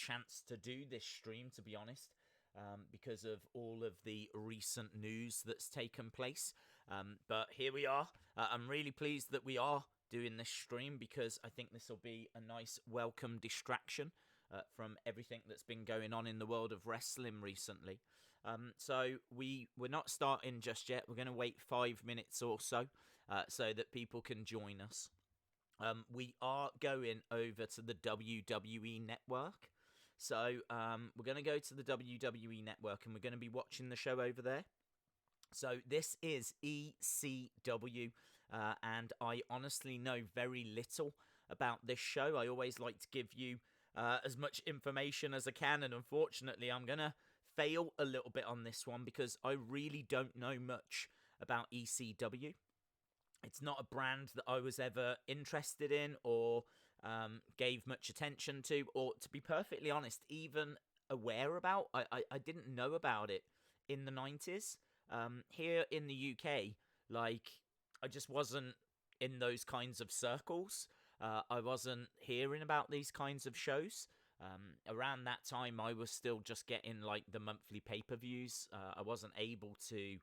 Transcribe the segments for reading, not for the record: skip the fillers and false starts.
chance to do this stream, to be honest, because of all of the recent news that's taken place. But here we are. I'm really pleased that we are doing this stream because I think this will be a nice welcome distraction from everything that's been going on in the world of wrestling recently. So we're not starting just yet. We're going to wait 5 minutes or so that people can join us. We are going over to the WWE Network. So we're going to go to the WWE Network and we're going to be watching the show over there. So this is ECW, and I honestly know very little about this show. I always like to give you as much information as I can, and unfortunately I'm going to fail a little bit on this one because I really don't know much about ECW. It's not a brand that I was ever interested in or gave much attention to, or to be perfectly honest, even aware about. I didn't know about it in the 90s. Here in the UK, I just wasn't in those kinds of circles. I wasn't hearing about these kinds of shows. Around that time, I was still just getting, the monthly pay-per-views. I wasn't able to,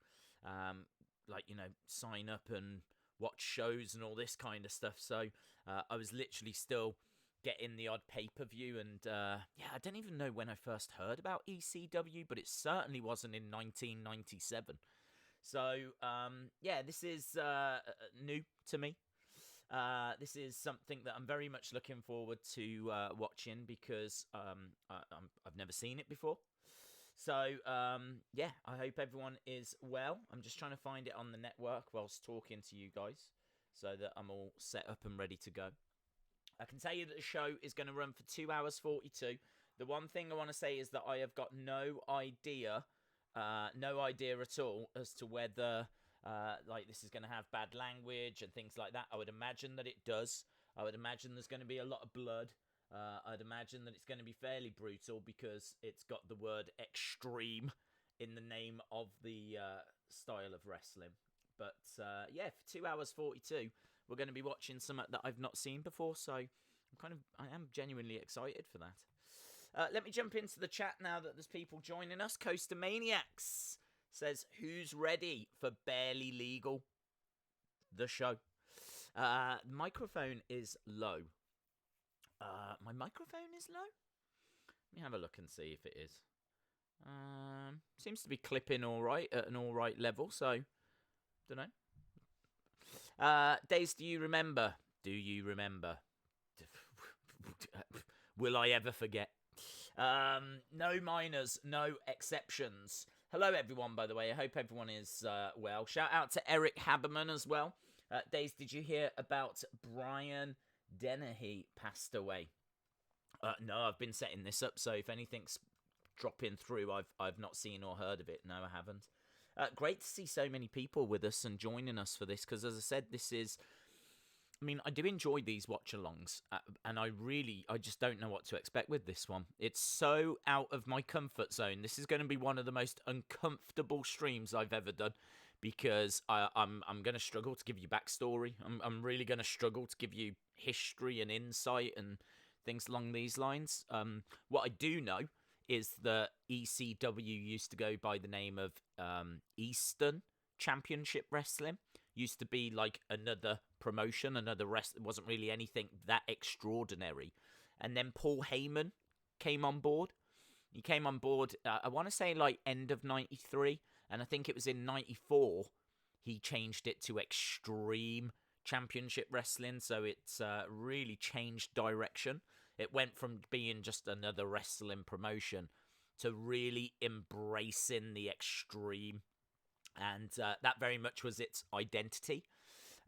sign up and watch shows and all this kind of stuff. So I was literally still getting the odd pay-per-view, and I don't even know when I first heard about ECW, but it certainly wasn't in 1997. So this is new to me. This is something that I'm very much looking forward to watching because I've never seen it before. So I hope everyone is well. I'm just trying to find it on the network whilst talking to you guys so that I'm all set up and ready to go. I can tell you that the show is going to run for 2 hours 42. The one thing I want to say is that I have got no idea at all as to whether this is going to have bad language and things like that. I would imagine that it does. I would imagine there's going to be a lot of blood. I'd imagine that it's going to be fairly brutal because it's got the word extreme in the name of the style of wrestling. But for 2 hours 42, we're going to be watching something that I've not seen before, so I am genuinely excited for that. Let me jump into the chat now that there's people joining us. Coaster Maniacs says, who's ready for Barely Legal? The show. The microphone is low. My microphone is low? Let me have a look and see if it is. Seems to be clipping all right at an all right level, so don't know. Days, do you remember? Do you remember? Will I ever forget? No minors, no exceptions. Hello, everyone, by the way. I hope everyone is well. Shout out to Eric Haberman as well. Days, did you hear about Brian Dennehy passed away? No, I've been setting this up, so if anything's dropping through, I've not seen or heard of it. No, I haven't. Great to see so many people with us and joining us for this, because as I said, this is... I do enjoy these watch-alongs, and I just don't know what to expect with this one. It's so out of my comfort zone. This is going to be one of the most uncomfortable streams I've ever done, because I'm going to struggle to give you backstory. I'm really going to struggle to give you history and insight and things along these lines. What I do know is that ECW used to go by the name of Eastern Championship Wrestling. Used to be like another promotion, another wrestling. It wasn't really anything that extraordinary. And then Paul Heyman came on board. He came on board, I want to say end of 93. And I think it was in 94, he changed it to Extreme Championship Wrestling. So it's really changed direction. It went from being just another wrestling promotion to really embracing the extreme. And that very much was its identity.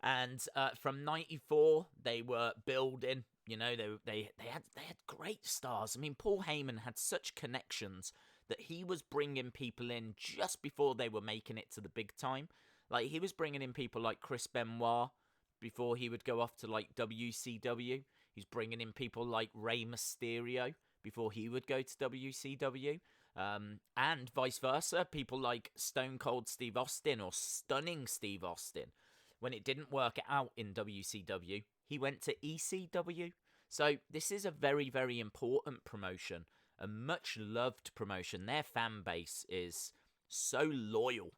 And from 94, they were building. They had great stars. Paul Heyman had such connections that he was bringing people in just before they were making it to the big time. He was bringing in people like Chris Benoit before he would go off to WCW. He's bringing in people like Rey Mysterio before he would go to WCW. And vice versa, people like Stone Cold Steve Austin or Stunning Steve Austin. When it didn't work out in WCW, he went to ECW. So this is a very, very important promotion, a much loved promotion. Their fan base is so loyal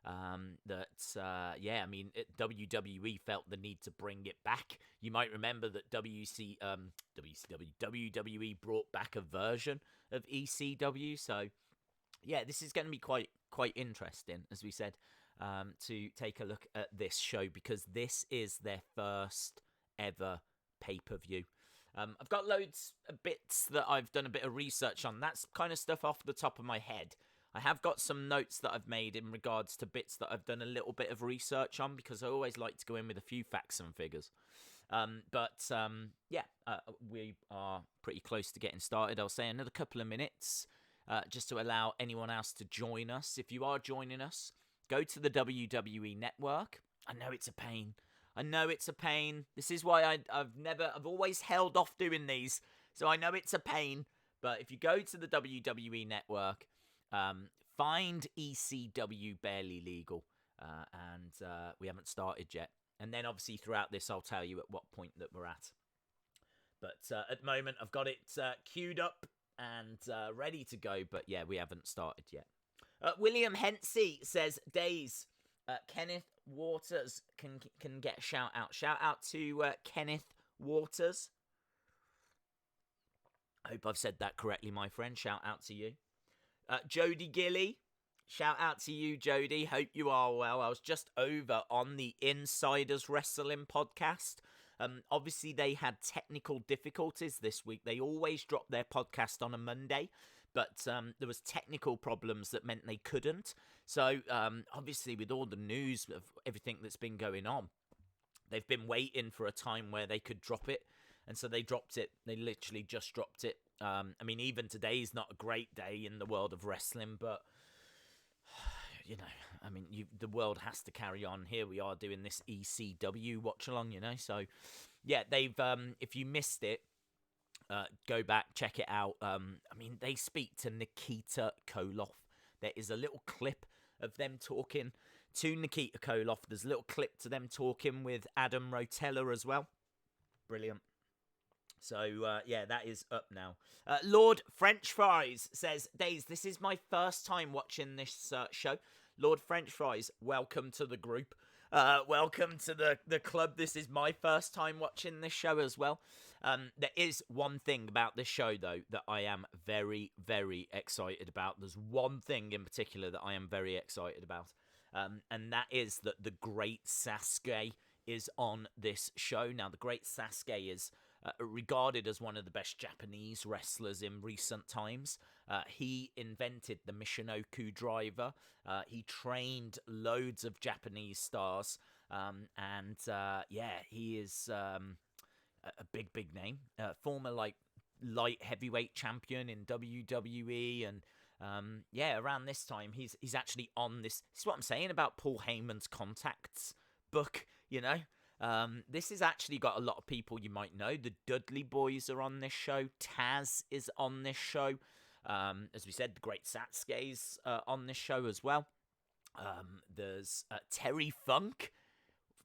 yeah, I mean, WWE felt the need to bring it back. You might remember that WWE brought back a version of ECW. So yeah, this is going to be quite interesting, as we said, to take a look at this show, because this is their first ever pay-per-view. I've got loads of bits that I've done a bit of research on. That's kind of stuff off the top of my head. I have got some notes that I've made in regards to bits that I've done a little bit of research on, because I always like to go in with a few facts and figures. We are pretty close to getting started. I'll say another couple of minutes just to allow anyone else to join us. If you are joining us, go to the WWE Network. I know it's a pain. This is why I've always held off doing these. So I know it's a pain. But if you go to the WWE Network, find ECW Barely Legal. And we haven't started yet. And then obviously throughout this, I'll tell you at what point that we're at. But at the moment, I've got it queued up and ready to go. But yeah, we haven't started yet. William Hensey says, Days, Kenneth Waters can get a shout out. Shout out to Kenneth Waters. I hope I've said that correctly, my friend. Shout out to you. Jody Gilly. Shout out to you, Jody. Hope you are well. I was just over on the Insiders Wrestling podcast. Obviously, they had technical difficulties this week. They always drop their podcast on a Monday, but there was technical problems that meant they couldn't. So, obviously, with all the news of everything that's been going on, they've been waiting for a time where they could drop it. And so they dropped it. They literally just dropped it. I mean, even today is not a great day in the world of wrestling, but you know, I mean, the world has to carry on. Here we are doing this ECW watch along, you know. So, yeah, they've. If you missed it, go back, check it out. I mean, they speak to Nikita Koloff. There is a little clip of them talking to Nikita Koloff. There's a little clip to them talking with Adam Rotella as well. Brilliant. So, yeah, that is up now. Lord French Fries says, Days, this is my first time watching this show. Lord French Fries, welcome to the group. Welcome to the club. This is my first time watching this show as well. There is one thing about this show, though, that I am very, very excited about. There's one thing in particular that I am very excited about. And that is that the great Sasuke is on this show. Now, the great Sasuke is regarded as one of the best Japanese wrestlers in recent times. He invented the Michinoku driver. He trained loads of Japanese stars. He is a big name. Former light heavyweight champion in WWE. And around this time, he's actually on this. This is what I'm saying about Paul Heyman's Contacts book, you know. This has actually got a lot of people you might know. The Dudley Boyz are on this show. Taz is on this show. As we said, the great Sasuke's on this show as well. There's Terry Funk,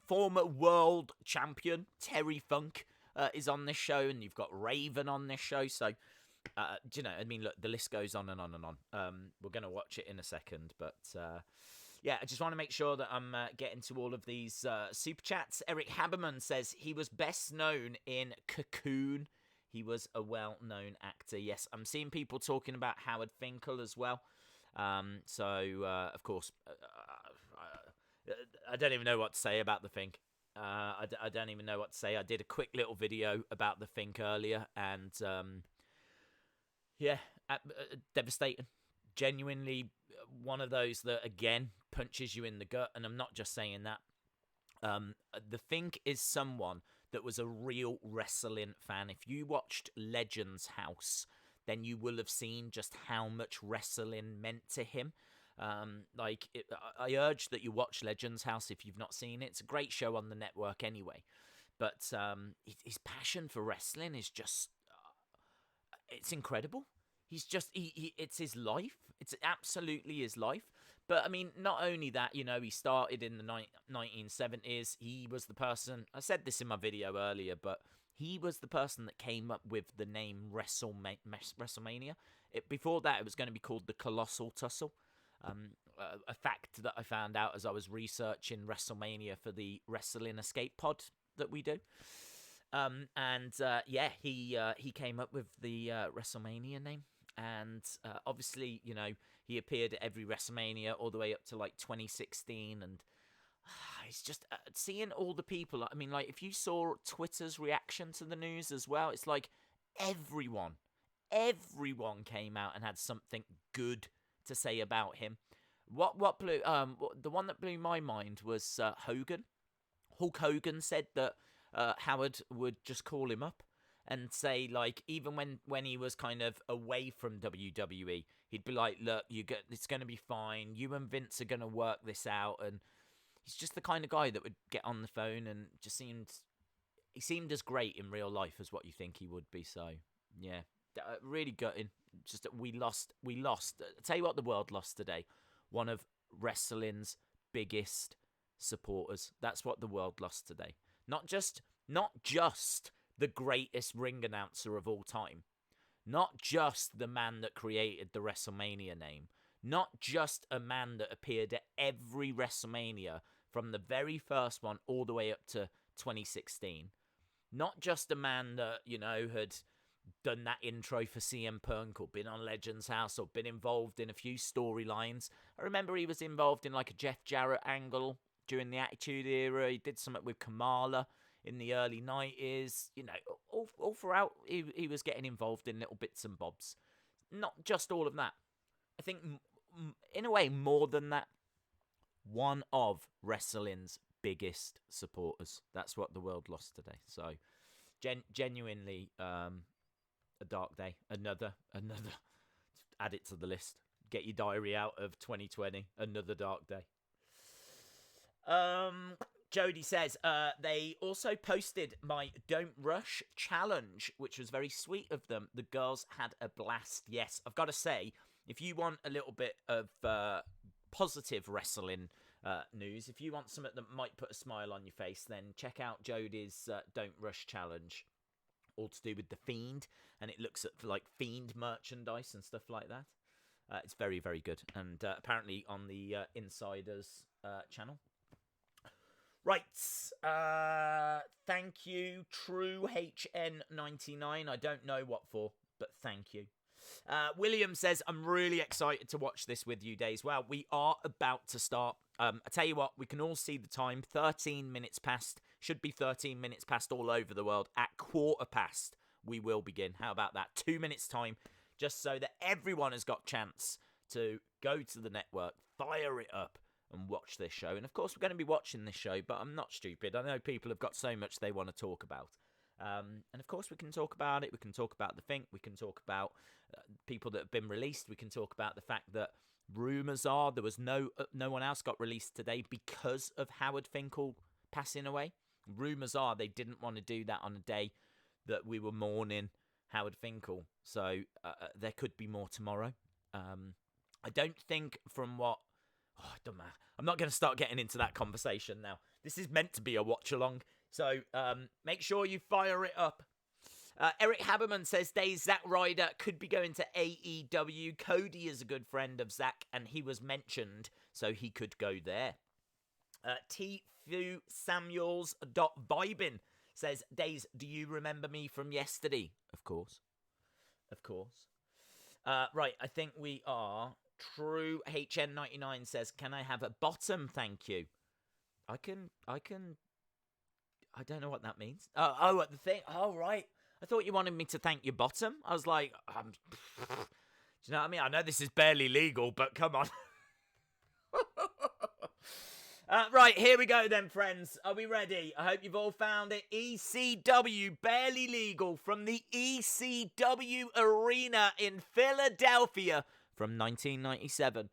former world champion. Terry Funk is on this show, and you've got Raven on this show. So, you know, I mean, look, the list goes on and on and on. We're going to watch it in a second, but... I just want to make sure that I'm getting to all of these super chats. Eric Haberman says he was best known in Cocoon. He was a well-known actor. Yes, I'm seeing people talking about Howard Finkel as well. Of course, I don't even know what to say about the Fink. I don't even know what to say. I did a quick little video about the Fink earlier, and devastating. Genuinely one of those that, again, punches you in the gut, and I'm not just saying that. The Fink is someone that was a real wrestling fan. If you watched Legends House, then you will have seen just how much wrestling meant to him. I urge that you watch Legends House if you've not seen it. It's a great show on the network anyway. But his passion for wrestling is just... it's incredible. He's just, it's his life. It's absolutely his life. But, I mean, not only that, you know, he started in the 1970s. He was the person, I said this in my video earlier, but He was the person that came up with the name WrestleMania. Before that, it was going to be called the Colossal Tussle. A fact that I found out as I was researching WrestleMania for the Wrestling Escape Pod that we do. He came up with the WrestleMania name. And obviously, you know, he appeared at every WrestleMania all the way up to like 2016. And it's just seeing all the people. I mean, like, if you saw Twitter's reaction to the news as well, it's like everyone came out and had something good to say about him. What blew the one that blew my mind was Hogan. Hulk Hogan said that Howard would just call him up and say, like, even when he was kind of away from WWE, he'd be like, look, it's going to be fine. You and Vince are going to work this out. And he's just the kind of guy that would get on the phone and just he seemed as great in real life as what you think he would be. So, yeah, really gutting. Just that we lost. I'll tell you what the world lost today. One of wrestling's biggest supporters. That's what the world lost today. Not just the greatest ring announcer of all time. Not just the man that created the WrestleMania name. Not just a man that appeared at every WrestleMania from the very first one all the way up to 2016. Not just a man that, you know, had done that intro for CM Punk or been on Legends House or been involved in a few storylines. I remember he was involved in like a Jeff Jarrett angle during the Attitude Era. He did something with Kamala in the early 90s. You know, all throughout, he was getting involved in little bits and bobs. Not just all of that. I think, in a way, more than that, one of wrestling's biggest supporters. That's what the world lost today. So, genuinely, a dark day. Another. Add it to the list. Get your diary out of 2020. Another dark day. Jody says, they also posted my Don't Rush challenge, which was very sweet of them. The girls had a blast. Yes, I've got to say, if you want a little bit of positive wrestling news, if you want something that might put a smile on your face, then check out Jody's Don't Rush challenge. All to do with The Fiend, and it looks at like Fiend merchandise and stuff like that. It's very, very good, and apparently on the Insiders channel. Right, thank you, True HN99. I don't know what for, but thank you. William says, I'm really excited to watch this with you, Days. Well, we are about to start. I tell you what, we can all see the time. 13 minutes past. Should be 13 minutes past all over the world. At 1:15, we will begin. How about that? 2 minutes time, just so that everyone has got chance to go to the network, fire it up, and watch this show. And of course, we're going to be watching this show, but I'm not stupid. I know people have got so much they want to talk about. And of course, we can talk about it. We can talk about the Think. We can talk about people that have been released. We can talk about the fact that rumours are there was no one else got released today because of Howard Finkel passing away. Rumours are they didn't want to do that on a day that we were mourning Howard Finkel. So there could be more tomorrow. I don't think from what... Oh, it doesn't matter. I'm not going to start getting into that conversation now. This is meant to be a watch-along. So make sure you fire it up. Eric Haberman says, Days, Zack Ryder could be going to AEW. Cody is a good friend of Zack, and he was mentioned, so he could go there. Tfu Samuels.vibin says, Days, do you remember me from yesterday? Of course. Of course. Right, I think we are. True HN99 says, can I have a bottom, thank you? I don't know what that means. Oh, the thing. Oh, right. I thought you wanted me to thank your bottom. I was like, do you know what I mean? I know this is barely legal, but come on. Right, here we go then, friends. Are we ready? I hope you've all found it. ECW Barely Legal from the ECW Arena in Philadelphia from 1997.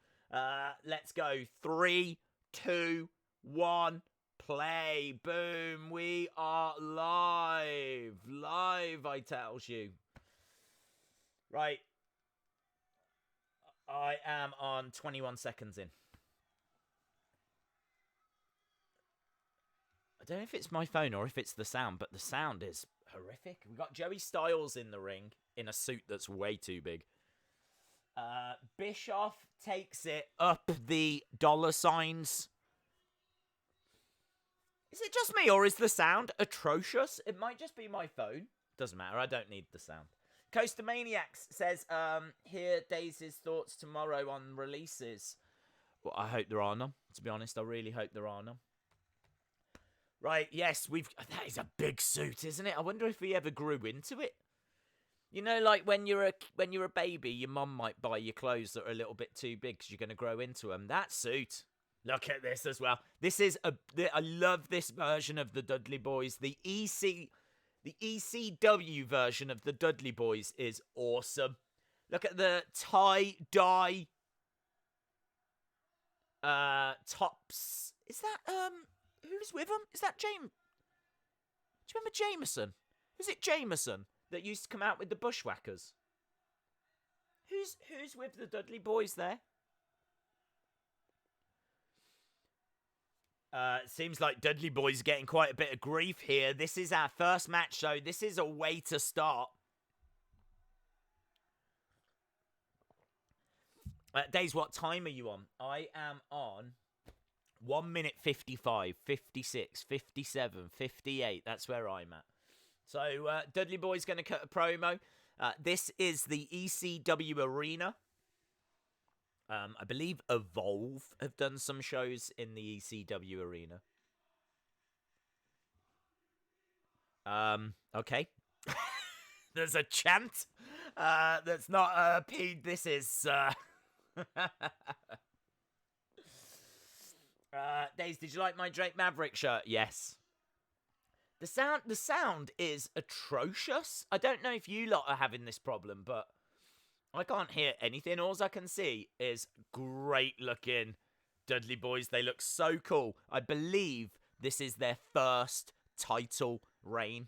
Let's go. 3, 2, 1. Play. Boom. We are live. Live, I tells you. Right. I am on 21 seconds in. I don't know if it's my phone or if it's the sound, but the sound is horrific. We got Joey Styles in the ring in a suit that's way too big. Bischoff takes it up the dollar signs. Is it just me, or is the sound atrocious? It might just be my phone. Doesn't matter, I don't need the sound. Coaster Maniacs says, hear Daisy's thoughts tomorrow on releases. Well, I hope there are none. To be honest, I really hope there are none. Right, yes, that is a big suit, isn't it? I wonder if we ever grew into it. You know, like when you're a baby, your mum might buy you clothes that are a little bit too big because you're going to grow into them. That suit. Look at this as well. This is I love this version of the Dudley Boyz. The ECW version of the Dudley Boyz is awesome. Look at the tie-dye tops. Is that who's with him? Is that James? Do you remember Jameson? Was it Jameson that used to come out with the Bushwhackers? Who's with the Dudley Boyz there? Seems like Dudley Boyz getting quite a bit of grief here. This is our first match, so this is a way to start. Days, what time are you on? I am on 1 minute 55, 56, 57, 58. That's where I'm at. So Dudley Boyz going to cut a promo. This is the ECW Arena. I believe Evolve have done some shows in the ECW Arena. Okay. There's a chant that's not peed. This is... Days, did you like my Drake Maverick shirt? Yes. The sound is atrocious. I don't know if you lot are having this problem, but I can't hear anything. All I can see is great looking Dudley Boyz. They look so cool. I believe this is their first title reign.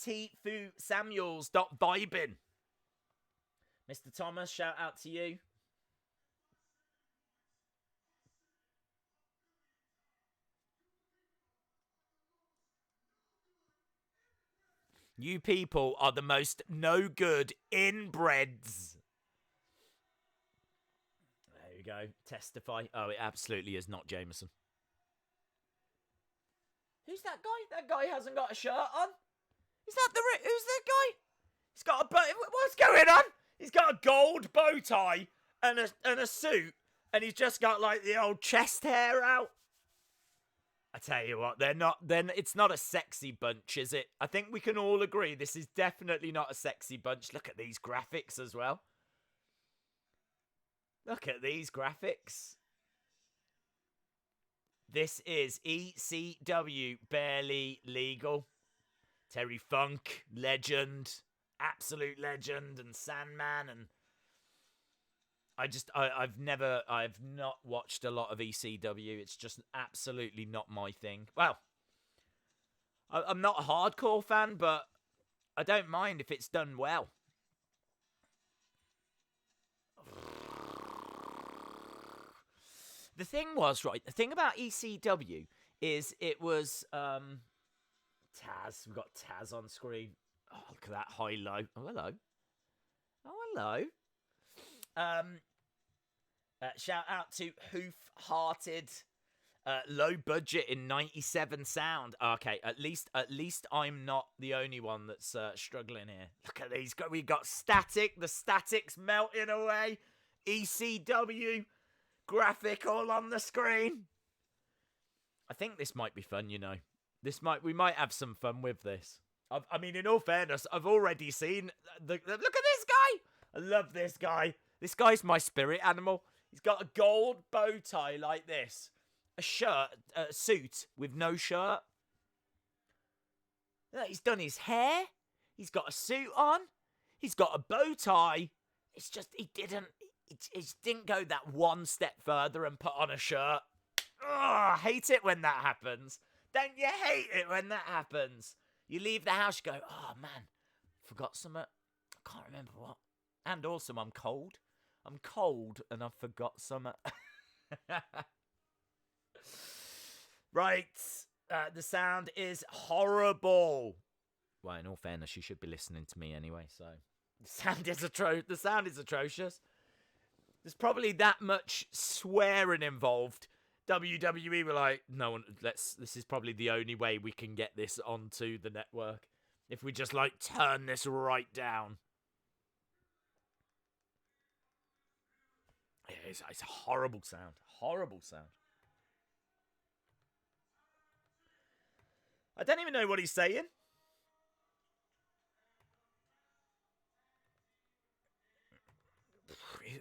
T. Fu Samuels .vibing. Mr. Thomas, shout out to you. You people are the most no good inbreds. There you go. Testify. Oh, it absolutely is not Jameson. Who's that guy? That guy hasn't got a shirt on. Is that who's that guy? He's got a what's going on? He's got a gold bow tie and a suit, and he's just got like the old chest hair out. I tell you what, it's not a sexy bunch, is it? I think we can all agree this is definitely not a sexy bunch. Look at these graphics as well. Look at these graphics. This is ECW Barely Legal. Terry Funk, legend, absolute legend, and Sandman, and I've not watched a lot of ECW. It's just absolutely not my thing. Well, I'm not a hardcore fan, but I don't mind if it's done well. The thing about ECW is it was Taz. We've got Taz on screen. Oh, look at that high-low. Oh, hello. Oh, hello. Shout out to Hoof-Hearted, low budget in 97 sound. Okay, at least I'm not the only one that's struggling here. Look at these. We got static. The static's melting away. ECW graphic all on the screen. I think this might be fun. You know, we might have some fun with this. I mean, in all fairness, I've already seen look at this guy. I love this guy. This guy's my spirit animal. He's got a gold bow tie like this. A suit with no shirt. He's done his hair. He's got a suit on. He's got a bow tie. It's just, he didn't go that one step further and put on a shirt. Oh, I hate it when that happens. Don't you hate it when that happens? You leave the house, you go, oh man, forgot something. I can't remember what. And also, I'm cold. I'm cold and I've forgot something. Right. The sound is horrible. Well, in all fairness, she should be listening to me anyway, so... The sound is atrocious. There's probably that much swearing involved. WWE were like, no one, this is probably the only way we can get this onto the network. If we just, like, turn this right down. Yeah, it's a horrible sound. Horrible sound. I don't even know what he's saying.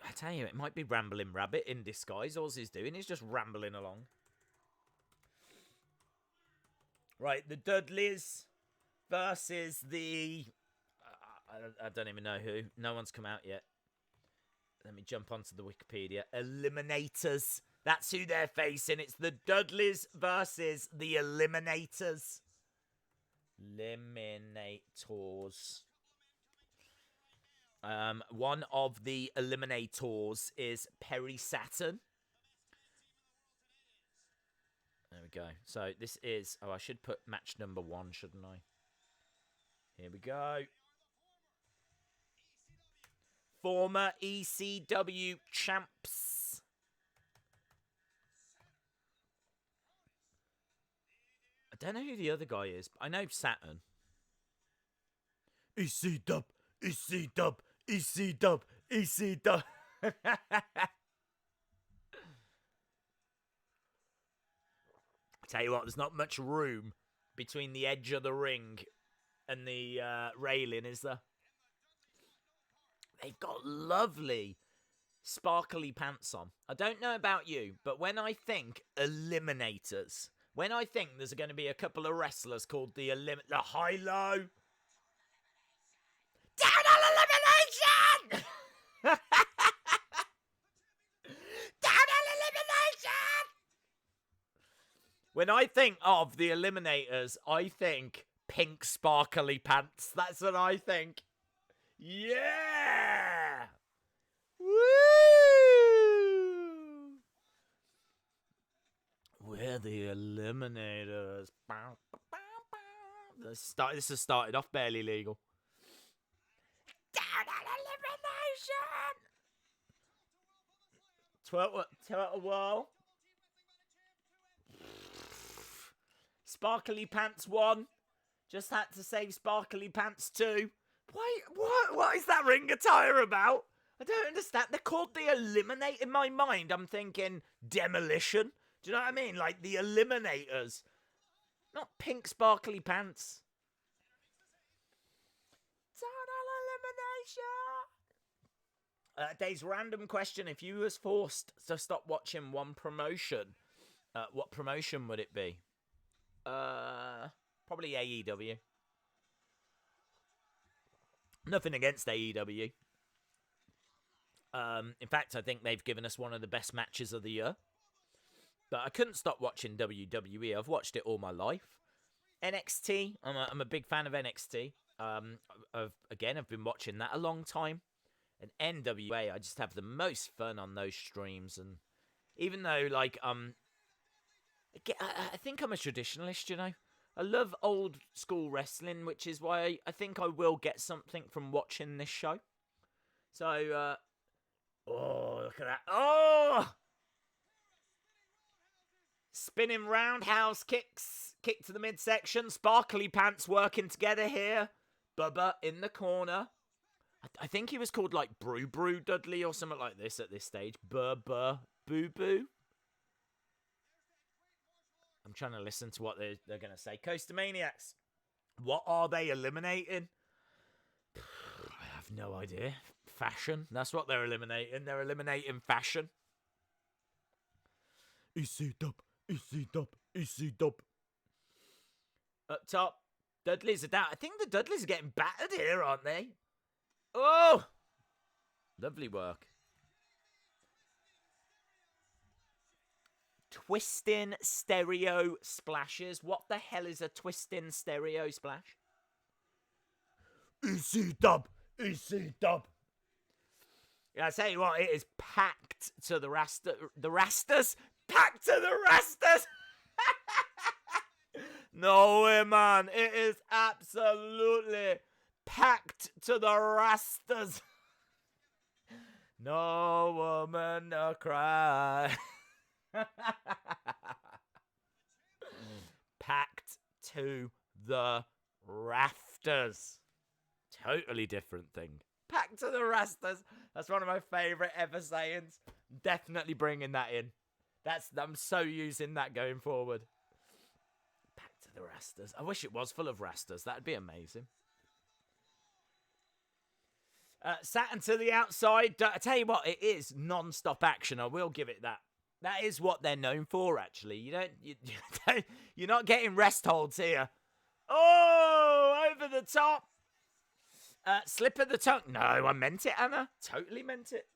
I tell you, it might be Rambling Rabbit in disguise. All he's doing is just rambling along. Right, the Dudleys versus the... I don't even know who. No one's come out yet. Let me jump onto the Wikipedia. Eliminators. That's who they're facing. It's the Dudleys versus the Eliminators. Eliminators. One of the Eliminators is Perry Saturn. There we go. So this is... Oh, I should put match number 1, shouldn't I? Here we go. Former ECW champs. I don't know who the other guy is. I know Saturn. ECW, ECW, ECW, ECW. Tell you what, there's not much room between the edge of the ring and the railing, is there? They've got lovely, sparkly pants on. I don't know about you, but when I think Eliminators, when I think there's going to be a couple of wrestlers called the High-Low. Down on Elimination! Down on Elimination! When I think of the Eliminators, I think pink sparkly pants. That's what I think. Yeah! Woo! We're the Eliminators. This has started off Barely Legal. Down on Elimination! Turtle Wall. Sparkly Pants 1. Just had to save Sparkly Pants 2. Wait, what is that ring attire about? I don't understand. They're called the Eliminate. In my mind, I'm thinking Demolition. Do you know what I mean? Like the Eliminators. Not pink sparkly pants. Total elimination. Dave's random question. If you was forced to stop watching one promotion, what promotion would it be? Probably AEW. Nothing against AEW. In fact, I think they've given us one of the best matches of the year. But I couldn't stop watching WWE. I've watched it all my life. NXT, I'm a big fan of NXT. I've been watching that a long time. And NWA, I just have the most fun on those streams. And even though, like, I think I'm a traditionalist, you know. I love old school wrestling, which is why I think I will get something from watching this show. So, oh, look at that. Oh! Spinning roundhouse kicks. Kick to the midsection. Sparkly pants working together here. Bubba in the corner. I think he was called like Brew Dudley or something like this at this stage. Bubba Boo Boo. I'm trying to listen to what they're going to say. Coaster Maniacs. What are they eliminating? I have no idea. Fashion. That's what they're eliminating. They're eliminating fashion. ECW. ECW. ECW. Up top. Dudleys are down. I think the Dudleys are getting battered here, aren't they? Oh! Lovely work. Twisting stereo splashes. What the hell is a twisting stereo splash? ECW. ECW. Yeah, I tell you what, it is packed to the rasters. Packed to the rasters! No way, man. It is absolutely packed to the rasters. No woman, no cry. Packed to the rafters. Totally different thing. Packed to the rafters. That's one of my favourite ever sayings. Definitely bringing that in. I'm so using that going forward. Packed to the rafters. I wish it was full of rafters. That'd be amazing. Saturn to the outside. I tell you what, it is non-stop action. I will give it that. That is what they're known for, actually. You're not getting rest holds here. Oh, over the top. Slip of the tongue. No, I meant it, Anna. Totally meant it.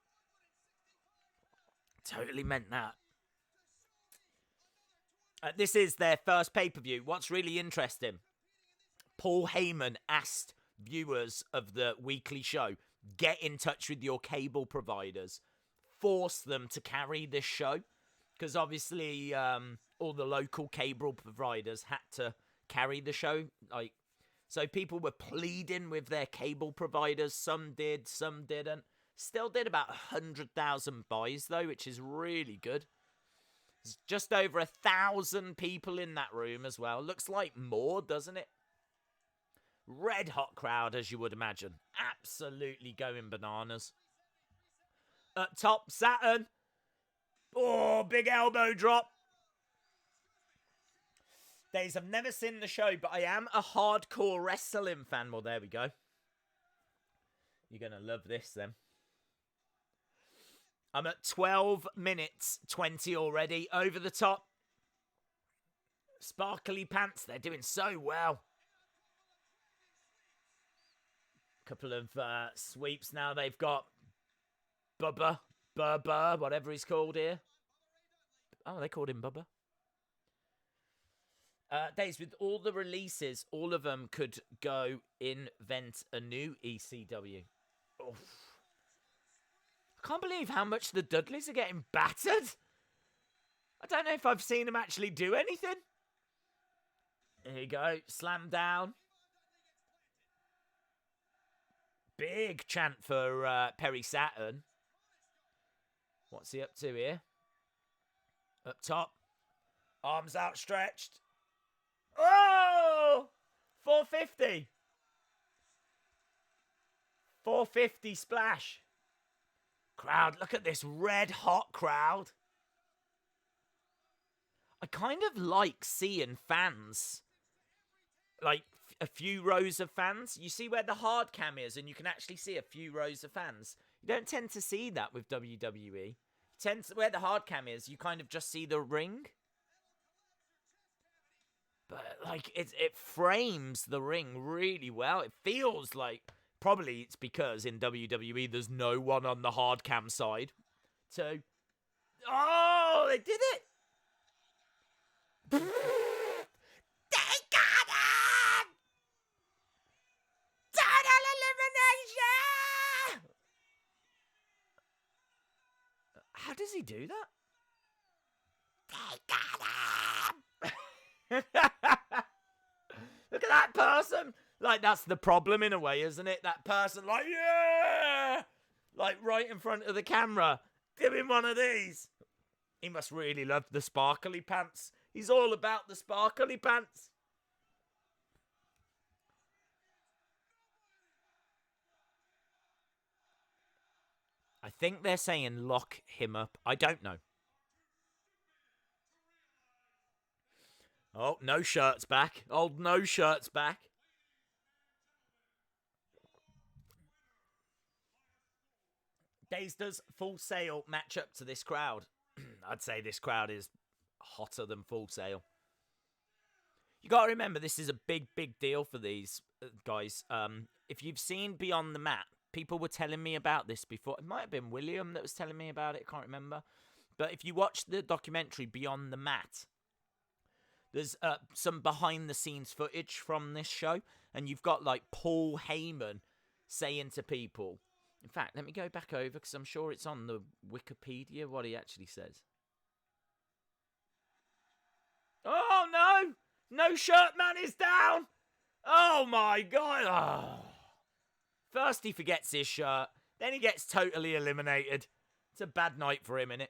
Totally meant that. This is their first pay-per-view. What's really interesting, Paul Heyman asked viewers of the weekly show, get in touch with your cable providers. Force them to carry this show. Because obviously all the local cable providers had to carry the show. So people were pleading with their cable providers. Some did, some didn't. Still did about 100,000 buys, though, which is really good. There's just over 1,000 people in that room as well. Looks like more, doesn't it? Red hot crowd, as you would imagine. Absolutely going bananas. Up top, Saturn. Oh, big elbow drop. Days, I've never seen the show, but I am a hardcore wrestling fan. Well, there we go. You're going to love this then. I'm at 12 minutes 20 already. Over the top. Sparkly pants. They're doing so well. Couple of sweeps now. They've got Bubba, whatever he's called here. Oh, they called him Bubba. Days, with all the releases, all of them could go invent a new ECW. Oof. I can't believe how much the Dudleys are getting battered. I don't know if I've seen them actually do anything. Here you go. Slam down. Big chant for Perry Saturn. What's he up to here? Up top. Arms outstretched. Oh! 450. 450 splash. Crowd, look at this red hot crowd. I kind of like seeing fans. Like a few rows of fans. You see where the hard cam is and you can actually see a few rows of fans. You don't tend to see that with WWE. Where the hard cam is, you kind of just see the ring. But like it frames the ring really well. It feels like, probably it's because in WWE there's no one on the hard cam side. So, oh, they did it. They got it! Total elimination! How does he do that? They got him! Look at that person! Like, that's the problem in a way, isn't it? That person, like, yeah! Like, right in front of the camera. Give him one of these. He must really love the sparkly pants. He's all about the sparkly pants. I think they're saying lock him up. I don't know. Oh, no shirts back. Old no shirts back. Days does Full Sail match up to this crowd? I'd say this crowd is hotter than Full Sail. You got to remember, this is a big, big deal for these guys. If you've seen Beyond the Mat, people were telling me about this before. It might have been William that was telling me about it. I can't remember. But if you watch the documentary Beyond the Mat, there's some behind-the-scenes footage from this show. And you've got, like, Paul Heyman saying to people... In fact, let me go back over, because I'm sure it's on the Wikipedia, what he actually says. Oh, no! No Shirt Man is down. Oh my God. Oh. First he forgets his shirt. Then he gets totally eliminated. It's a bad night for him, innit?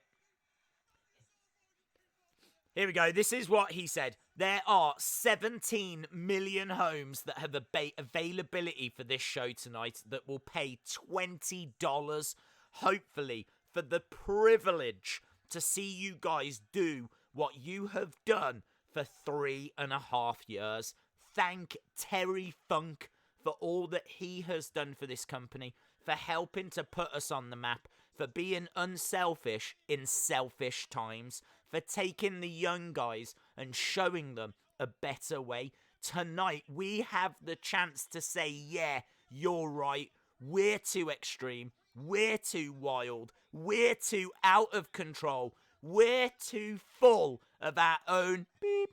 Here we go. This is what he said. There are 17 million homes that have availability for this show tonight that will pay $20, hopefully, for the privilege to see you guys do what you have done for 3.5 years. Thank Terry Funk for all that he has done for this company, for helping to put us on the map, for being unselfish in selfish times, for taking the young guys and showing them a better way. Tonight, we have the chance to say, yeah, you're right. We're too extreme. We're too wild. We're too out of control. We're too full of our own beep.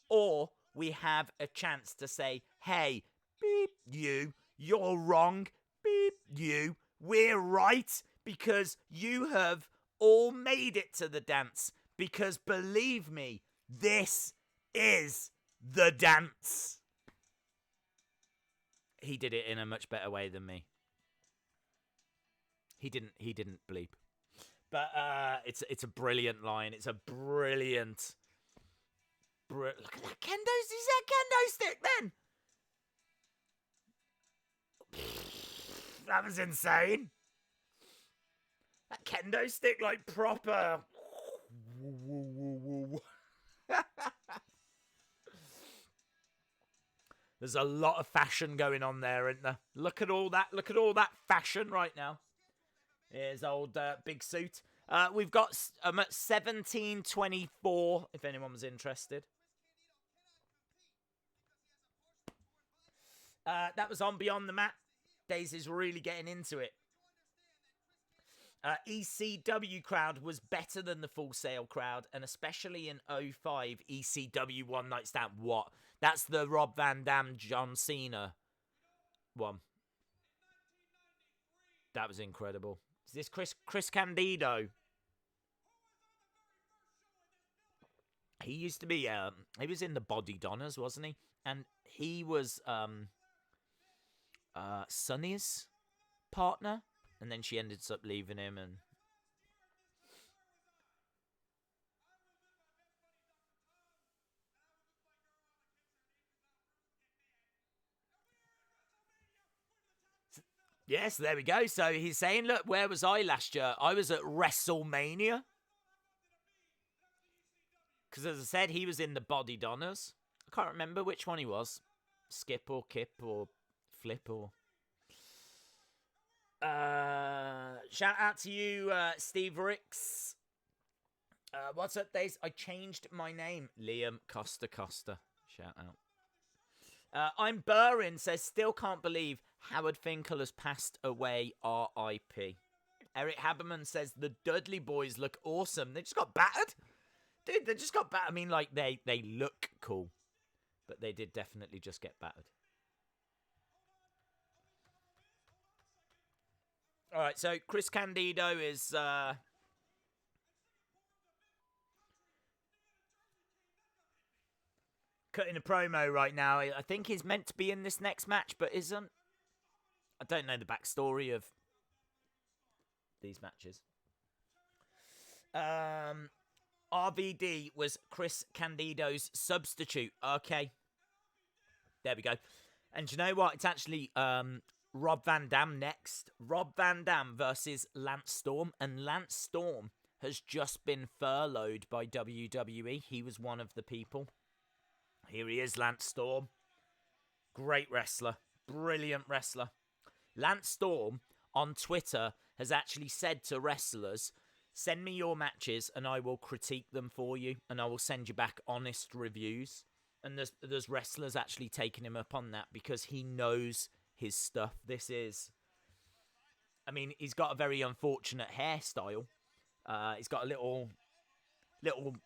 Or we have a chance to say, hey, beep, you're wrong. Beep, we're right. Because you have all made it to the dance. Because believe me, this is the dance. He did it in a much better way than me. He didn't bleep. But it's a brilliant line. It's a brilliant. Look at that kendo. Is that kendo stick then? That was insane. That kendo stick, like, proper. There's a lot of fashion going on there, isn't there? Look at all that. Look at all that fashion right now. Here's old Big Suit. We've got at 17:24, if anyone was interested. That was on Beyond the Mat. Daisy's really getting into it. ECW crowd was better than the Full Sail crowd, and especially in 05, ECW One Night Stand. What? That's the Rob Van Dam, John Cena one. That was incredible. Is this Chris Candido? He used to be, he was in the Body Donners, wasn't he? And he was Sonny's partner. And then she ended up leaving him and... Yes, there we go. So he's saying, look, where was I last year? I was at WrestleMania. Because as I said, he was in the Body Donners. I can't remember which one he was. Skip or Kip or Flip or... shout out to you, Steve Ricks. What's up, Days? I changed my name. Liam Costa. Shout out. I'm Burrin says, still can't believe Howard Finkel has passed away. R.I.P. Eric Haberman says, the Dudley Boyz look awesome. They just got battered. Dude, they just got battered. I mean, like, they look cool. But they did definitely just get battered. All right, so Chris Candido is cutting a promo right now. I think he's meant to be in this next match, but isn't. I don't know the backstory of these matches. RVD was Chris Candido's substitute. Okay. There we go. And you know what? It's actually... Rob Van Dam next. Rob Van Dam versus Lance Storm. And Lance Storm has just been furloughed by WWE. He was one of the people. Here he is, Lance Storm. Great wrestler. Brilliant wrestler. Lance Storm on Twitter has actually said to wrestlers, send me your matches and I will critique them for you. And I will send you back honest reviews. And there's wrestlers actually taking him up on that because he knows... his stuff. This is... I mean, he's got a very unfortunate hairstyle. He's got a little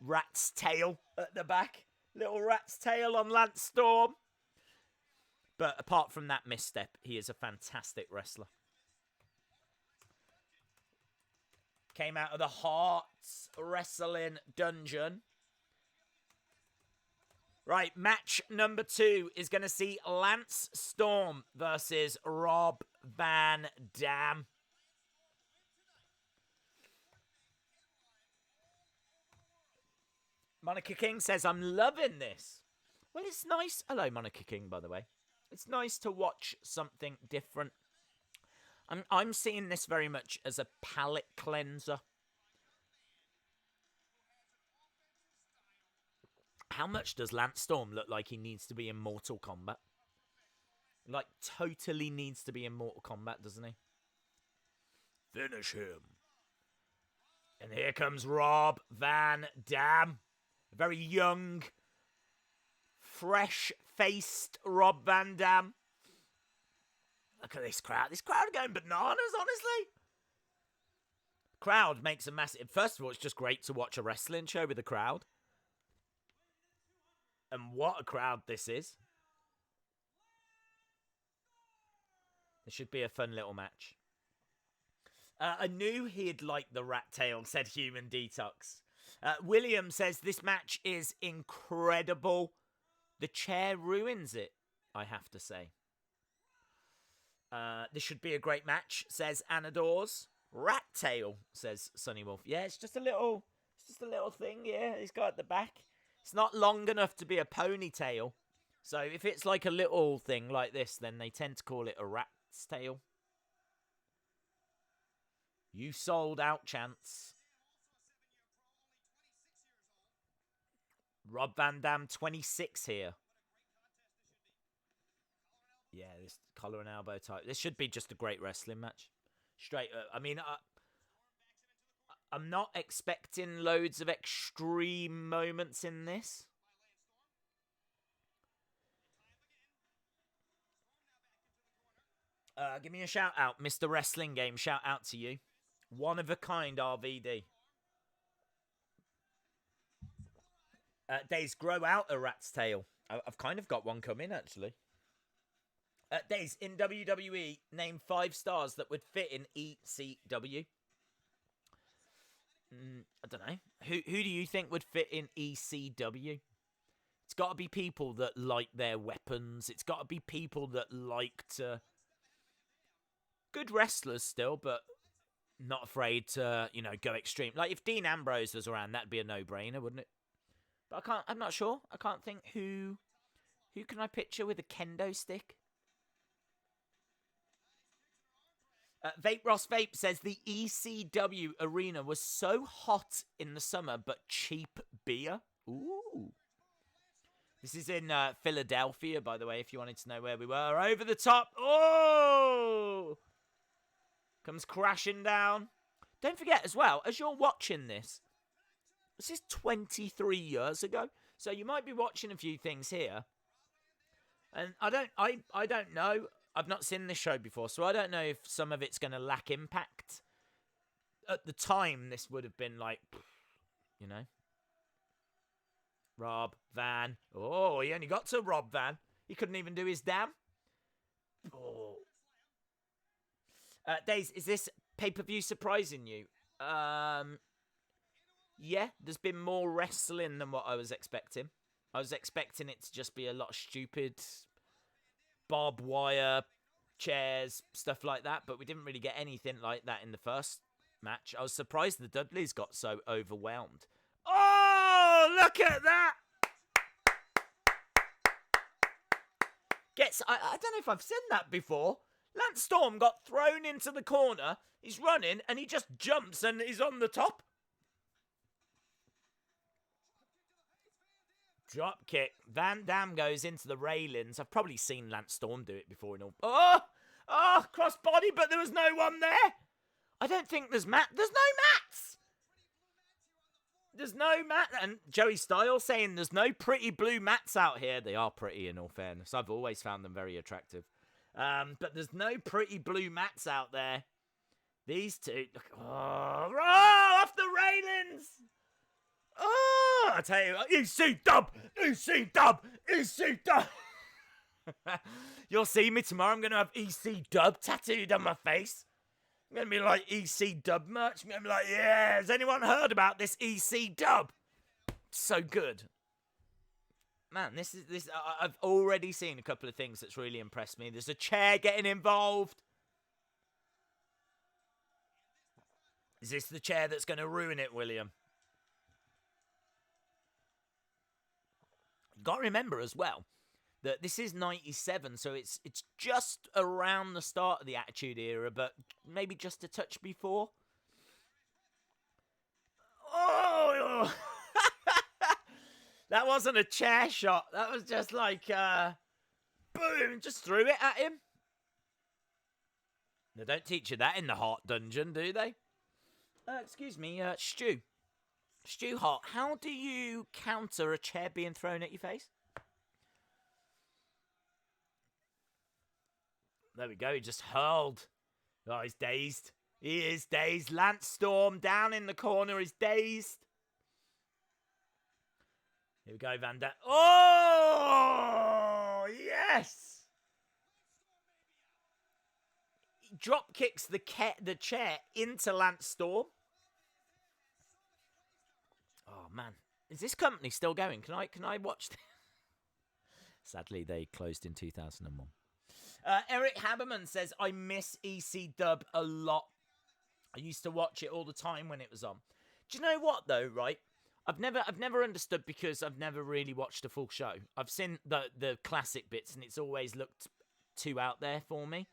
rat's tail at the back. Little rat's tail on Lance Storm. But apart from that misstep, he is a fantastic wrestler. Came out of the Hearts Wrestling Dungeon. Right, match number 2 is going to see Lance Storm versus Rob Van Dam. Monica King says, I'm loving this. Well, it's nice. Hello, Monica King, by the way. It's nice to watch something different. I'm seeing this very much as a palate cleanser. How much does Lance Storm look like he needs to be in Mortal Kombat? Like, totally needs to be in Mortal Kombat, doesn't he? Finish him. And here comes Rob Van Dam. A very young, fresh-faced Rob Van Dam. Look at this crowd. This crowd are going bananas, honestly. Crowd makes a massive... First of all, it's just great to watch a wrestling show with a crowd. And what a crowd this is. This should be a fun little match. I knew he'd like the rat tail, said Human Detox. William says this match is incredible. The chair ruins it, I have to say. This should be a great match, says Anadors. Rat tail, says Sunny Wolf. Yeah, it's just a little thing, yeah, he's got at the back. It's not long enough to be a ponytail. So if it's like a little thing like this, then they tend to call it a rat's tail. You sold out, Chance. Rob Van Dam, 26 here. Yeah, this collar and elbow type. This should be just a great wrestling match. Straight up. I mean, I'm not expecting loads of extreme moments in this. Give me a shout out, Mr. Wrestling Game. Shout out to you. One of a kind RVD. Days, grow out a rat's tail. I've kind of got one coming, actually. Days, in WWE, name 5 stars that would fit in ECW. I don't know. Who do you think would fit in ECW? It's got to be people that like their weapons. It's got to be people that like to... Good wrestlers still, but not afraid to, you know, go extreme. Like, if Dean Ambrose was around, that'd be a no-brainer, wouldn't it? But I'm not sure. I can't think who can I picture with a kendo stick? Vape Ross Vape says the ECW arena was so hot in the summer, but cheap beer. Ooh. This is in Philadelphia, by the way, if you wanted to know where we were. Over the top. Oh! Comes crashing down. Don't forget as well, as you're watching this is 23 years ago. So you might be watching a few things here. And I don't know. I've not seen this show before, so I don't know if some of it's going to lack impact. At the time, this would have been like, you know. Rob Van. Oh, he only got to Rob Van. He couldn't even do his damn. Oh. Days, is this pay-per-view surprising you? Yeah, there's been more wrestling than what I was expecting. I was expecting it to just be a lot of stupid barbed wire, chairs, stuff like that, but we didn't really get anything like that in the first match. I was surprised the Dudleys got so overwhelmed. Oh, look at that! I don't know if I've seen that before. Lance Storm got thrown into the corner, he's running, and he just jumps and he's on the top. Drop kick. Van Dam goes into the railings. I've probably seen Lance Storm do it before and all. Oh, cross body, but there was no one there. I don't think there's there's no mats. There's no mat. And Joey Styles saying there's no pretty blue mats out here. They are pretty, in all fairness. I've always found them very attractive. But there's no pretty blue mats out there. These two, look, off the railings. Oh, I tell you, EC Dub. You'll see me tomorrow. I'm going to have EC Dub tattooed on my face. I'm going to be like EC Dub merch. I'm going to be like, yeah, has anyone heard about this EC Dub? So good. man, this. I've already seen a couple of things that's really impressed me. There's a chair getting involved. Is this the chair that's going to ruin it, William? You've got to remember as well that this is 97, so it's just around the start of the Attitude Era, but maybe just a touch before. Oh! That wasn't a chair shot. That was just like, boom, just threw it at him. They don't teach you that in the Heart Dungeon, do they? Excuse me, Stu. Stu Hart, how do you counter a chair being thrown at your face? There we go, he just hurled. Oh, he's dazed. He is dazed. Lance Storm down in the corner is dazed. Here we go, Van Dam. Oh, yes! He drop kicks the chair into Lance Storm. Oh, man. Is this company still going? Can I watch this? Sadly, they closed in 2001. Eric Haberman says, I miss ECW a lot. I used to watch it all the time when it was on. Do you know what, though, right? I've never understood because I've never really watched a full show. I've seen the classic bits, and it's always looked too out there for me.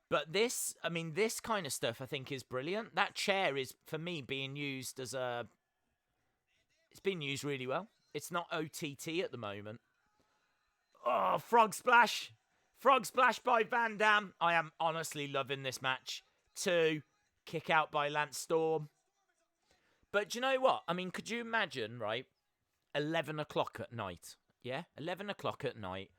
But this kind of stuff I think is brilliant. That chair is, for me, being used as a... It's being used really well. It's not OTT at the moment. Oh, Frog Splash. Frog Splash by Van Dam. I am honestly loving this match. 2, kick out by Lance Storm. But do you know what? I mean, could you imagine, right? 11 o'clock at night. Yeah? 11 o'clock at night.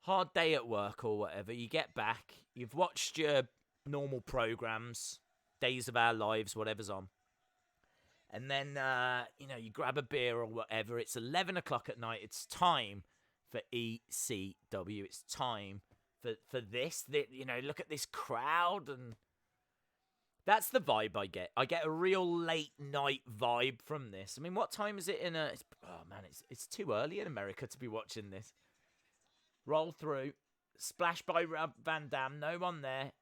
Hard day at work or whatever. You get back. You've watched your normal programs. Days of Our Lives, whatever's on. And then, you grab a beer or whatever. It's 11 o'clock at night. It's time for ECW. It's time for this. Look at this crowd. And that's the vibe I get. I get a real late night vibe from this. I mean, what time is it in a... it's too early in America to be watching this. Roll through. Splash by Van Dam. No one there.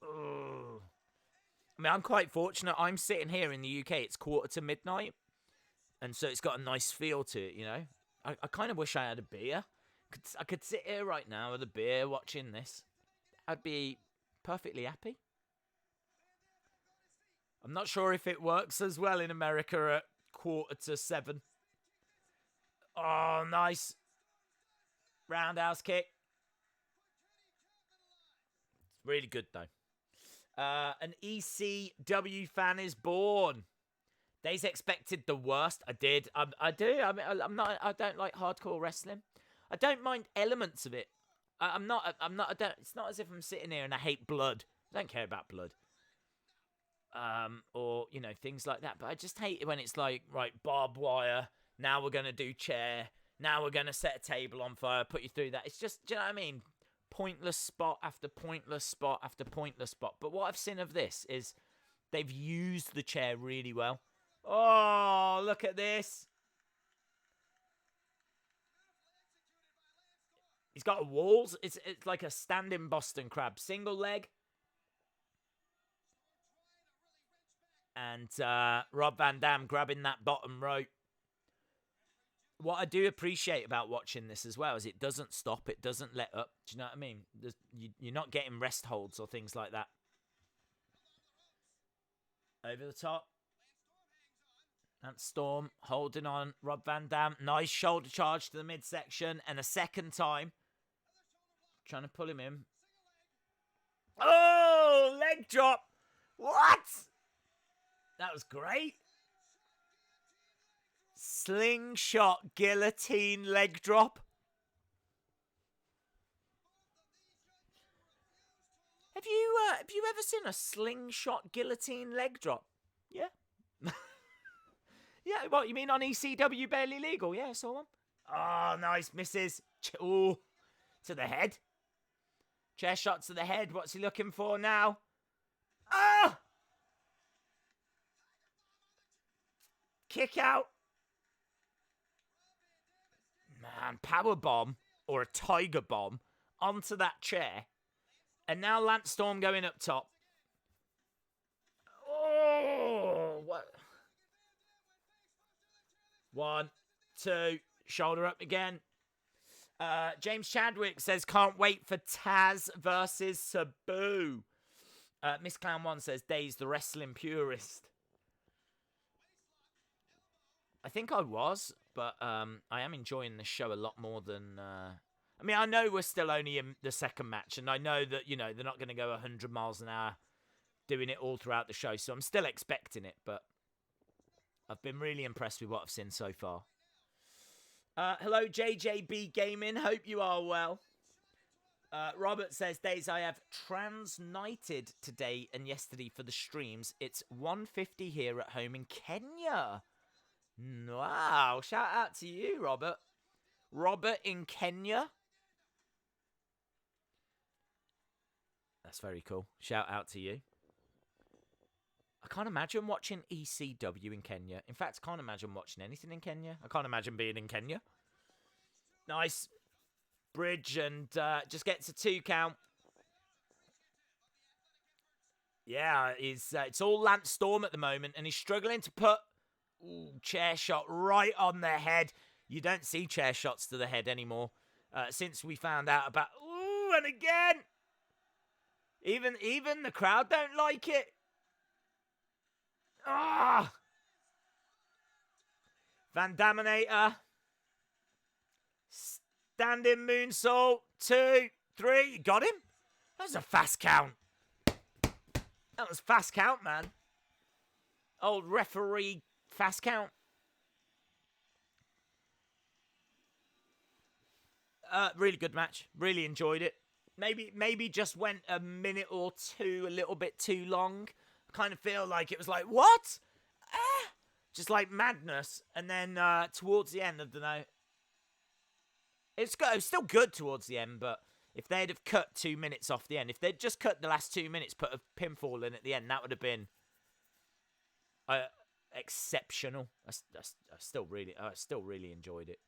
Ugh. I mean, I'm quite fortunate. I'm sitting here in the UK. It's midnight. And so it's got a nice feel to it, you know. I kind of wish I had a beer. I could sit here right now with a beer watching this. I'd be perfectly happy. I'm not sure if it works as well in America at 7:15. Oh, nice. Roundhouse kick. It's really good, though. An ECW fan is born. They's expected the worst. I did. I do. I mean, I don't like hardcore wrestling. I don't mind elements of it. I'm not. It's not as if I'm sitting here and I hate blood. I don't care about blood. Or things like that. But I just hate it when it's like, right, barbed wire. Now we're gonna do chair. Now we're gonna set a table on fire. Put you through that. It's just, do you know what I mean? Pointless spot after pointless spot after pointless spot. But what I've seen of this is they've used the chair really well. Oh, look at this. He's got walls. It's like a standing Boston Crab. Single leg. And Rob Van Dam grabbing that bottom rope. What I do appreciate about watching this as well is it doesn't stop. It doesn't let up. Do you know what I mean? You're not getting rest holds or things like that. Over the top. Lance Storm holding on. Rob Van Dam. Nice shoulder charge to the midsection. And a second time. Trying to pull him in. Oh, leg drop. What? That was great. Slingshot guillotine leg drop. Have you ever seen a slingshot guillotine leg drop? Yeah. Yeah, what, you mean on ECW Barely Legal? Yeah, I saw one. Oh, nice. Misses. Ooh. To the head. Chair shot to the head. What's he looking for now? Ah! Kick out. Man, power bomb or a tiger bomb onto that chair. And now Lance Storm going up top. Oh, what? 1, 2, shoulder up again. James Chadwick says, can't wait for Taz versus Sabu. Miss Clown 1 says, Days the wrestling purist. I think I was, but I am enjoying this show a lot more than... I mean, I know we're still only in the second match, and I know that, you know, they're not going to go 100 miles an hour doing it all throughout the show, so I'm still expecting it, but I've been really impressed with what I've seen so far. Hello, JJB Gaming. Hope you are well. Robert says, Days, I have transnighted today and yesterday for the streams. It's 1:50 here at home in Kenya. Wow. Shout out to you, Robert. Robert in Kenya. That's very cool. Shout out to you. I can't imagine watching ECW in Kenya. In fact, I can't imagine watching anything in Kenya. I can't imagine being in Kenya. Nice. Bridge and just gets a 2 count. Yeah, it's all Lance Storm at the moment, and he's struggling to put chair shot right on their head. You don't see chair shots to the head anymore since we found out about... Ooh, and again! Even the crowd don't like it. Ah! Van Daminator. Standing moonsault. 2, 3. Got him? That was a fast count. That was fast count, man. Old referee fast count. Really good match. Really enjoyed it. Maybe just went a minute or two a little bit too long. I kind of feel like it was like, what? Just like madness. And then towards the end, I don't know. It was still good towards the end, but if they'd have cut 2 minutes off the end, if they'd just cut the last 2 minutes, put a pinfall in at the end, that would have been exceptional. I still really enjoyed it.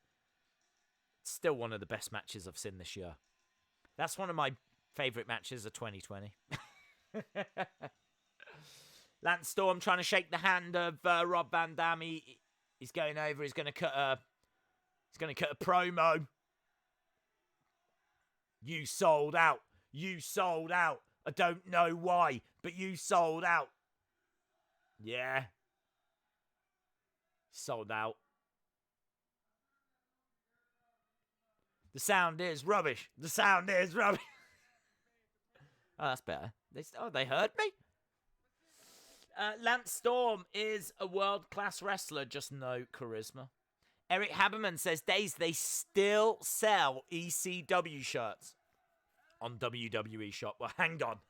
It's still one of the best matches I've seen this year. That's one of my favourite matches of 2020. Lance Storm trying to shake the hand of Rob Van Dam. He's going over. He's going to cut a promo. You sold out. You sold out. I don't know why, but you sold out. Yeah. Sold out. The sound is rubbish. The sound is rubbish. Oh, that's better. They heard me? Lance Storm is a world-class wrestler, just no charisma. Eric Haberman says, Days, they still sell ECW shirts on WWE Shop. Well, hang on.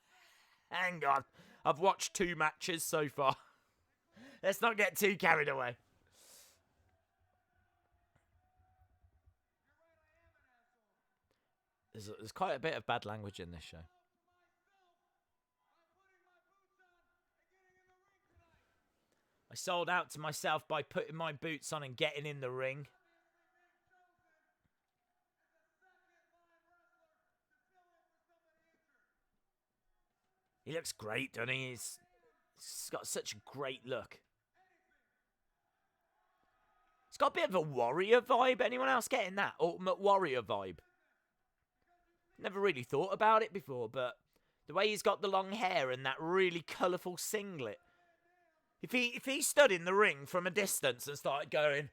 Hang on. I've watched 2 matches so far. Let's not get too carried away. There's quite a bit of bad language in this show. I sold out to myself by putting my boots on and getting in the ring. He looks great, doesn't he? He's got such a great look. He's got a bit of a warrior vibe. Anyone else getting that? Ultimate Warrior vibe. Never really thought about it before, but the way he's got the long hair and that really colourful singlet. If he stood in the ring from a distance and started going,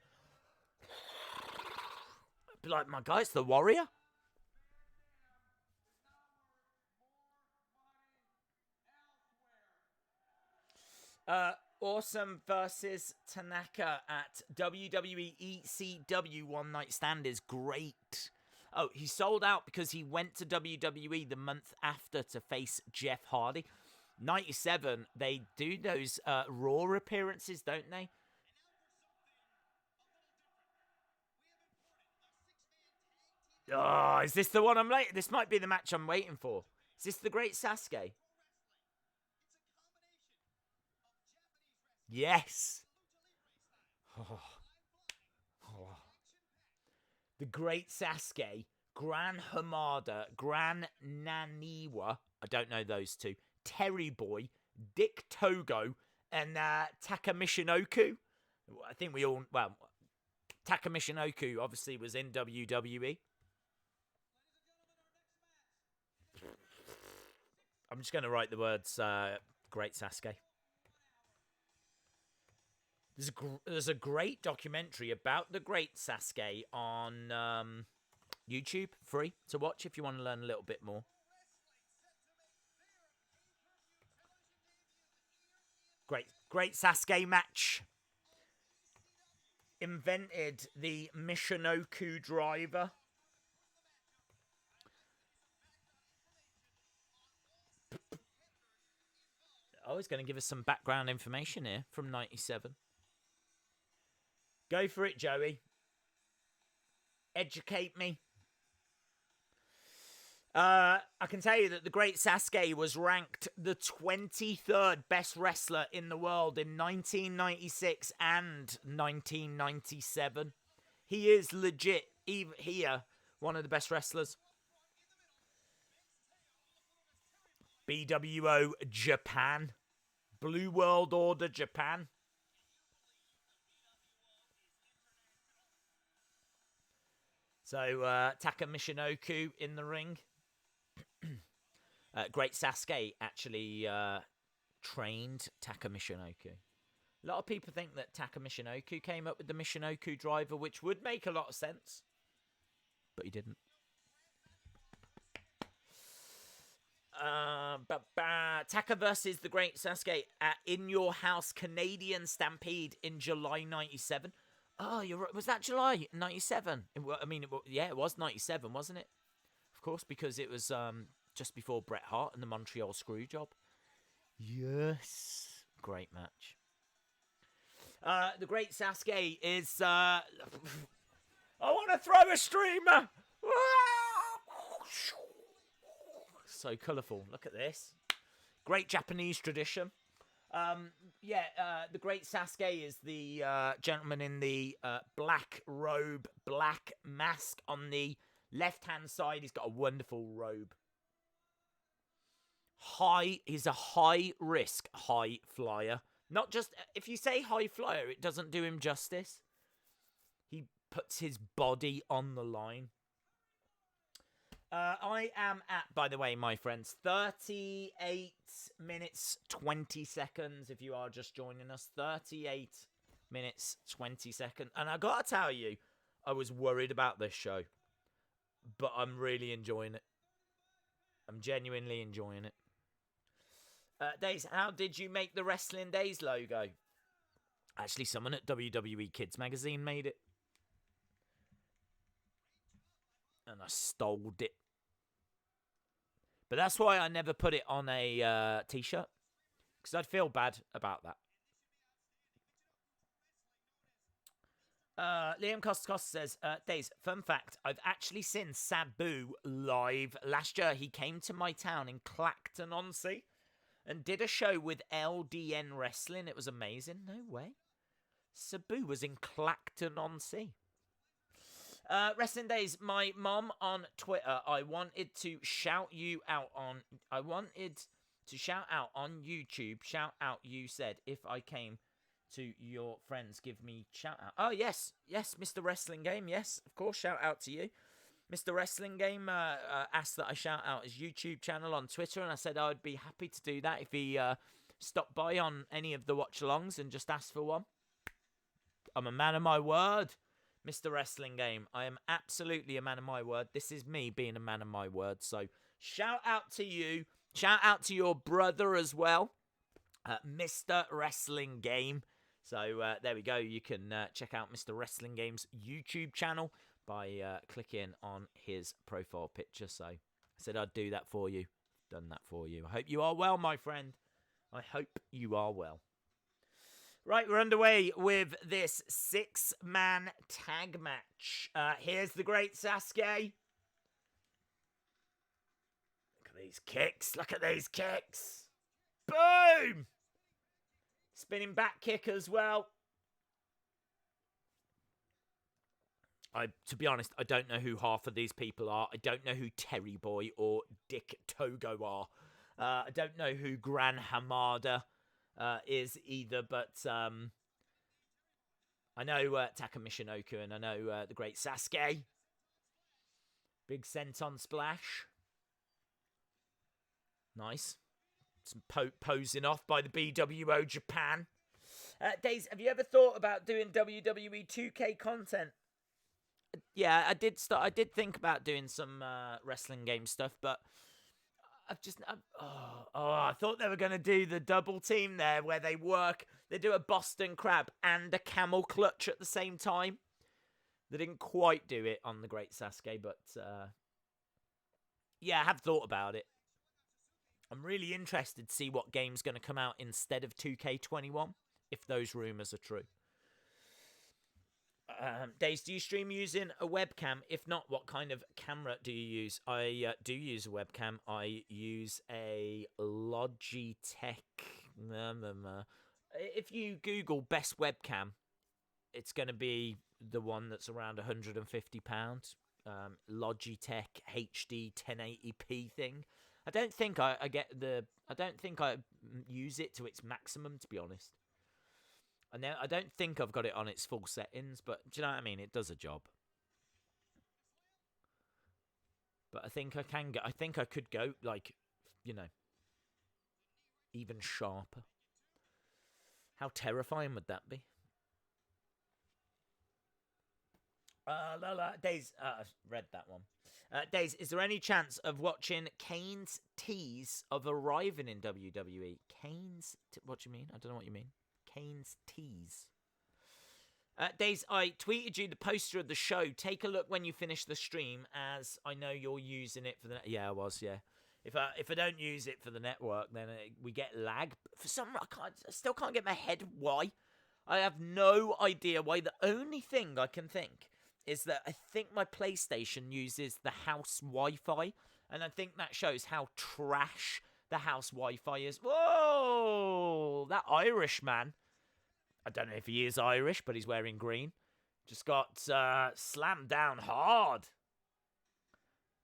I'd be like, my guy, it's the Warrior. Awesome versus Tanaka at WWE ECW One Night Stand is great. Oh, he sold out because he went to WWE the month after to face Jeff Hardy. 97, they do those Raw appearances, don't they? Oh, is this the one I'm late? This might be the match I'm waiting for. Is this the Great Sasuke? Yes. Oh. the Great Sasuke, Gran Hamada, Gran Naniwa, I don't know those two, Terry Boy, Dick Togo, and Takamishinoku. I think we all, well, Takamishinoku obviously was in WWE. I'm just going to write the words Great Sasuke. There's a great documentary about the Great Sasuke on YouTube, free to watch if you want to learn a little bit more. Great Sasuke match. Invented the Michinoku driver. Oh, he's going to give us some background information here from 97. Go for it, Joey. Educate me. I can tell you that the Great Sasuke was ranked the 23rd best wrestler in the world in 1996 and 1997. He is legit, even here, one of the best wrestlers. BWO Japan. Blue World Order Japan. So, Taka Michinoku in the ring. Great Sasuke actually trained Taka Michinoku. A lot of people think that Taka Michinoku came up with the Michinoku driver, which would make a lot of sense. But he didn't. Taka versus the Great Sasuke at In Your House Canadian Stampede in July 97. Oh, you're right. Was that July 97? I mean, it was 97, wasn't it? Of course, because it was just before Bret Hart and the Montreal Screwjob. Yes. Great match. The Great Sasuke is... I want to throw a streamer! So colourful. Look at this. Great Japanese tradition. The Great Sasuke is the gentleman in the black robe, black mask on the left-hand side. He's got a wonderful robe. He's a high-risk high flyer. Not just, if you say high flyer, it doesn't do him justice. He puts his body on the line. I am at, by the way, my friends, 38 minutes, 20 seconds, if you are just joining us. 38 minutes, 20 seconds. And I gotta tell you, I was worried about this show. But I'm really enjoying it. I'm genuinely enjoying it. Days, how did you make the Wrestling Days logo? Actually, someone at WWE Kids Magazine made it. And I stole it. But that's why I never put it on a t-shirt. Because I'd feel bad about that. Liam Costa says, Days, fun fact, I've actually seen Sabu live. Last year, he came to my town in Clacton-on-Sea and did a show with LDN Wrestling. It was amazing. No way. Sabu was in Clacton-on-Sea. Wrestling Days, my mom on Twitter, I wanted to shout out on YouTube. Shout out, you said, if I came to your friends, give me shout out. Oh, yes, Mr. Wrestling Game, yes, of course, shout out to you. Mr. Wrestling Game asked that I shout out his YouTube channel on Twitter, and I said I would be happy to do that if he stopped by on any of the watch-alongs and just asked for one. I'm a man of my word. Mr. Wrestling Game. I am absolutely a man of my word. This is me being a man of my word. So, shout out to you. Shout out to your brother as well. Mr. Wrestling Game. So, there we go. You can check out Mr. Wrestling Game's YouTube channel by clicking on his profile picture. So, I said I'd do that for you. Done that for you. I hope you are well, my friend. I hope you are well. Right, we're underway with this 6-man tag match. Here's the Great Sasuke. Look at these kicks. Look at these kicks. Boom! Spinning back kick as well. To be honest, I don't know who half of these people are. I don't know who Terry Boy or Dick Togo are. I don't know who Gran Hamada is either, but I know Taka Michinoku, and I know the great Sasuke. Big senton splash. Nice. Some posing off by the BWO Japan. Days, have you ever thought about doing WWE 2K content? Yeah, I did think about doing some wrestling game stuff, but I thought they were going to do the double team there where they do a Boston Crab and a camel clutch at the same time. They didn't quite do it on the great Sasuke, but yeah, I have thought about it. I'm really interested to see what game's going to come out instead of 2K21, if those rumours are true. Days, do you stream using a webcam? If not, what kind of camera do you use? I do use a webcam. I use a Logitech. If you Google best webcam, it's going to be the one that's around £150. Logitech HD 1080p thing. I don't think I use it to its maximum, to be honest. And I don't think I've got it on its full settings, but do you know what I mean? It does a job. But I think I can go. I think I could go, like, you know, even sharper. How terrifying would that be? Days, read that one. Days, is there any chance of watching Kane's tease of arriving in WWE? What do you mean? I don't know what you mean. Kane's tease. Days, I tweeted you the poster of the show. Take a look when you finish the stream, as I know you're using it for the... Yeah, I was, yeah. If I don't use it for the network, then we get lag. For some I still can't get my head why. I have no idea why. The only thing I can think is that I think my PlayStation uses the house Wi-Fi, and I think that shows how trash the house Wi-Fi is. Whoa! That Irish man. I don't know if he is Irish, but he's wearing green. Just got slammed down hard.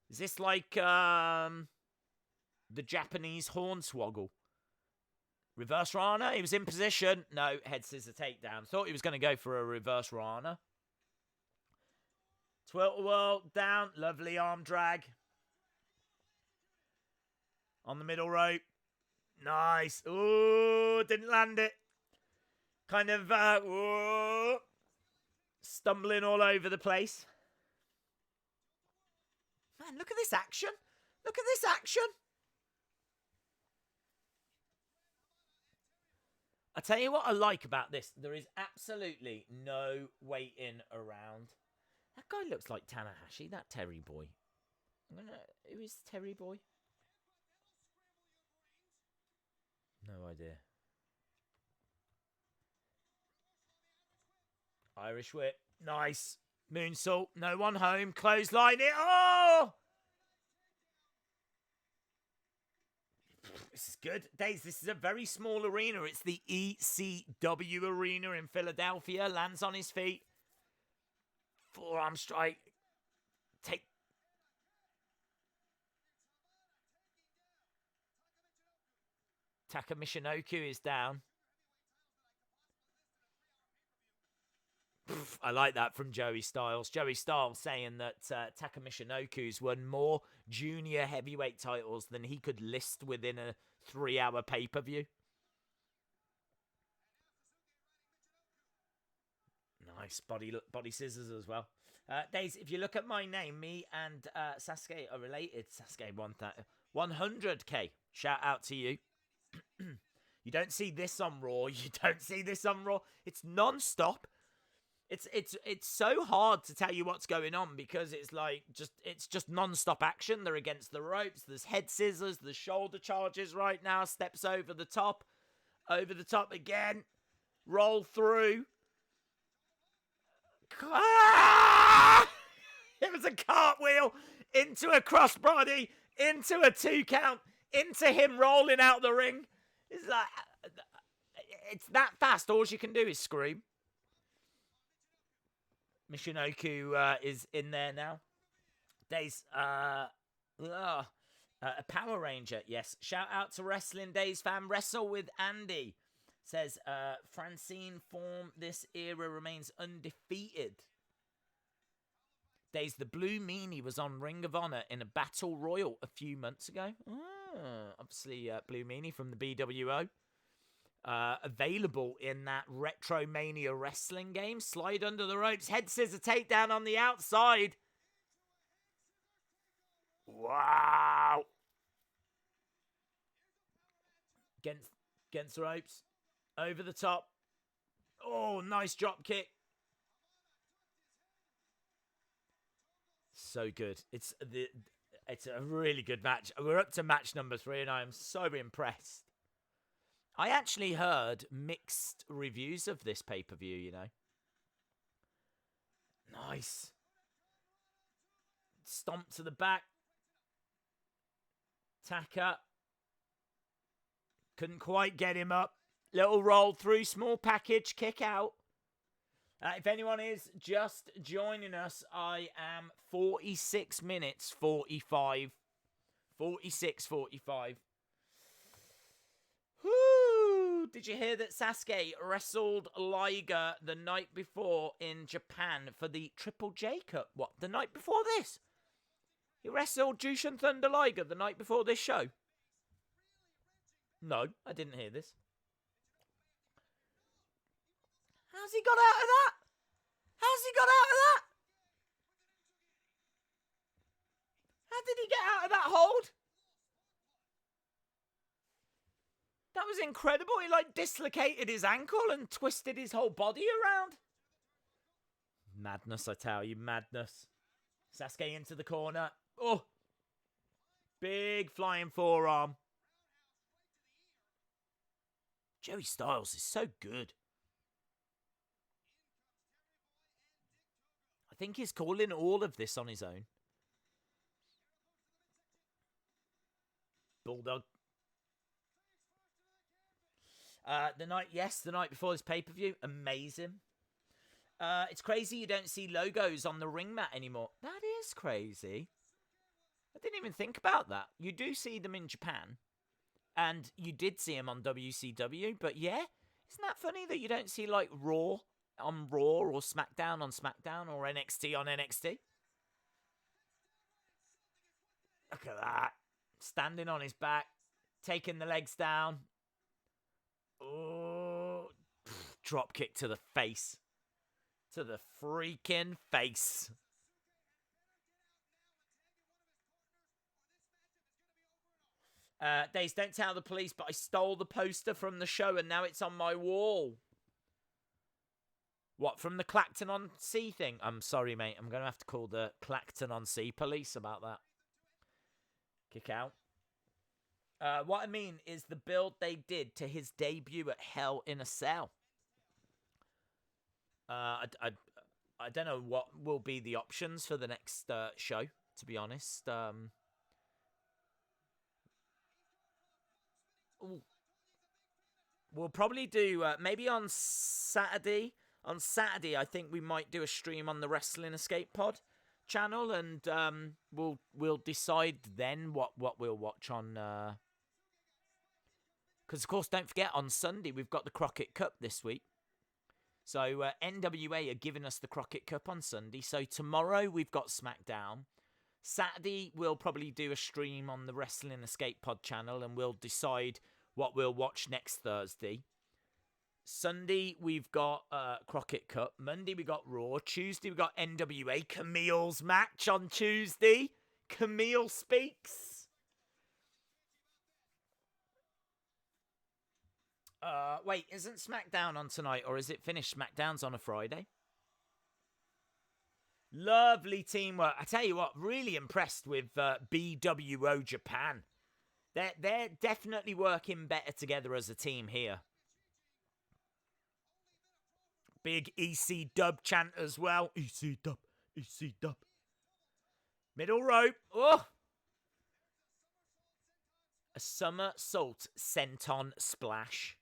Is this like the Japanese Hornswoggle? Reverse Rana? He was in position. No, head scissor takedown. Thought he was going to go for a reverse Rana. Twirl down. Lovely arm drag. On the middle rope. Nice. Ooh, didn't land it. Kind of stumbling all over the place. Man, look at this action. Look at this action. I tell you what I like about this. There is absolutely no waiting around. That guy looks like Tanahashi, that Terry Boy. Who is Terry Boy? No idea. Irish whip. Nice. Moonsault. No one home. Clothesline it. Oh! This is good. Days, this is a very small arena. It's the ECW arena in Philadelphia. Lands on his feet. Forearm strike. Take. Taka Michinoku is down. I like that from Joey Styles. Joey Styles saying that Taka Michinoku's won more junior heavyweight titles than he could list within a 3-hour pay-per-view. Nice body scissors as well. Days, if you look at my name, me and Sasuke are related. Sasuke won that 100k. Shout out to you. You don't see this on Raw. You don't see this on Raw. It's non-stop. It's so hard to tell you what's going on because it's just non-stop action. They're against the ropes. There's head scissors. There's shoulder charges right now. Steps over the top again. Roll through. Ah! It was a cartwheel into a crossbody, into a 2 count, into him rolling out the ring. It's like it's that fast. All you can do is scream. Michinoku is in there now. Days, a Power Ranger, yes. Shout out to Wrestling Days fam. Wrestle with Andy. Says, Francine form this era remains undefeated. Days, the Blue Meanie was on Ring of Honor in a Battle Royal a few months ago. Obviously, Blue Meanie from the BWO. Available in that Retromania wrestling game. Slide under the ropes. Head scissor takedown on the outside. Wow. Against the ropes. Over the top. Oh, nice drop kick. So good. It's a really good match. We're up to match number 3 and I am so impressed. I actually heard mixed reviews of this pay-per-view, you know. Nice. Stomp to the back. Taka. Couldn't quite get him up. Little roll through, small package, kick out. If anyone is just joining us, I am 46 minutes 45. 46:45. Whoo! Did you hear that Sasuke wrestled Liger the night before in Japan for the Triple J Cup? What, the night before this? He wrestled Jushin Thunder Liger the night before this show? No, I didn't hear this. How's he got out of that? How's he got out of that? How did he get out of that hold? That was incredible. He like dislocated his ankle and twisted his whole body around. Madness, I tell you, madness. Sasuke into the corner. Oh, big flying forearm. Joey Styles is so good. I think he's calling all of this on his own. Bulldog. The night before this pay-per-view, amazing. It's crazy you don't see logos on the ring mat anymore. That is crazy. I didn't even think about that. You do see them in Japan, and you did see them on WCW, but yeah, isn't that funny that you don't see like Raw on Raw or SmackDown on SmackDown or NXT on NXT? Look at that. Standing on his back, taking the legs down. Oh, drop kick to the face. To the freaking face. Days, don't tell the police, but I stole the poster from the show and now it's on my wall. What, from the Clacton-on-Sea thing? I'm sorry, mate. I'm going to have to call the Clacton-on-Sea police about that. Kick out. What I mean is the build they did to his debut at Hell in a Cell. I don't know what will be the options for the next show, to be honest. We'll probably do, maybe on Saturday. On Saturday, I think we might do a stream on the Wrestling Escape Pod channel, and we'll decide then what we'll watch on. Because, of course, don't forget, on Sunday, we've got the Crockett Cup this week. So, NWA are giving us the Crockett Cup on Sunday. So, tomorrow, we've got SmackDown. Saturday, we'll probably do a stream on the Wrestling Escape Pod channel, and we'll decide what we'll watch next Thursday. Sunday, we've got Crockett Cup. Monday, we got Raw. Tuesday, we got NWA. Camille's match on Tuesday. Camille speaks. Wait, isn't SmackDown on tonight, or is it finished? SmackDown's on a Friday. Lovely teamwork. I tell you what, really impressed with BWO Japan. They're definitely working better together as a team here. Big EC Dub chant as well. EC Dub, EC Dub. Middle rope. Oh! A somersault senton splash.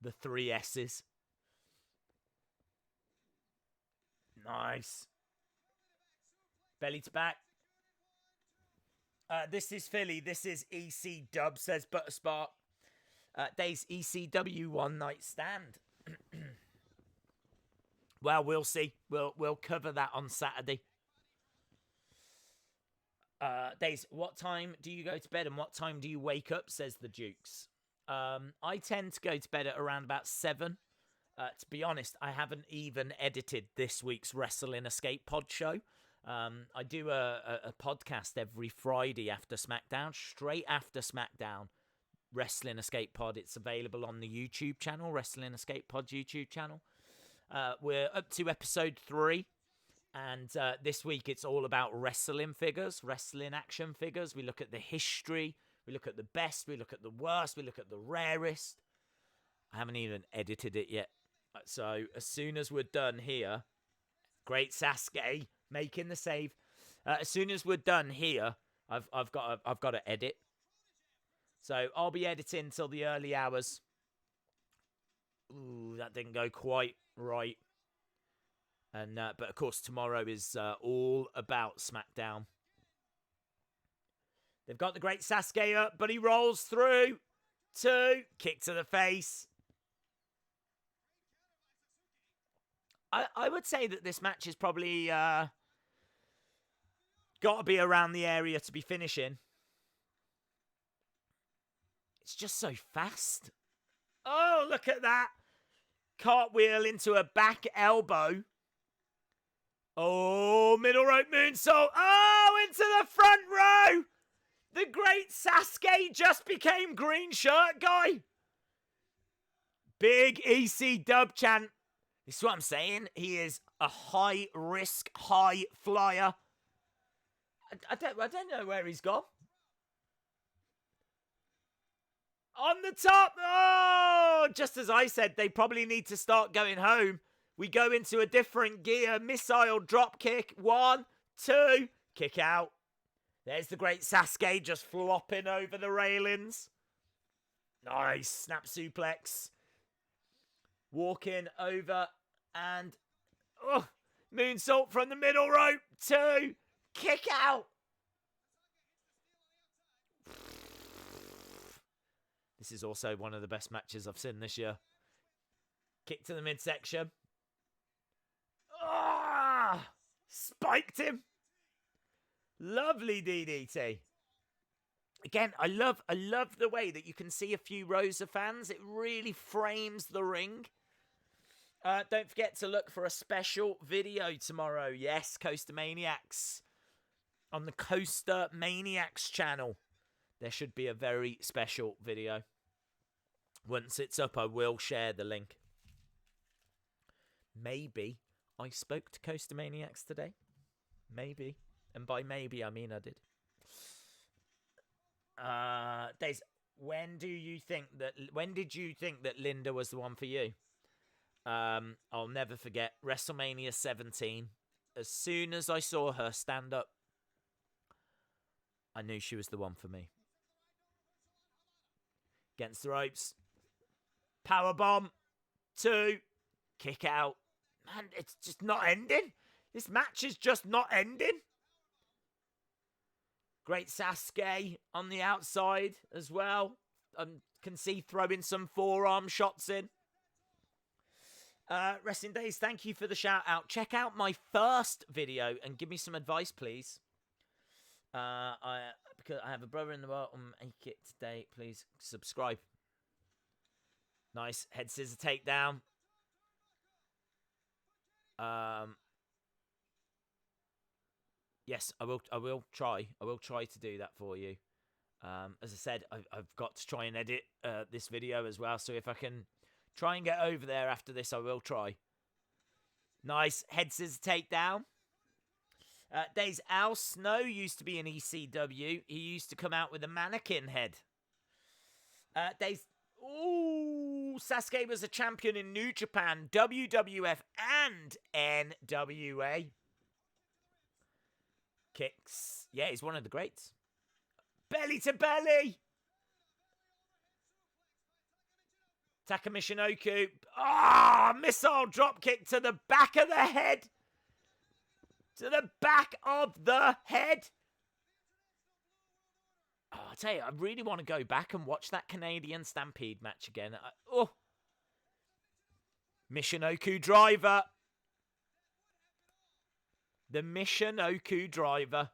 The 3 S's. Nice. Belly to back. This is Philly. This is ECW, says Butterspark. Days ECW one night stand. Well, we'll see. We'll cover that on Saturday. Days, what time do you go to bed and what time do you wake up, says the Dukes. I tend to go to bed at around about 7. To be honest, I haven't even edited this week's Wrestling Escape Pod show. I do a podcast every Friday after SmackDown, straight after SmackDown. Wrestling Escape Pod. It's available on the YouTube channel, Wrestling Escape Pod YouTube channel. We're up to episode 3. And this week it's all about wrestling figures, wrestling action figures. We look at the history, we look at the best, we look at the worst, we look at the rarest. I haven't even edited it yet. So as soon as we're done here, great Sasuke making the save. As soon as we're done here, I've got to edit. So I'll be editing till the early hours. Ooh, that didn't go quite right. And but of course tomorrow is all about SmackDown. They've got the great Sasuke up, but he rolls through. 2, kick to the face. I would say that this match is probably got to be around the area to be finishing. It's just so fast. Oh, look at that. Cartwheel into a back elbow. Oh, middle rope moonsault. Oh, into the front row. The great Sasuke just became green shirt guy. Big EC dub chant. This is what I'm saying. He is a high risk, high flyer. I don't know where he's gone. On the top. Oh, just as I said, they probably need to start going home. We go into a different gear. Missile drop kick. 1, 2. Kick out. There's the great Sasuke just flopping over the railings. Nice. Snap suplex. Walking over and... Oh, moonsault from the middle rope. 2. Kick out. This is also one of the best matches I've seen this year. Kick to the midsection. Ah! Spiked him. Lovely DDT. Again, I love the way that you can see a few rows of fans. It really frames the ring. Don't forget to look for a special video tomorrow. Yes, Coaster Maniacs. On the Coaster Maniacs channel. There should be a very special video. Once it's up, I will share the link. Maybe I spoke to Coaster Maniacs today. Maybe. And by maybe, I mean I did. Days, when did you think that Linda was the one for you? I'll never forget WrestleMania 17. As soon as I saw her stand up, I knew she was the one for me. Against the ropes. Powerbomb. 2. Kick out. Man, it's just not ending. This match is just not ending. Great Sasuke on the outside as well. Can see throwing some forearm shots in. Wrestling Days, thank you for the shout out. Check out my first video and give me some advice, please. Because I have a brother in the world on Make It today. Please subscribe. Nice head scissor takedown. Yes, I will try. I will try to do that for you. As I said, I've got to try and edit this video as well. So if I can try and get over there after this, I will try. Nice head scissor takedown. Days Al Snow used to be in ECW. He used to come out with a mannequin head. Days. Ooh, Sasuke was a champion in New Japan, WWF, and NWA. Kicks. Yeah, he's one of the greats. Belly to belly. Taka Michinoku. Ah, missile drop kick to the back of the head. to the back of the head. Oh, I tell you, I really want to go back and watch that Canadian Stampede match again. Michinoku driver. The Michinoku driver.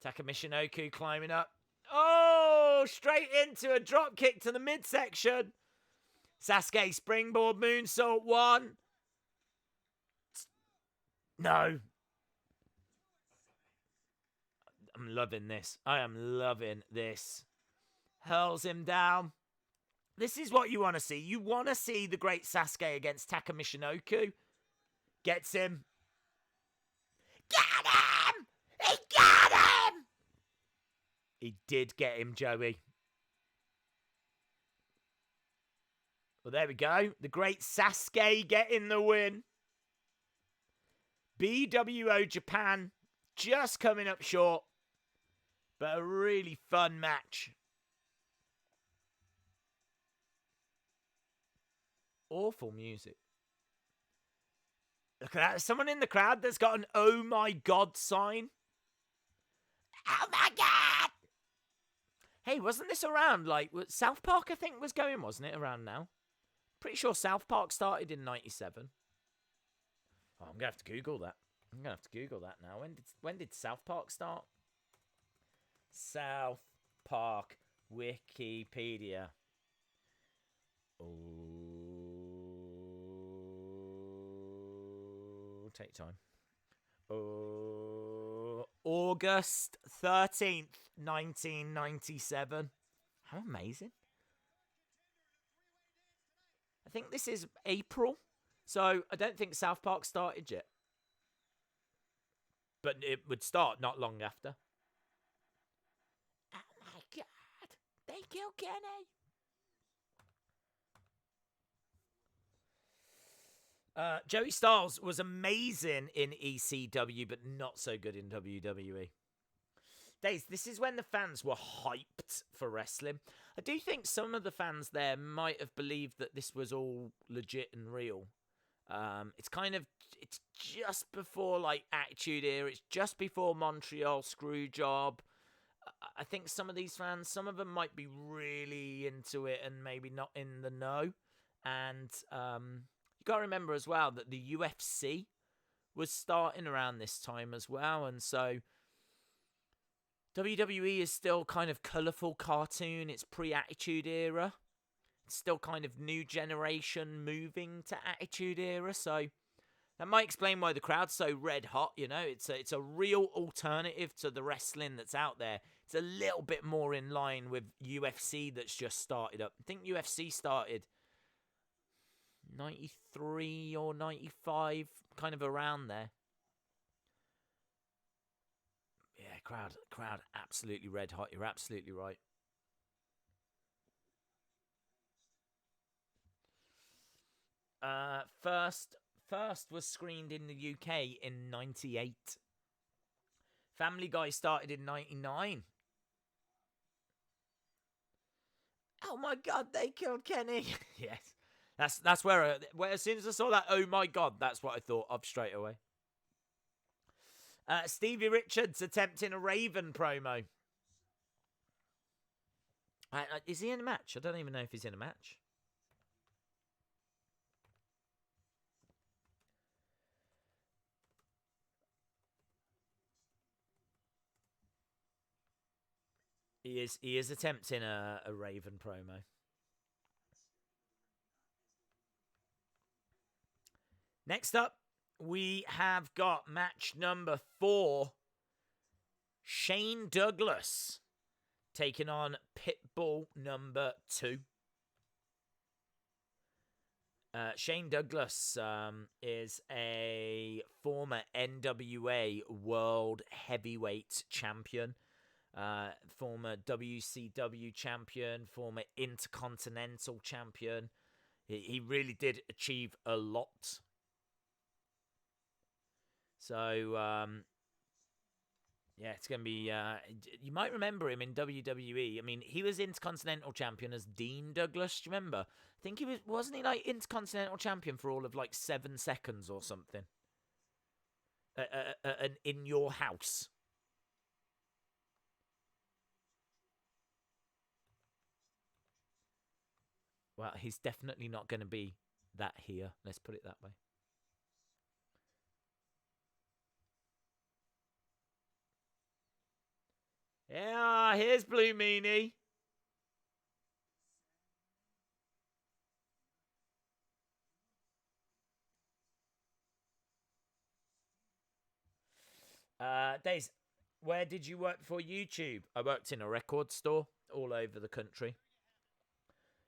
Taka Michinoku climbing up. Oh, straight into a drop kick to the midsection. Sasuke springboard moonsault 1. No. I'm loving this. I am loving this. Hurls him down. This is what you want to see. You want to see the great Sasuke against Taka Michinoku. Gets him. Get him! He got him! He did get him, Joey. Well, there we go. The great Sasuke getting the win. BWO Japan just coming up short. But a really fun match. Awful music. Look at that. Someone in the crowd that's got an oh my god sign. Oh my god! Hey, wasn't this around, like, South Park, I think, was going, wasn't it, around now? Pretty sure South Park started in 97. Oh, I'm going to have to Google that. I'm going to have to Google that now. When did South Park start? South Park Wikipedia. Oh, take time. Oh, August 13th, 1997. How amazing. I think this is April, so I don't think South Park started yet. But it would start not long after. Oh my god, they killed Kenny. Joey Styles was amazing in ECW, but not so good in WWE. Days, this is when the fans were hyped for wrestling. I do think some of the fans there might have believed that this was all legit and real. It's just before, like, Attitude Era. It's just before Montreal Screwjob. I think some of these fans, some of them might be really into it and maybe not in the know. And you got to remember as well that the UFC was starting around this time as well. And so WWE is still kind of colourful cartoon. It's pre-Attitude Era. It's still kind of new generation moving to Attitude Era. So that might explain why the crowd's so red hot, you know. It's a real alternative to the wrestling that's out there. It's a little bit more in line with UFC that's just started up. I think UFC started 93 or 95, kind of around there. Yeah, crowd absolutely red hot. You're absolutely right. First was screened in the UK in 98. Family Guy started in 99. Oh my god, they killed Kenny. Yes. That's where as soon as I saw that, oh my god, that's what I thought of straight away. Stevie Richards attempting a Raven promo. Is he in a match? I don't even know if he's in a match. He is attempting a Raven promo. Next up, we have got match number 4. Shane Douglas taking on Pitbull number 2. Shane Douglas is a former NWA World Heavyweight Champion. Former WCW champion, former Intercontinental champion. He really did achieve a lot. So, Yeah, it's going to be... you might remember him in WWE. I mean, he was Intercontinental Champion as Dean Douglas. Do you remember? I think he was... Wasn't he, like, Intercontinental Champion for all of, like, 7 seconds or something? In your house. Well, he's definitely not going to be that here. Let's put it that way. Yeah, here's Blue Meanie. Days, where did you work before YouTube? I worked in a record store all over the country.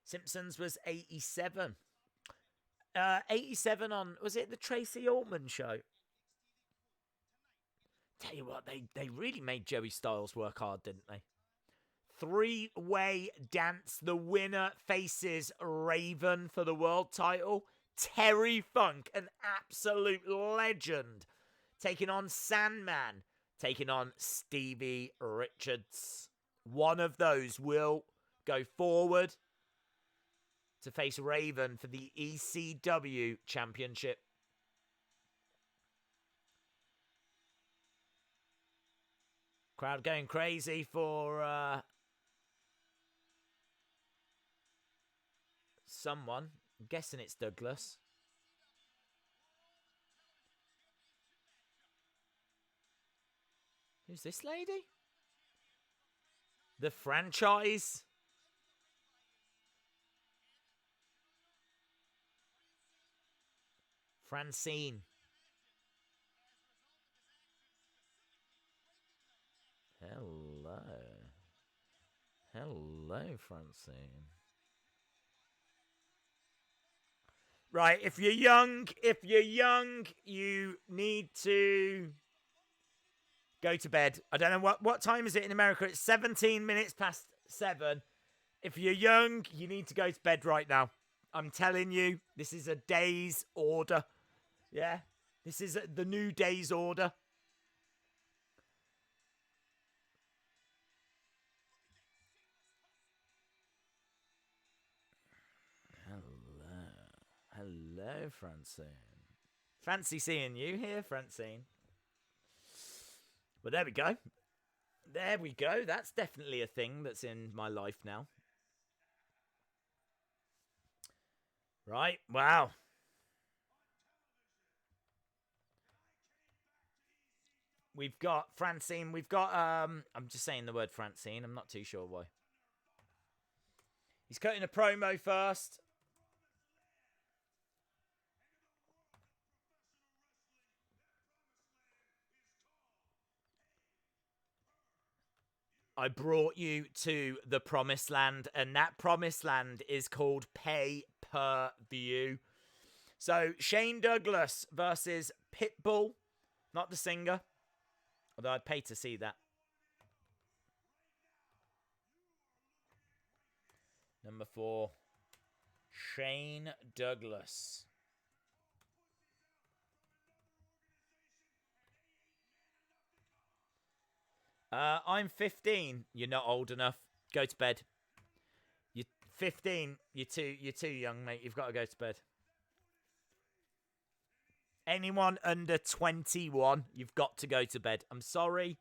Simpsons was 87. 87 on, was it the Tracy Ullman show? Tell you what, they really made Joey Styles work hard, didn't they? 3-way dance. The winner faces Raven for the world title. Terry Funk, an absolute legend, taking on Sandman, taking on Stevie Richards. One of those will go forward to face Raven for the ECW Championship. Crowd going crazy for someone. I'm guessing it's Douglas. Who's this lady? The franchise? Francine. Hello. Hello, Francine. Right, if you're young, you need to go to bed. I don't know what time is it in America? It's 17 minutes past 7. If you're young, you need to go to bed right now. I'm telling you, this is a day's order. Yeah, this is the new day's order. Hello, Francine. Fancy seeing you here, Francine. Well, there we go. There we go. That's definitely a thing that's in my life now. Right. Wow. We've got Francine. We've got, I'm just saying the word Francine. I'm not too sure why. He's cutting a promo first. I brought you to the promised land, and that promised land is called pay-per-view. So, Shane Douglas versus Pitbull, not the singer, although I'd pay to see that. Number 4, Shane Douglas. I'm 15. You're not old enough. Go to bed. You're 15. You're too young, mate. You've got to go to bed. Anyone under 21, you've got to go to bed. I'm sorry.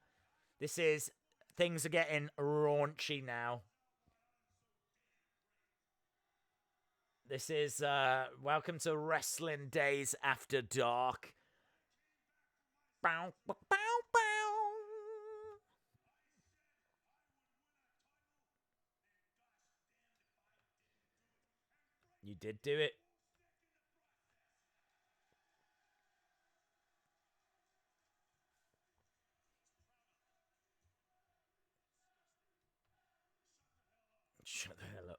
Things are getting raunchy now. This is, welcome to Wrestling Days After Dark. Bow, bow, bow, bow. You did do it. Shut the hell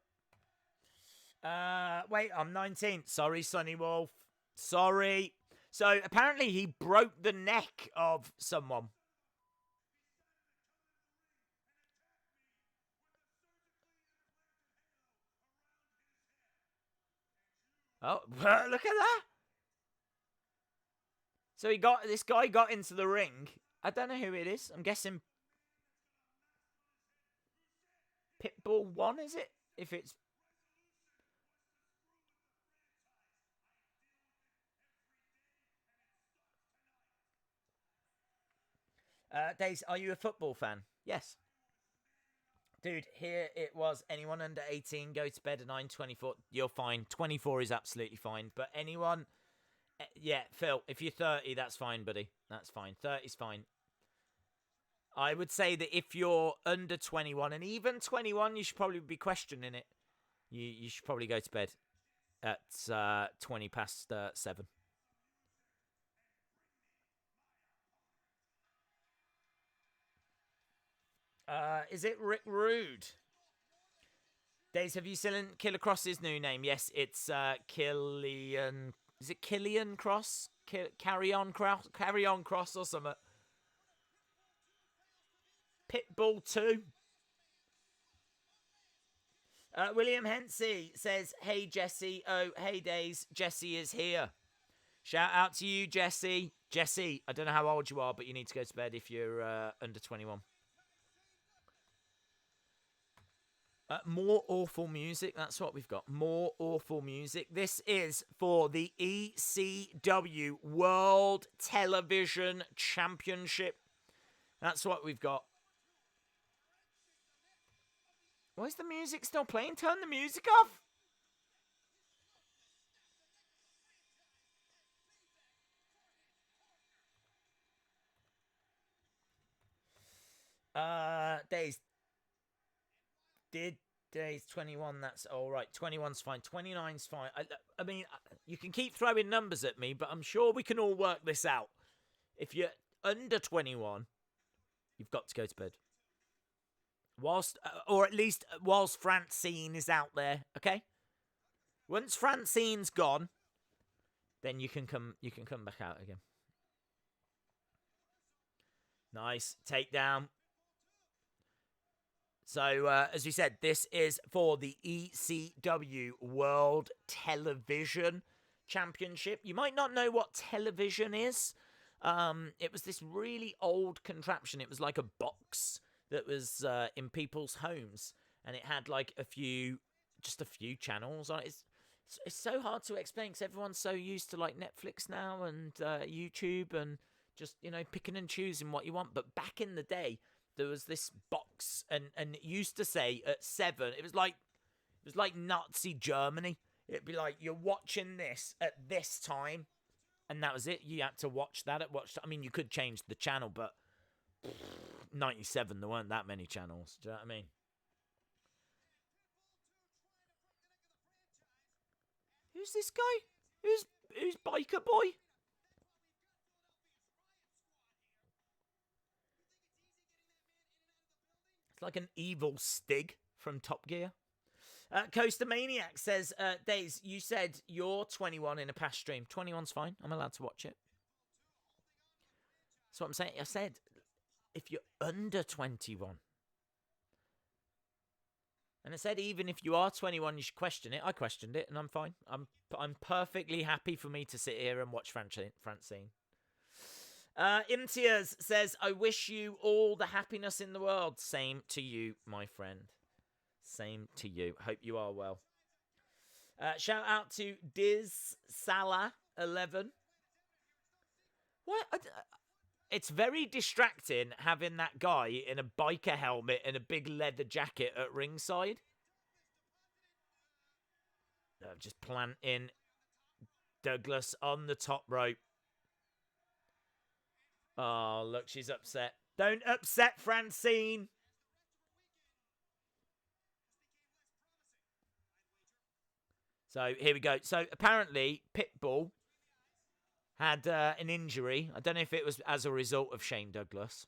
up. Wait, I'm 19. Sorry, Sonny Wolf. Sorry. So, apparently he broke the neck of someone. Oh, look at that. So this guy got into the ring I don't know who it is. I'm guessing Pitbull 1, is it? If it's... Days, are you a football fan? Yes. Dude, here it was. Anyone under 18, go to bed at 9:24. You're fine. 24 is absolutely fine. But anyone... Yeah, Phil, if you're 30, that's fine, buddy. That's fine. 30's fine. I would say that if you're under 21, and even 21, you should probably be questioning it. You should probably go to bed at 20 past 7. Is it Rick Rude? Days, have you seen Killer Cross's new name? Yes, it's Killian. Is it Killian Cross? Carry on Cross or something? Pitbull 2. William Hensey says, "Hey Jesse, oh hey Days, Jesse is here." Shout out to you, Jesse. Jesse, I don't know how old you are, but you need to go to bed if you're under 21. More awful music. That's what we've got. More awful music. This is for the ECW World Television Championship. That's what we've got. Why is the music still playing? Turn the music off. Days. Days 21, that's all right. 21's fine. 29's fine. I mean, you can keep throwing numbers at me, but I'm sure we can all work this out. If you're under 21, you've got to go to bed. Whilst, or at least whilst Francine is out there, okay? Once Francine's gone, then you can come back out again. Nice takedown. So, as we said, this is for the ECW World Television Championship. You might not know what television is. It was this really old contraption. It was like a box that was in people's homes. And it had like just a few channels on it. It's so hard to explain because everyone's so used to like Netflix now and YouTube and just, picking and choosing what you want. But back in the day, there was this box, and it used to say at 7. It was like Nazi Germany. It'd be like you're watching this at this time, and that was it. You had to watch that at watch. I mean, you could change the channel, but 97 there weren't that many channels. Do you know what I mean? Who's this guy? Who's Biker Boy? Like an evil Stig from Top Gear. Coaster Maniac says, Days, you said you're 21 in a past stream. 21's fine. I'm allowed to watch it. That's what I'm saying. I said, if you're under 21. And I said, even if you are 21, you should question it. I questioned it, and I'm fine. I'm perfectly happy for me to sit here and watch Francine. Imtiaz says, I wish you all the happiness in the world. Same to you, my friend. Same to you. Hope you are well. Shout out to Diz Salah 11. What? It's very distracting having that guy in a biker helmet and a big leather jacket at ringside. Just planting Douglas on the top rope. Oh, look, she's upset. Don't upset Francine. So, here we go. So, apparently, Pitbull had an injury. I don't know if it was as a result of Shane Douglas.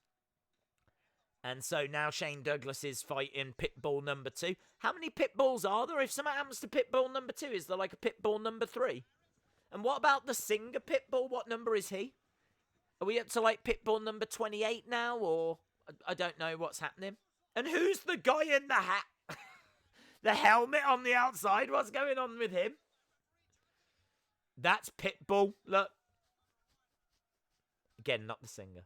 And so now Shane Douglas is fighting Pitbull number 2. How many Pitbulls are there? If something happens to Pitbull number 2, is there like a Pitbull number 3? And what about the singer Pitbull? What number is he? Are we up to like Pitbull number 28 now? Or I don't know what's happening. And who's the guy in the hat? The helmet on the outside? What's going on with him? That's Pitbull. Look. Again, not the singer.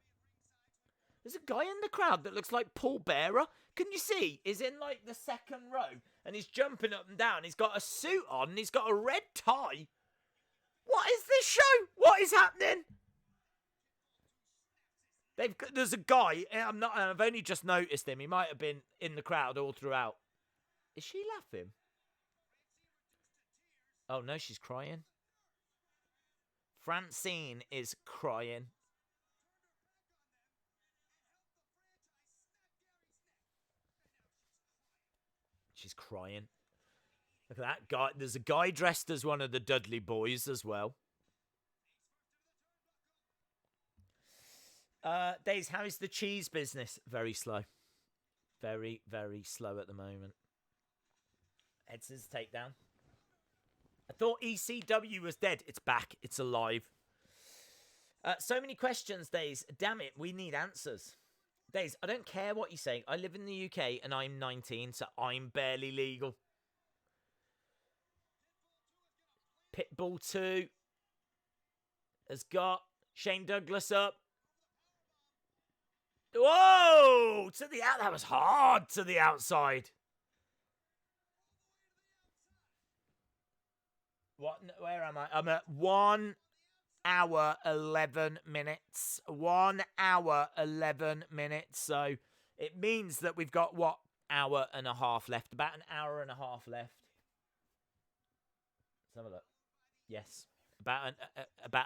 There's a guy in the crowd that looks like Paul Bearer. Can you see? He's in like the second row and he's jumping up and down. He's got a suit on and he's got a red tie. What is this show? What is happening? There's a guy. I've only just noticed him. He might have been in the crowd all throughout. Is she laughing? Oh no, she's crying. Francine is crying. She's crying. Look at that guy. There's a guy dressed as one of the Dudley Boyz as well. Days, how is the cheese business? Very slow. Very, very slow at the moment. Edson's takedown. I thought ECW was dead. It's back. It's alive. So many questions, Days. Damn it, we need answers. Days, I don't care what you say. I live in the UK and I'm 19, so I'm barely legal. Pitbull 2 has got Shane Douglas up. Whoa! To the out. That was hard to the outside. What? Where am I? I'm at 1 hour 11 minutes. 1 hour 11 minutes. So it means that we've got what? Hour and a half left. About an hour and a half left. Let's have a look. Yes. About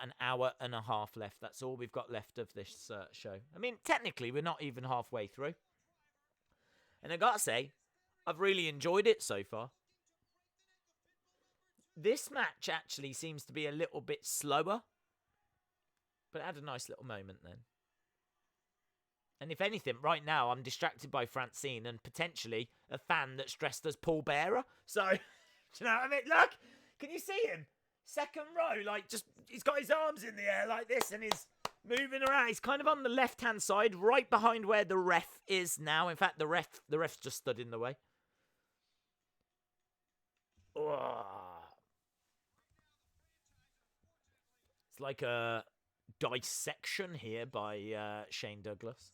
an hour and a half left. That's all we've got left of this show. I mean, technically, we're not even halfway through. And I gotta say, I've really enjoyed it so far. This match actually seems to be a little bit slower. But it had a nice little moment then. And if anything, right now, I'm distracted by Francine and potentially a fan that's dressed as Paul Bearer. So, do you know what I mean? Look, can you see him? Second row, like, just, he's got his arms in the air like this and he's moving around. He's kind of on the left-hand side, right behind where the ref is now. In fact, the ref's just stood in the way. Oh. It's like a dissection here by Shane Douglas.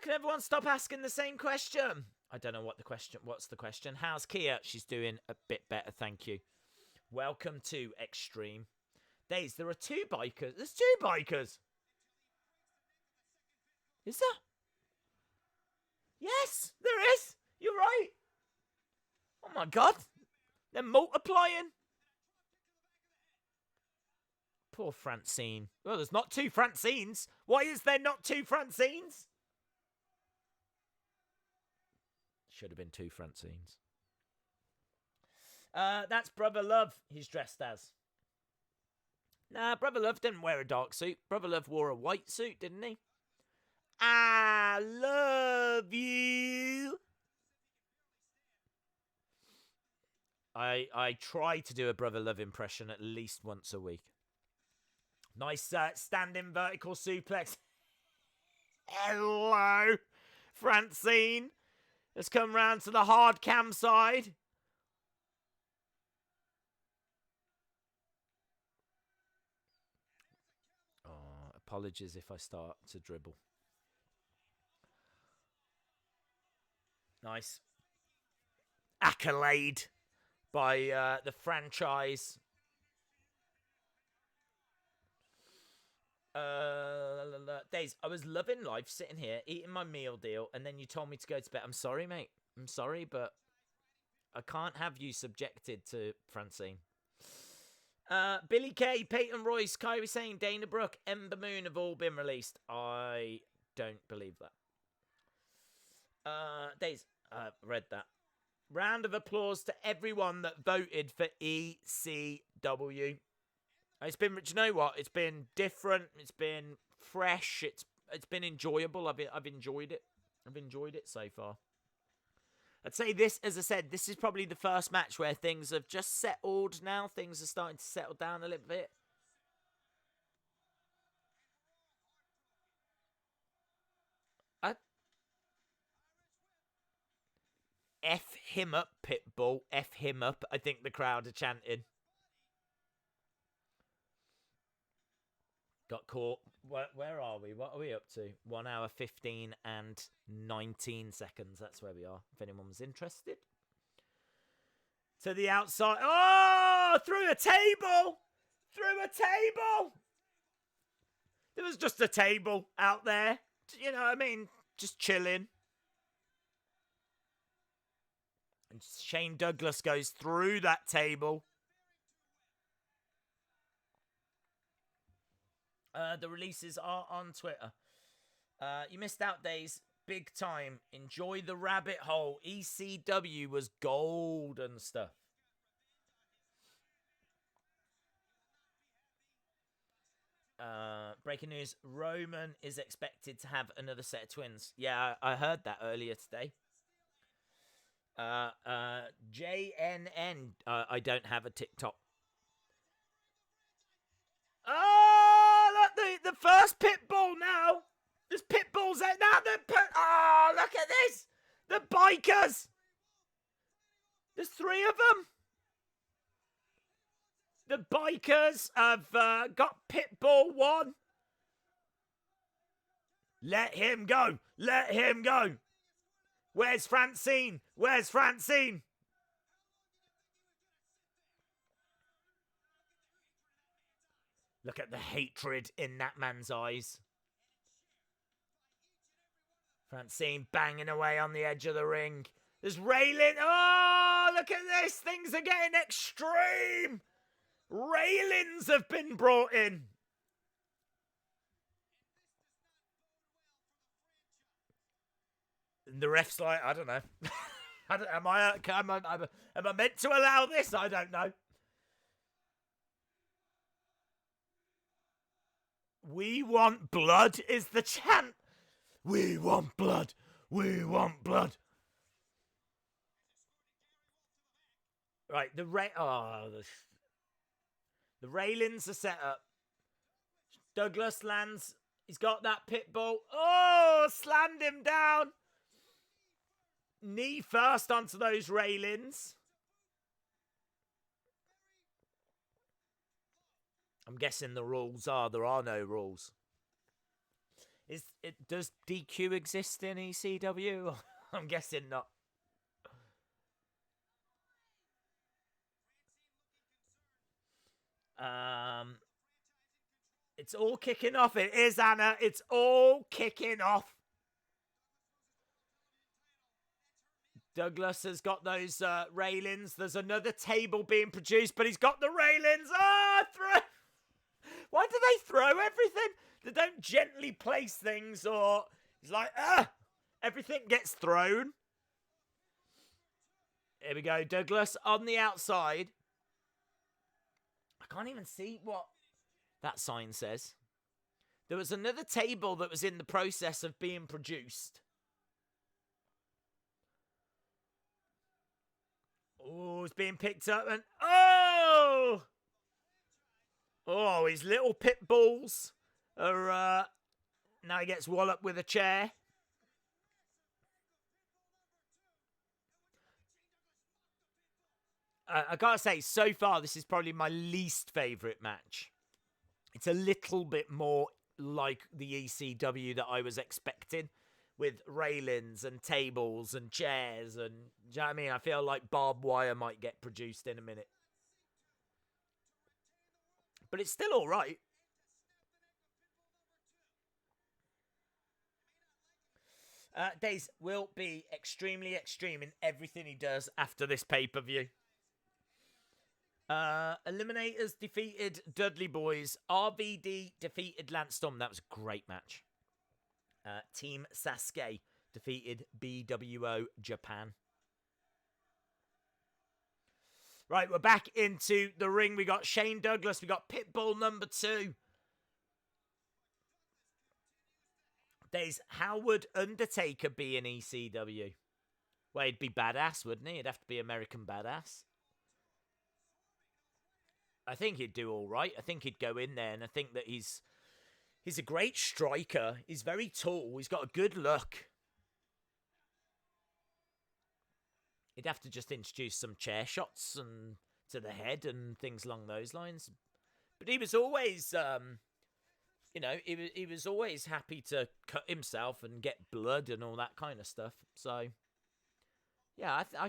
Can everyone stop asking the same question? I don't know what's the question. How's Kia? She's doing a bit better, thank you. Welcome to Extreme. Days, there are 2 bikers. There's 2 bikers. Is there? Yes, there is. You're right. Oh my God. They're multiplying. Poor Francine. Well, there's not 2 Francines. Why is there not 2 Francines? Should have been 2 Francines. That's Brother Love he's dressed as. Nah, Brother Love didn't wear a dark suit. Brother Love wore a white suit, didn't he? I love you. I try to do a Brother Love impression at least once a week. Nice standing vertical suplex. Hello, Francine. Let's come round to the hard cam side. Oh, apologies if I start to dribble. Nice. Accolade by the franchise. Days, I was loving life, sitting here, eating my meal deal, and then you told me to go to bed. I'm sorry, mate. I'm sorry, but I can't have you subjected to Francine. Billy Kay, Peyton Royce, Kyrie Sane, Dana Brooke, Ember Moon have all been released. I don't believe that. Days, read that. Round of applause to everyone that voted for ECW. It's been, do you know what? It's been different. It's been fresh. It's been enjoyable. I've enjoyed it. I've enjoyed it so far. I'd say this, as I said, this is probably the first match where things have just settled now. Things are starting to settle down a little bit. F him up, Pitbull. F him up. I think the crowd are chanting. Got caught. Where are we? What are we up to? 1 hour 15 and 19 seconds. That's where we are. If anyone was interested. To the outside. Oh! Through a table! Through a table! There was just a table out there. You know what I mean? Just chilling. And Shane Douglas goes through that table. The releases are on Twitter. You missed out, Days. Big time. Enjoy the rabbit hole. ECW was gold and stuff. Breaking news. Roman is expected to have another set of twins. Yeah, I heard that earlier today. JNN. I don't have a TikTok. Oh, look, the first Pitbull now. There's Pitbulls there now. Oh, look at this. The bikers. There's 3 of them. The bikers have got Pitbull 1. Let him go. Let him go. Where's Francine? Where's Francine? Look at the hatred in that man's eyes. Francine banging away on the edge of the ring. There's railing. Oh, look at this. Things are getting extreme. Railings have been brought in. And the ref's like, I don't know. Am I meant to allow this? I don't know. We want blood is the chant. We want blood. We want blood. Right, the railings are set up. Douglas lands. He's got that Pitbull. Oh, slammed him down. Knee first onto those railings. I'm guessing the rules are there are no rules. Does DQ exist in ECW? I'm guessing not. It's all kicking off. It is, Anna. It's all kicking off. Douglas has got those railings. There's another table being produced, but he's got the railings. Ah, why do they throw everything? They don't gently place things, or he's like, everything gets thrown. Here we go, Douglas on the outside. I can't even see what that sign says. There was another table that was in the process of being produced. Oh, it's being picked up and oh! Oh, his little pit bulls are now he gets walloped with a chair. I gotta say, so far this is probably my least favourite match. It's a little bit more like the ECW that I was expecting, with railings and tables and chairs and, do you know what I mean? I feel like barbed wire might get produced in a minute. But it's still alright. Days will be extremely extreme in everything he does after this pay-per-view. Eliminators defeated Dudley Boyz. RVD defeated Lance Storm. That was a great match. Team Sasuke defeated BWO Japan. Right, we're back into the ring. We got Shane Douglas. We got Pitbull number 2. Days, how would Undertaker be in ECW? Well, he'd be badass, wouldn't he? He'd have to be American badass. I think he'd do all right. I think he'd go in there, and I think that he's a great striker. He's very tall. He's got a good look. He'd have to just introduce some chair shots and to the head and things along those lines. But he was always you know, he was always happy to cut himself and get blood and all that kind of stuff. So, yeah, I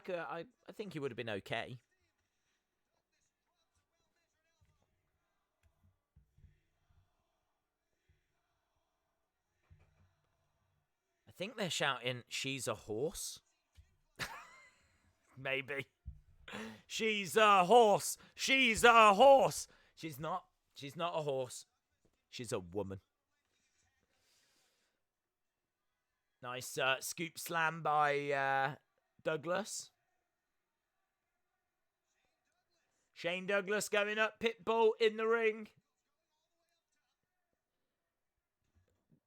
think he would have been okay. I think they're shouting, "She's a horse." Maybe. She's a horse. She's a horse. She's not. She's not a horse. She's a woman. Nice scoop slam by Douglas. Shane Douglas going up. Pitbull in the ring.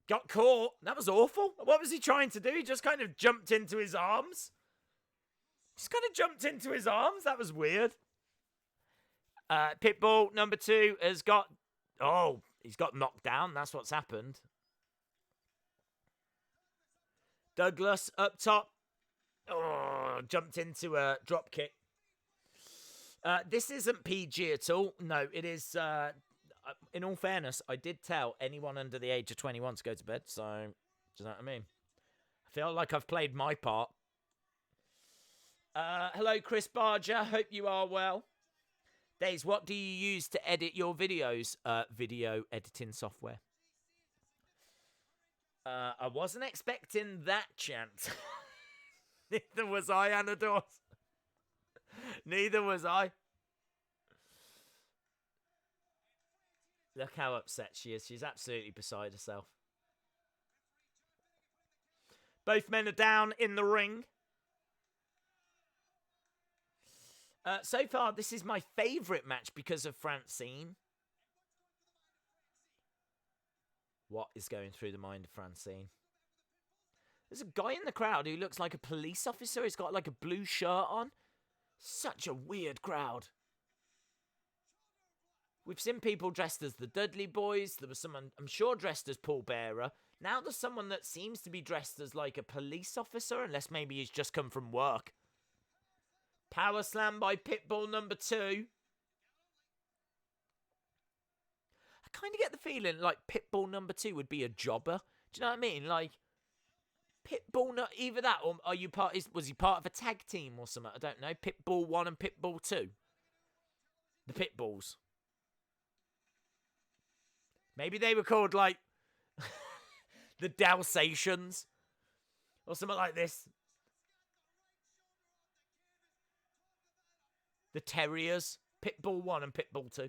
Got caught. That was awful. What was he trying to do? He just kind of jumped into his arms. Just kind of jumped into his arms. That was weird. Pitbull, number 2, has got... Oh, he's got knocked down. That's what's happened. Douglas up top. Oh, jumped into a drop kick. This isn't PG at all. No, it is... in all fairness, I did tell anyone under the age of 21 to go to bed. So, do you know what I mean? I feel like I've played my part. Hello, Chris Barger. Hope you are well. Days, what do you use to edit your videos? Video editing software. I wasn't expecting that chant. Neither was I, Anador. Neither was I. Look how upset she is. She's absolutely beside herself. Both men are down in the ring. So far, this is my favourite match because of Francine. What is going through the mind of Francine? There's a guy in the crowd who looks like a police officer. He's got like a blue shirt on. Such a weird crowd. We've seen people dressed as the Dudley Boyz. There was someone, I'm sure, dressed as Paul Bearer. Now there's someone that seems to be dressed as like a police officer, unless maybe he's just come from work. Power slam by Pitbull, number 2. I kind of get the feeling like Pitbull number 2 would be a jobber. Do you know what I mean? Like, Pitbull, either that or are you was he part of a tag team or something? I don't know. Pitbull 1 and Pitbull 2. The Pitbulls. Maybe they were called, like, the Dalsatians. Or something like this. The Terriers. Pitbull 1 and Pitbull 2.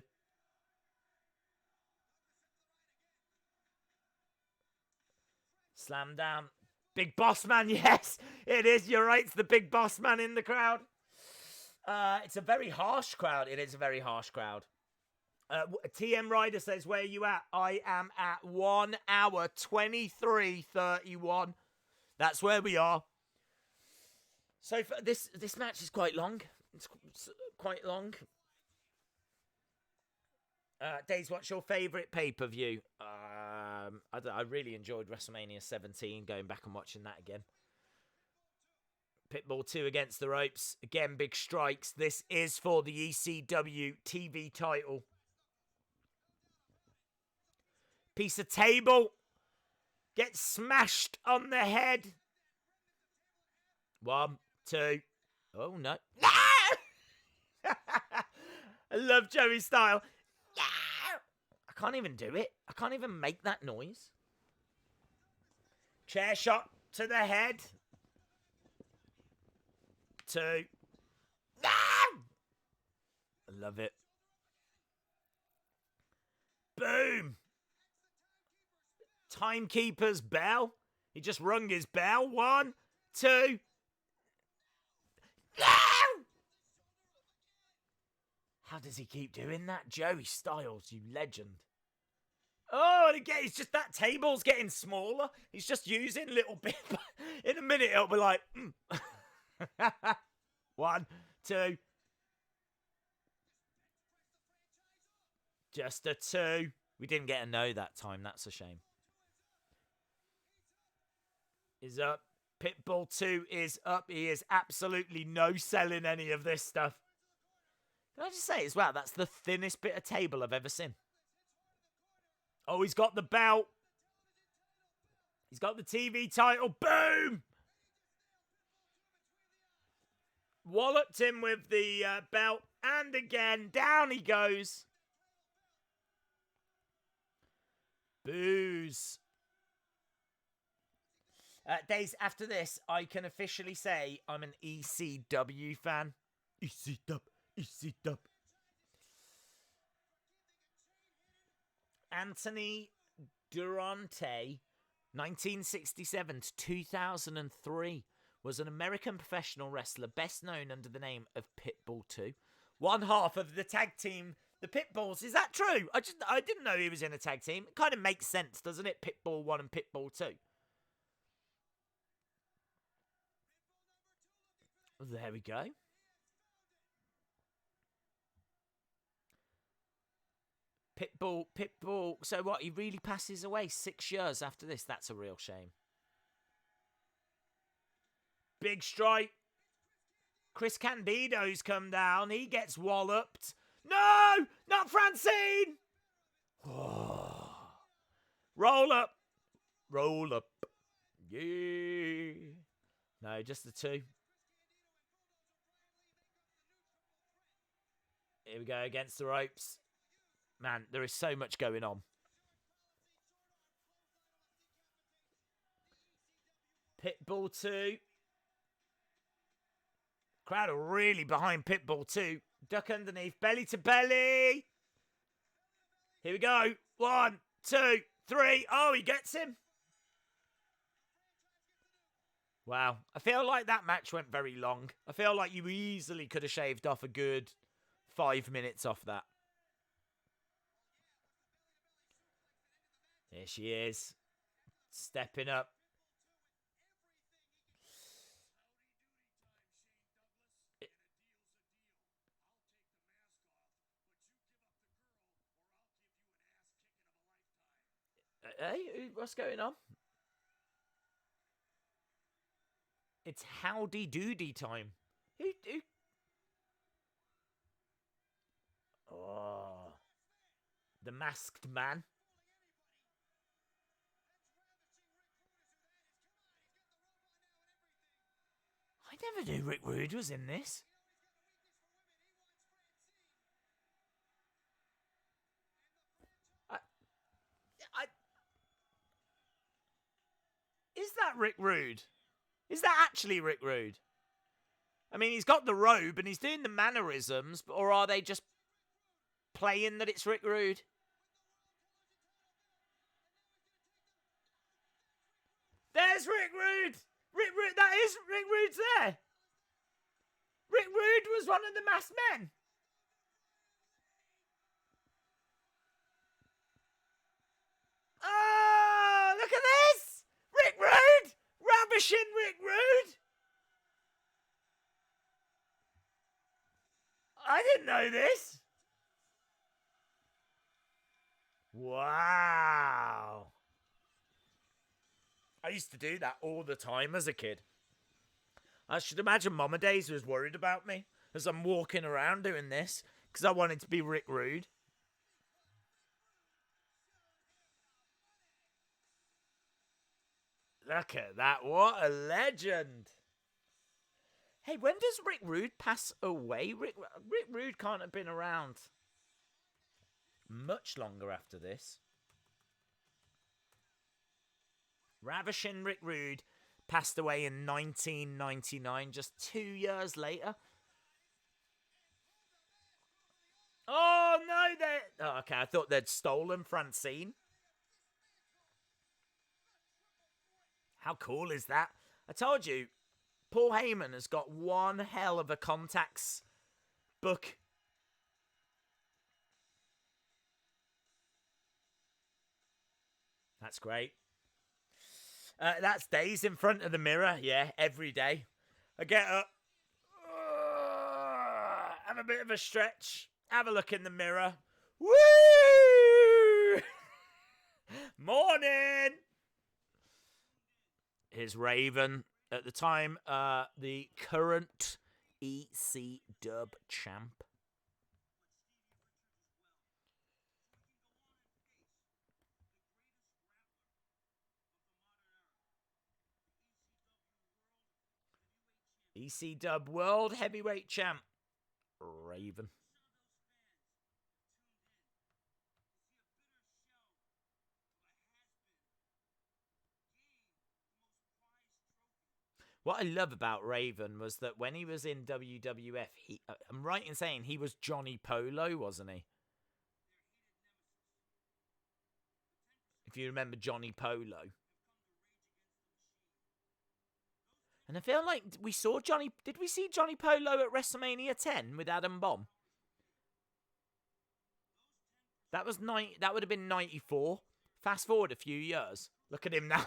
Slam down. Big Boss Man, yes. It is, you're right. It's the Big Boss Man in the crowd. It's a very harsh crowd. It is a very harsh crowd. TM Ryder says, where are you at? I am at 1 hour 23:31. That's where we are. So this match is quite long. It's quite long. Days, what's your favourite pay-per-view? I really enjoyed WrestleMania 17, going back and watching that again. Pitbull 2 against the ropes. Again, big strikes. This is for the ECW TV title. Piece of table. Gets smashed on the head. 1, 2. Oh, no. No! I love Joey's style. I can't even do it. I can't even make that noise. Chair shot to the head. 2. No! I love it. Boom. Timekeeper's bell. He just rung his bell. 1, 2. No! How does he keep doing that? Joey Styles, you legend. Oh, and again, it's just that table's getting smaller. He's just using little bit. In a minute, it'll be like... 1, 2. Just a 2. We didn't get a no that time. That's a shame. Is up. Pitbull 2 is up. He is absolutely no selling any of this stuff. Can I just say as well, that's the thinnest bit of table I've ever seen. Oh, he's got the belt. He's got the TV title. Boom! Walloped him with the belt. And again, down he goes. Boos. Days after this, I can officially say I'm an ECW fan. ECW, ECW. Anthony Durante, 1967 to 2003, was an American professional wrestler best known under the name of Pitbull 2. One half of the tag team, the Pitbulls. Is that true? I didn't know he was in a tag team. It kind of makes sense, doesn't it? Pitbull 1 and Pitbull 2. There we go. Pitbull. So what? He really passes away 6 years after this. That's a real shame. Big strike. Chris Candido's come down. He gets walloped. No! Not Francine! Roll up. Roll up. Yeah. No, just the two. Here we go, against the ropes. Man, there is so much going on. Pitbull 2. Crowd are really behind Pitbull 2. Duck underneath, belly to belly. Here we go. 1, 2, 3. Oh, he gets him. Wow. I feel like that match went very long. I feel like you easily could have shaved off a good 5 minutes off that. Here she is. Stepping up. Hey, what's going on? It's howdy doody time. Who? Oh. The masked man. I never knew Rick Rude was in this. Is that Rick Rude? Is that actually Rick Rude? I mean, he's got the robe and he's doing the mannerisms, or are they just playing that it's Rick Rude? There's Rick Rude! Rick Rude, that is Rick Rude's there! Rick Rude was one of the masked men! Oh, look at this! Rick Rude! Ravishing Rick Rude! I didn't know this! Wow! I used to do that all the time as a kid. I should imagine Mama Days was worried about me as I'm walking around doing this because I wanted to be Rick Rude. Look at that. What a legend. Hey, when does Rick Rude pass away? Rick Rude can't have been around much longer after this. Ravishing Rick Rude passed away in 1999, just 2 years later. Oh, no, they... Oh, okay, I thought they'd stolen Francine. How cool is that? I told you, Paul Heyman has got one hell of a contacts book. That's great. That's days in front of the mirror. Yeah, every day. I get up, have a bit of a stretch, have a look in the mirror. Woo! Morning! Here's Raven. At the time, the current ECW champ. ECW World Heavyweight Champ, Raven. What I love about Raven was that when he was in WWF, I'm right in saying he was Johnny Polo, wasn't he? If you remember Johnny Polo. And I feel like we saw Johnny... Did we see Johnny Polo at WrestleMania 10 with Adam Bomb? That was that would have been 94. Fast forward a few years. Look at him now.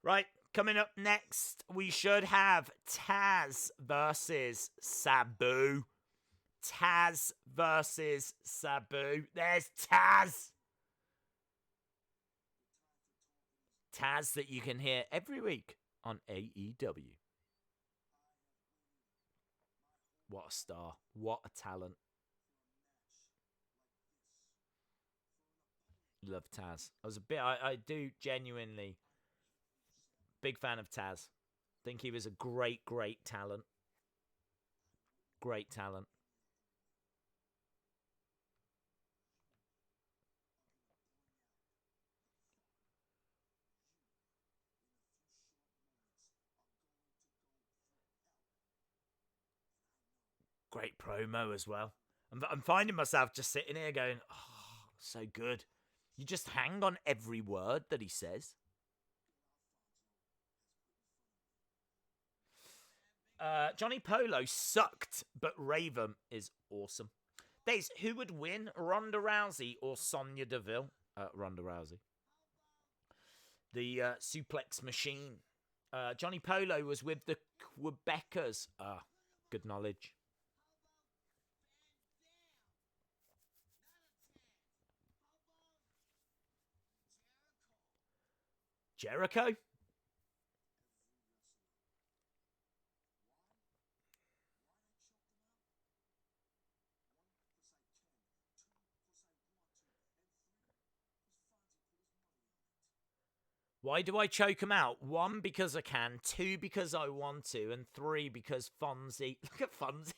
Right, coming up next, we should have Taz versus Sabu. Taz versus Sabu. There's Taz. Taz that you can hear every week on AEW. What a star. What a talent. Love Taz. I do genuinely... Big fan of Taz. Think he was a great, great talent. Great talent. Great promo as well. I'm finding myself just sitting here going, oh, so good. You just hang on every word that he says. Johnny Polo sucked, but Raven is awesome. Days, who would win, Ronda Rousey or Sonya Deville? Ronda Rousey. The suplex machine. Johnny Polo was with the Quebecers. Good knowledge. Jericho? Why do I choke him out? 1, because I can. 2, because I want to. And 3, because Fonzie... Look at Fonzie.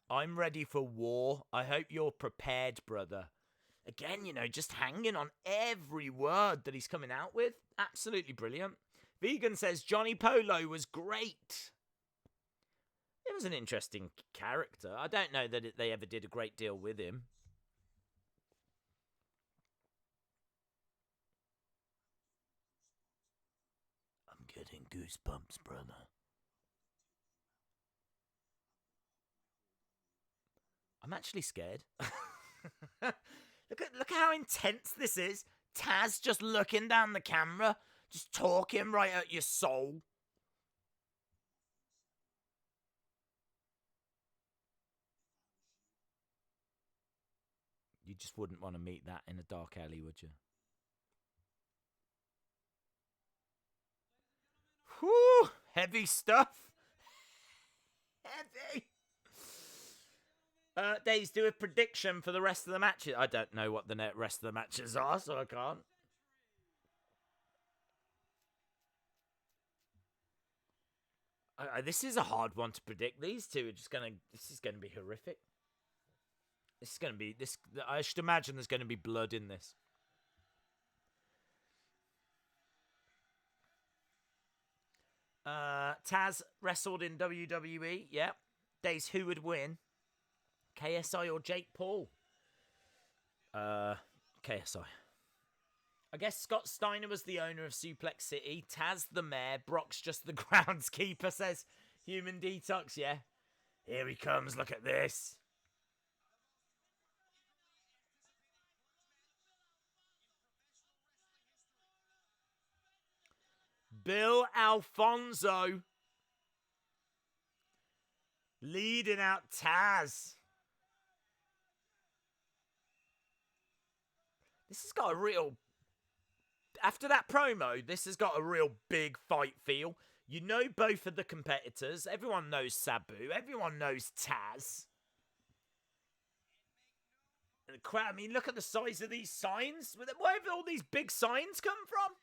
I'm ready for war. I hope you're prepared, brother. Again, you know, just hanging on every word that he's coming out with. Absolutely brilliant. Vegan says Johnny Polo was great. It was an interesting character. I don't know that they ever did a great deal with him. I'm getting goosebumps, brother. I'm actually scared. Look how intense this is. Taz just looking down the camera, just talking right at your soul. You just wouldn't want to meet that in a dark alley, would you? Whew! Heavy stuff. Heavy. Days, do a prediction for the rest of the matches. I don't know what the rest of the matches are, so I can't. This is a hard one to predict. These two are just gonna. This is gonna be horrific. This is gonna be this. I should imagine there's gonna be blood in this. Taz wrestled in WWE. Yeah. Days, who would win? KSI or Jake Paul? KSI. I guess Scott Steiner was the owner of Suplex City. Taz the mayor. Brock's just the groundskeeper, says Human Detox. Yeah. Here he comes. Look at this. Bill Alfonso leading out Taz. This has got a real... After that promo, this has got a real big fight feel. You know both of the competitors. Everyone knows Sabu. Everyone knows Taz. And the crowd, I mean, look at the size of these signs. Where have all these big signs come from?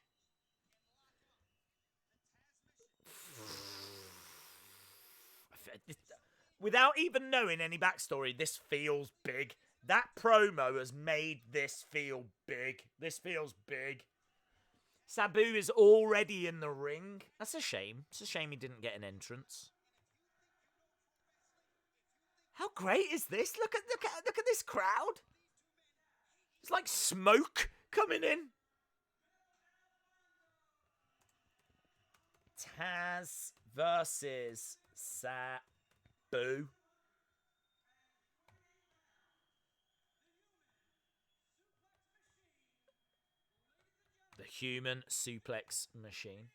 Without even knowing any backstory, this feels big. That promo has made this feel big. This feels big. Sabu is already in the ring. That's a shame. It's a shame he didn't get an entrance. How great is this? Look at this crowd. It's like smoke coming in. Taz versus Sabu. The human suplex machine.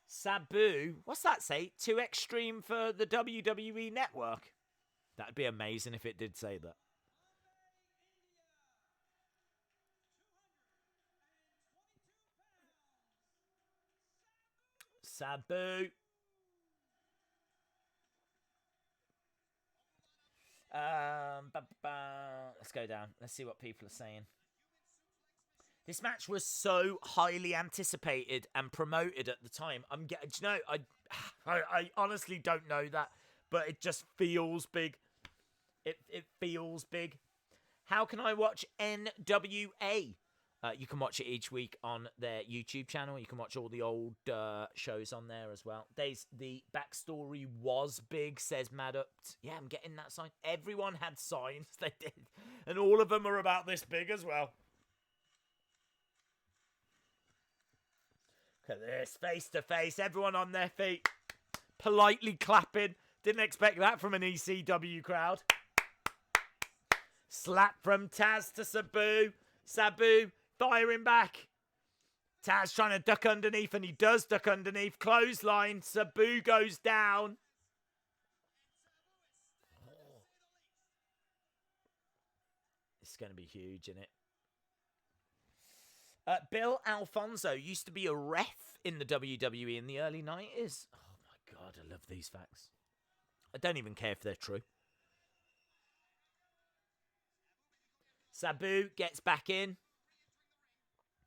Sabu, what's that say? Too extreme for the WWE network. That'd be amazing if it did say that. Sabu. Let's go down. Let's see what people are saying. This match was so highly anticipated and promoted at the time. I honestly don't know that, but it just feels big. It feels big. How can I watch NWA? You can watch it each week on their YouTube channel. You can watch all the old shows on there as well. The backstory was big, says Madupt. Yeah, I'm getting that sign. Everyone had signs. They did. And all of them are about this big as well. Look at this. Face to face. Everyone on their feet. Politely clapping. Didn't expect that from an ECW crowd. Slap from Taz to Sabu. Sabu firing back. Taz trying to duck underneath, and he does duck underneath. Clothesline. Sabu goes down. It's going to be huge, isn't it? Bill Alfonso used to be a ref in the WWE in the early 90s. Oh my God, I love these facts. I don't even care if they're true. Sabu gets back in.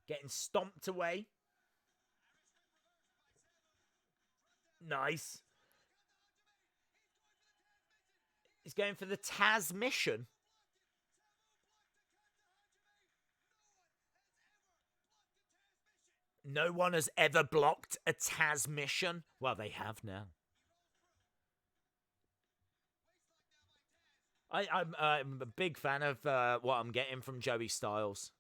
Getting stomped away. Nice. He's going for the Taz mission. No one has ever blocked a Taz mission. Well, they have now. I'm a big fan of what I'm getting from Joey Styles.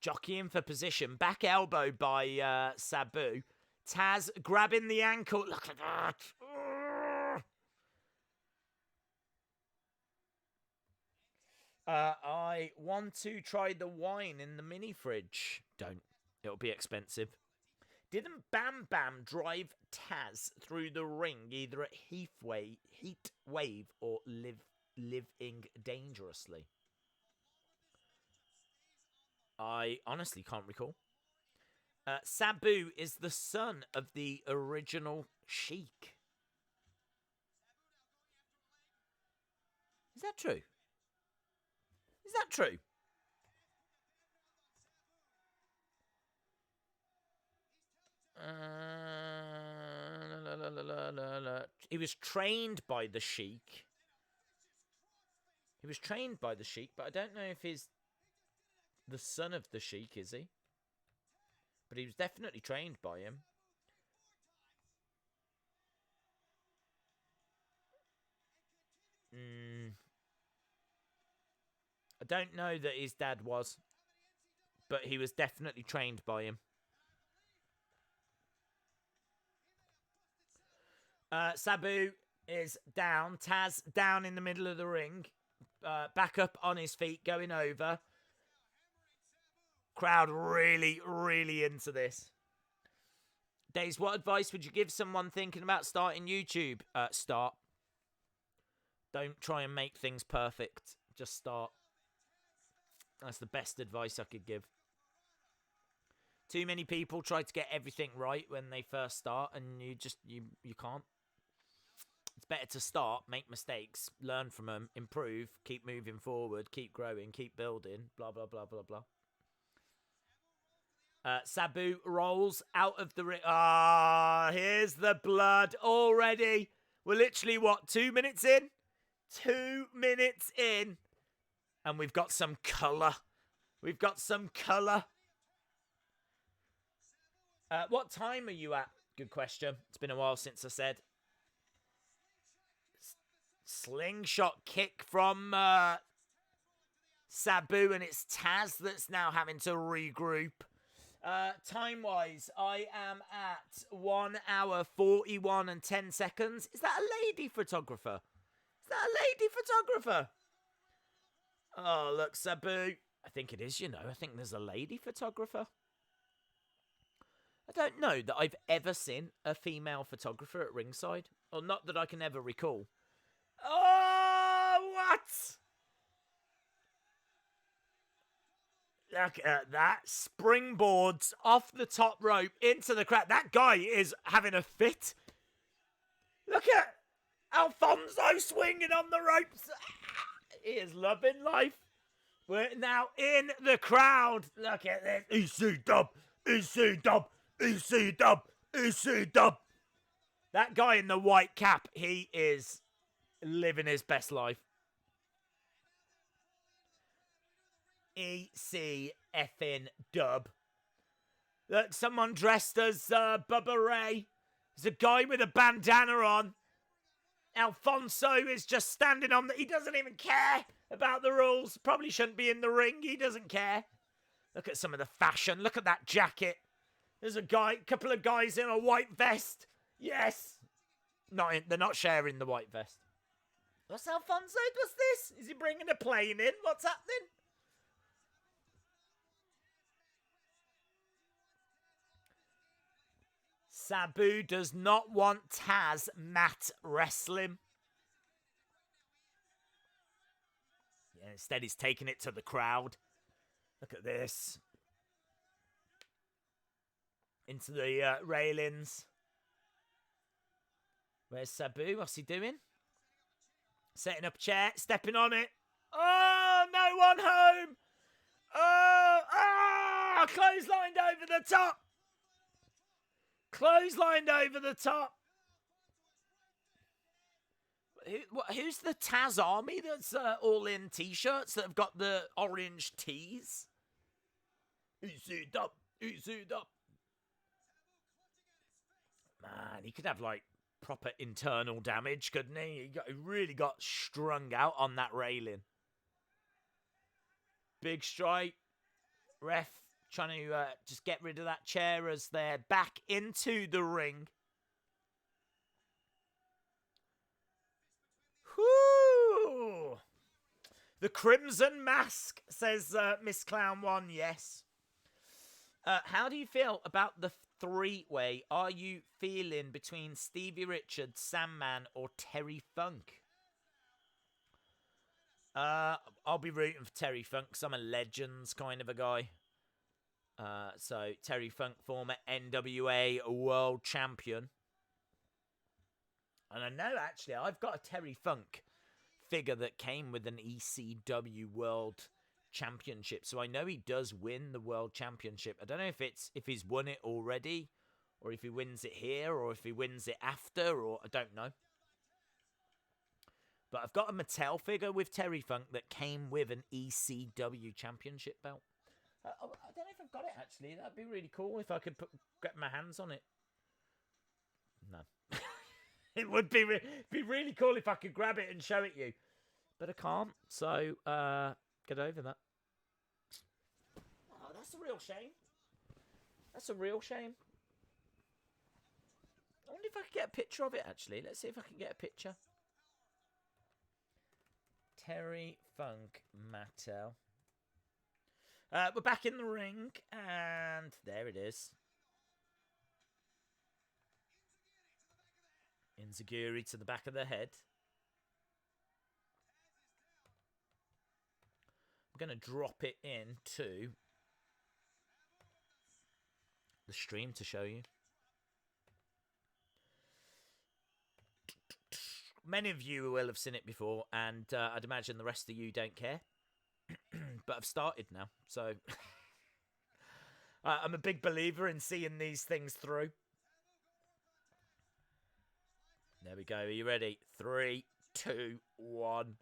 Jockeying for position. Back elbow by Sabu. Taz grabbing the ankle. Look at that. I want to try the wine in the mini fridge. Don't. It'll be expensive. Didn't Bam Bam drive Taz through the ring either at Heat Wave or Living Dangerously? I honestly can't recall. Sabu is the son of the original Sheik. Is that true? Is that true? He was trained by the Sheik. He was trained by the Sheik, but I don't know if he's the son of the Sheik, is he? But he was definitely trained by him. I don't know that his dad was, but he was definitely trained by him. Sabu is down. Taz down in the middle of the ring. Back up on his feet, going over. Crowd really, really into this. Days, what advice would you give someone thinking about starting YouTube? Start. Don't try and make things perfect. Just start. That's the best advice I could give. Too many people try to get everything right when they first start, and you can't. It's better to start, make mistakes, learn from them, improve, keep moving forward, keep growing, keep building, blah, blah, blah, blah, blah. Sabu rolls out of the ring. Here's the blood already. We're literally, 2 minutes in? 2 minutes in. And we've got some colour. We've got some colour. What time are you at? Good question. It's been a while since I said. Slingshot kick from Sabu, and it's Taz that's now having to regroup. Time-wise, I am at 1 hour 41 and 10 seconds. Is that a lady photographer? Is that a lady photographer? Oh, look, Sabu. I think it is, I think there's a lady photographer. I don't know that I've ever seen a female photographer at ringside. Or not that I can ever recall. Oh, what? Look at that. Springboards off the top rope into the crowd. That guy is having a fit. Look at Alfonso swinging on the ropes. He is loving life. We're now in the crowd. Look at this. EC dub. That guy in the white cap, he is living his best life. EC effing dub. Look, someone dressed as Bubba Ray. There's a guy with a bandana on. Alfonso is just standing on the... He doesn't even care about the rules. Probably shouldn't be in the ring. He doesn't care. Look at some of the fashion. Look at that jacket. There's a couple of guys in a white vest. Yes. They're not sharing the white vest. What's Alfonso? What's this? Is he bringing a plane in? What's happening? Sabu does not want Taz mat wrestling. Yeah, instead he's taking it to the crowd. Look at this. Into the railings. Where's Sabu? What's he doing? Setting up a chair, stepping on it. Oh, no one home. Oh, clotheslined over the top. Clotheslined over the top. Who's the Taz Army that's all in t-shirts that have got the orange tees? EC dub. Man, he could have, proper internal damage, couldn't he? He really got strung out on that railing. Big strike. Ref trying to just get rid of that chair as they're back into the ring. Whoo! The Crimson Mask, says Miss Clown 1, yes. How do you feel about the three-way? Are you feeling between Stevie Richards, Sandman, or Terry Funk? I'll be rooting for Terry Funk because I'm a Legends kind of a guy. So Terry Funk, former NWA World Champion. And I know, actually, I've got a Terry Funk figure that came with an ECW World Championship. So I know he does win the World Championship. I don't know if he's won it already, or if he wins it here, or if he wins it after, or I don't know. But I've got a Mattel figure with Terry Funk that came with an ECW Championship belt. I don't know if I've got it, actually. That'd be really cool if I could get my hands on it. No. It would be really cool if I could grab it and show it you. But I can't, so get over that. Oh, that's a real shame. That's a real shame. I wonder if I could get a picture of it, actually. Let's see if I can get a picture. Terry Funk Mattel. We're back in the ring, and there it is. Enziguri to the back of the head. I'm going to drop it into the stream to show you. Many of you will have seen it before, and I'd imagine the rest of you don't care. But I've started now, so I'm a big believer in seeing these things through. There we go. Are you ready? 3, 2, 1.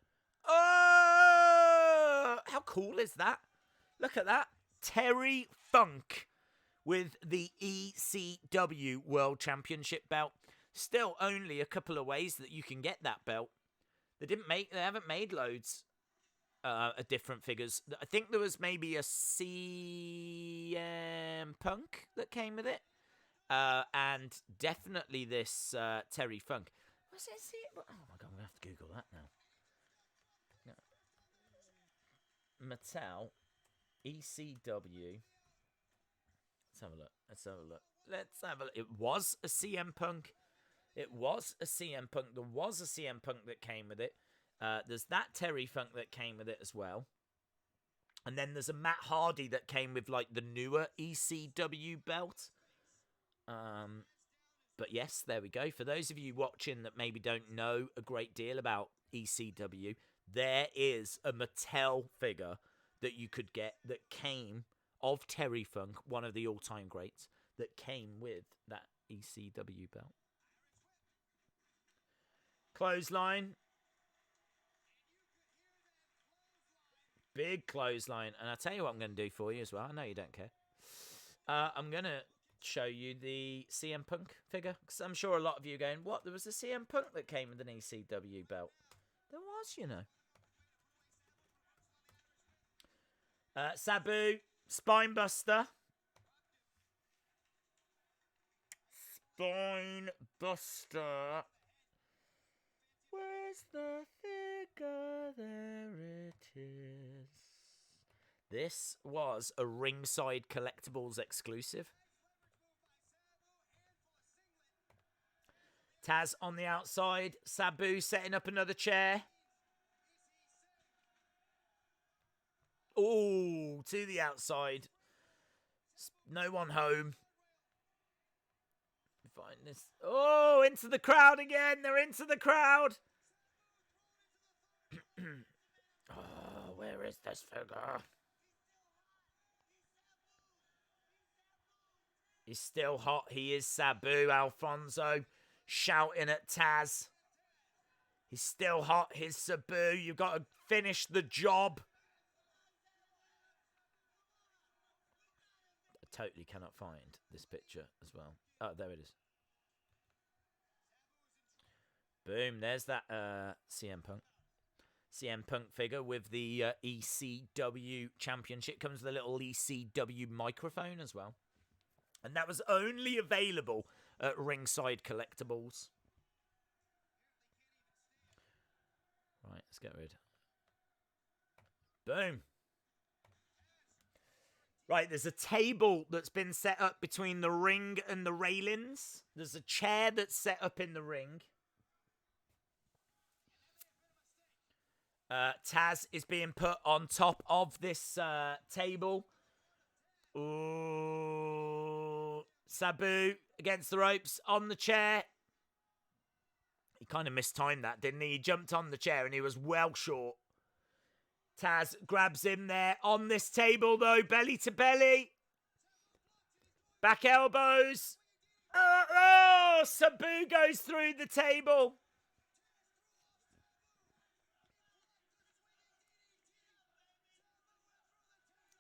Oh! How cool is that? Look at that. Terry Funk with the ECW World Championship belt. Still only a couple of ways that you can get that belt. They haven't made loads of different figures. I think there was maybe a CM Punk that came with it. And definitely this Terry Funk. What's it? Oh my god, I'm gonna have to Google that now. Mattel ECW. Let's have a look. It was a CM Punk. There was a CM Punk that came with it. There's that Terry Funk that came with it as well. And then there's a Matt Hardy that came with like the newer ECW belt. But yes, there we go. For those of you watching that maybe don't know a great deal about ECW, there is a Mattel figure that you could get that came of Terry Funk, one of the all-time greats, that came with that ECW belt. Clothesline. Big clothesline. And I'll tell you what I'm going to do for you as well. I know you don't care. I'm going to show you the CM Punk figure. Because I'm sure a lot of you are going, what? There was a CM Punk that came with an ECW belt. There was, you know. Sabu. Spine Buster. Spine Buster. Where's the figure? There it is. This was a Ringside Collectibles exclusive. Taz on the outside. Sabu setting up another chair. Oh, to the outside. No one home. Find this. Oh, into the crowd again. They're into the crowd. Oh, where is this figure? He's still hot. He is Sabu. Alfonso shouting at Taz. He's still hot. He's Sabu. You've got to finish the job. I totally cannot find this picture as well. Oh, there it is. Boom, there's that CM Punk. CM Punk figure with the ECW Championship. Comes with a little ECW microphone as well. And that was only available at Ringside Collectibles. Right, let's get rid. Boom. Right, there's a table that's been set up between the ring and the railings. There's a chair that's set up in the ring. Taz is being put on top of this table. Ooh. Sabu against the ropes on the chair. He kind of mistimed that, didn't he? He jumped on the chair and he was well short. Taz grabs him there on this table, though. Belly to belly. Back elbows. Oh, Sabu goes through the table.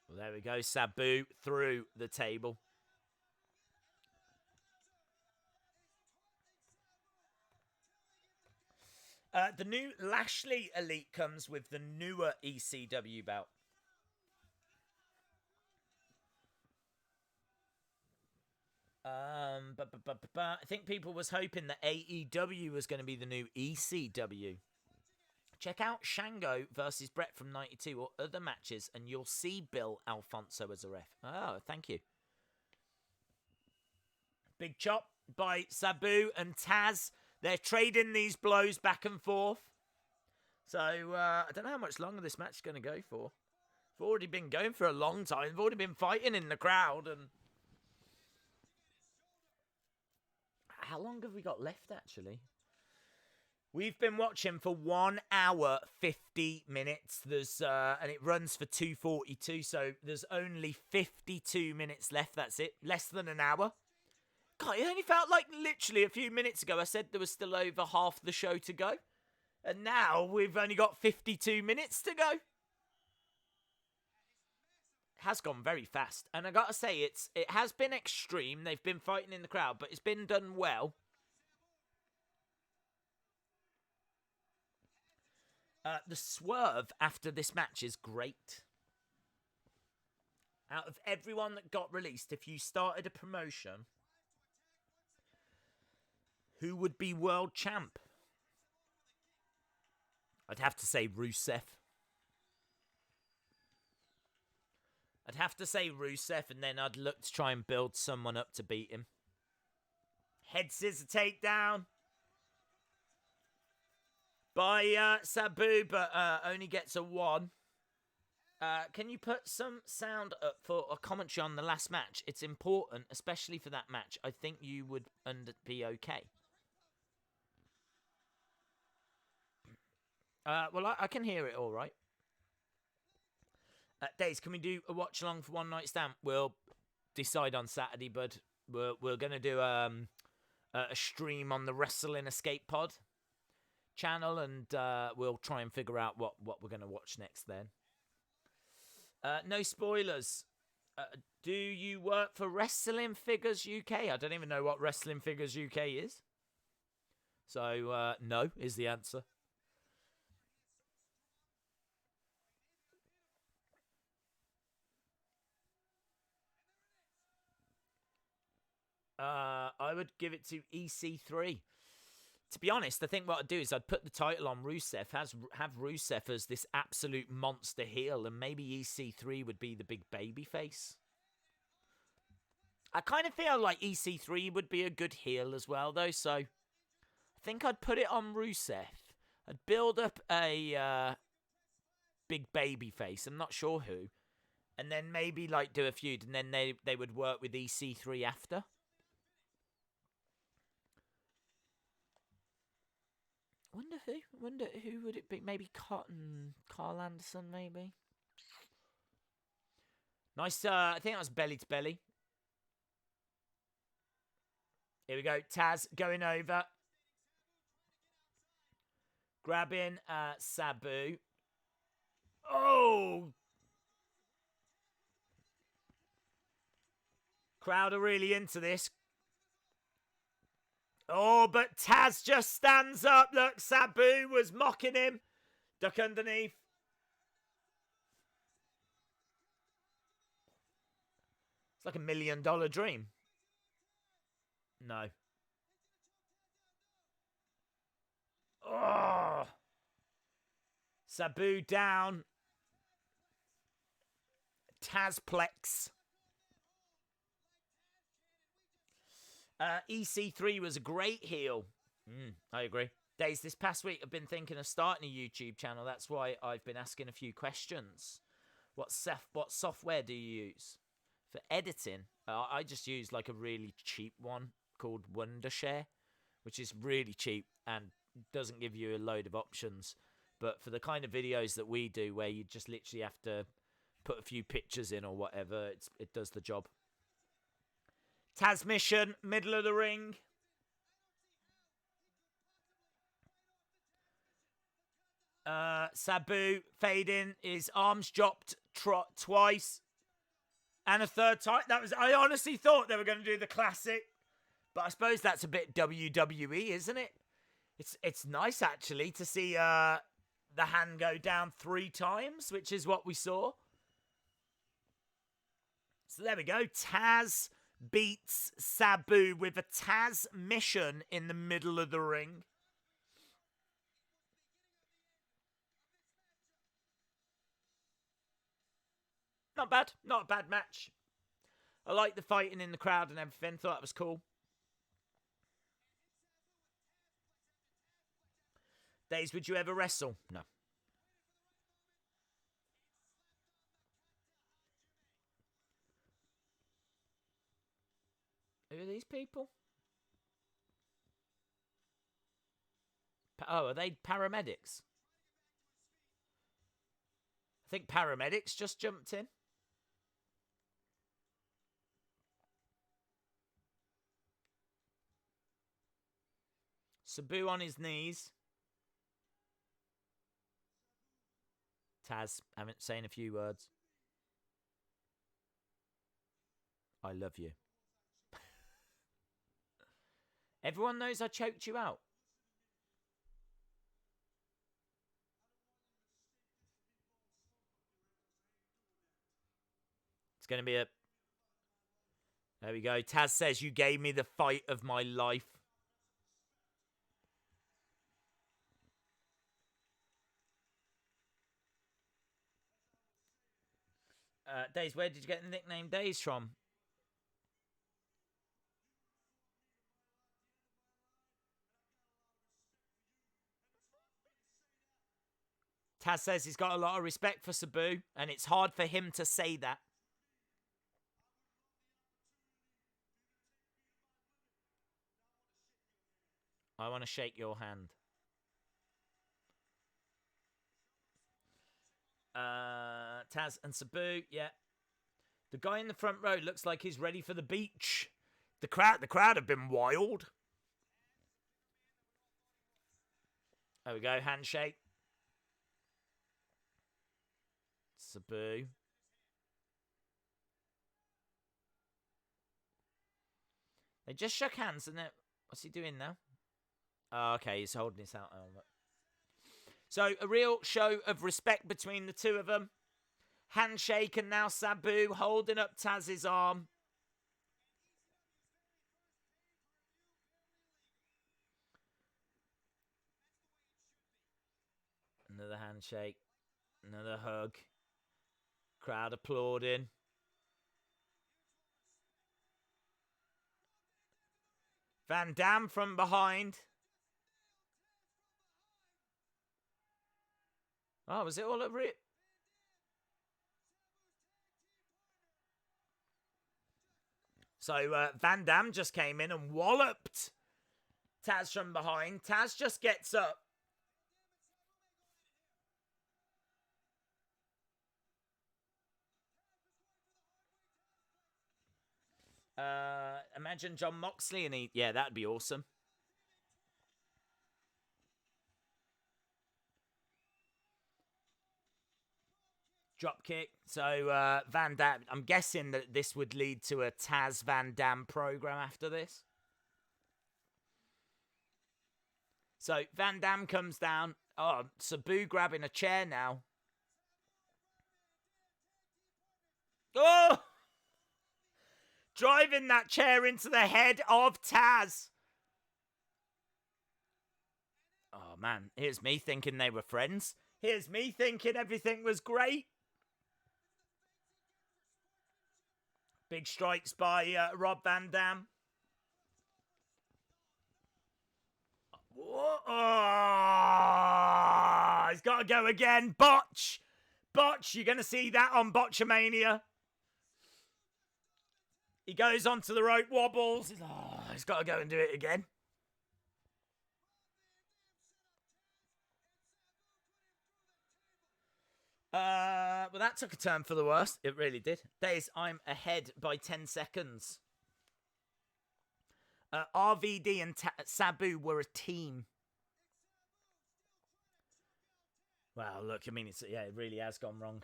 Well, there we go. Sabu through the table. The new Lashley Elite comes with the newer ECW belt. I think people was hoping that AEW was going to be the new ECW. Check out Shango versus Brett from 92 or other matches, and you'll see Bill Alfonso as a ref. Oh, thank you. Big chop by Sabu and Taz. They're trading these blows back and forth. So, I don't know how much longer this match is going to go for. We've already been going for a long time. We've already been fighting in the crowd. And how long have we got left, actually? We've been watching for 1 hour, 50 minutes. There's and it runs for 2:42, so there's only 52 minutes left. That's it. Less than an hour. God, it only felt like literally a few minutes ago I said there was still over half the show to go. And now we've only got 52 minutes to go. It has gone very fast. And I gotta say, it has been extreme. They've been fighting in the crowd, but it's been done well. The swerve after this match is great. Out of everyone that got released, if you started a promotion, who would be world champ? I'd have to say Rusev. And then I'd look to try and build someone up to beat him. Head scissor takedown by Sabu, but only gets a 1. Can you put some sound up for a commentary on the last match? It's important, especially for that match. I think you would be okay. Well, I can hear it all right. Days, can we do a watch along for One Night Stand? We'll decide on Saturday, bud. We're going to do a stream on the Wrestling Escape Pod channel, and we'll try and figure out what we're going to watch next then. No spoilers. Do you work for Wrestling Figures UK? I don't even know what Wrestling Figures UK is. So, no is the answer. I would give it to EC3. To be honest, I think what I'd do is I'd put the title on Rusev, have Rusev as this absolute monster heel, and maybe EC3 would be the big baby face. I kind of feel like EC3 would be a good heel as well, though, so I think I'd put it on Rusev. I'd build up a big baby face. I'm not sure who. And then maybe like do a feud, and then they would work with EC3 after. Wonder who would it be? Maybe Carl Anderson, maybe. Nice. I think that was belly to belly. Here we go. Taz going over, grabbing Sabu. Oh! Crowd are really into this. Oh, but Taz just stands up. Look, Sabu was mocking him. Duck underneath. It's like $1 million dream. No. Oh! Sabu down. Tazplex. EC3 was a great heel. I agree. Days, this past week I've been thinking of starting a YouTube channel. That's why I've been asking a few questions. What software do you use for editing? I just use like a really cheap one called Wondershare, which is really cheap and doesn't give you a load of options. But for the kind of videos that we do, where you just literally have to put a few pictures in or whatever, it does the job. Taz mission, middle of the ring. Sabu fading, his arms dropped twice. And a third time. I honestly thought they were going to do the classic. But I suppose that's a bit WWE, isn't it? It's nice, actually, to see the hand go down 3 times, which is what we saw. So there we go. Taz beats Sabu with a Taz mission in the middle of the ring. Not bad. Not a bad match. I like the fighting in the crowd and everything. Thought that was cool. Days, would you ever wrestle? No. Who are these people? Oh, are they paramedics? I think paramedics just jumped in. Sabu on his knees. Taz, haven't saying a few words. I love you. Everyone knows I choked you out. It's going to be a... There we go. Taz says, you gave me the fight of my life. Days, where did you get the nickname Days from? Taz says he's got a lot of respect for Sabu, and it's hard for him to say that. I want to shake your hand. Taz and Sabu, yeah. The guy in the front row looks like he's ready for the beach. The crowd have been wild. There we go, handshake. Sabu. They just shook hands, and what's he doing now? Oh, okay, he's holding his out helmet. So, a real show of respect between the two of them. Handshake, and now Sabu holding up Taz's arm. Another handshake. Another hug. Crowd applauding. Van Dam from behind. Oh, was it all over it? So Van Dam just came in and walloped Taz from behind. Taz just gets up. Imagine John Moxley and yeah, that'd be awesome. Drop kick. So Van Dam, I'm guessing that this would lead to a Taz Van Dam program after this. So Van Dam comes down. Oh, Sabu grabbing a chair now. Oh! Driving that chair into the head of Taz. Oh, man. Here's me thinking they were friends. Here's me thinking everything was great. Big strikes by Rob Van Dam. Oh, he's got to go again. Botch. Botch. You're going to see that on Botchamania. He goes onto the rope, wobbles. Oh, he's got to go and do it again. Well, that took a turn for the worst. It really did. Days, I'm ahead by 10 seconds. RVD and Sabu were a team. Well, look, I mean, it really has gone wrong.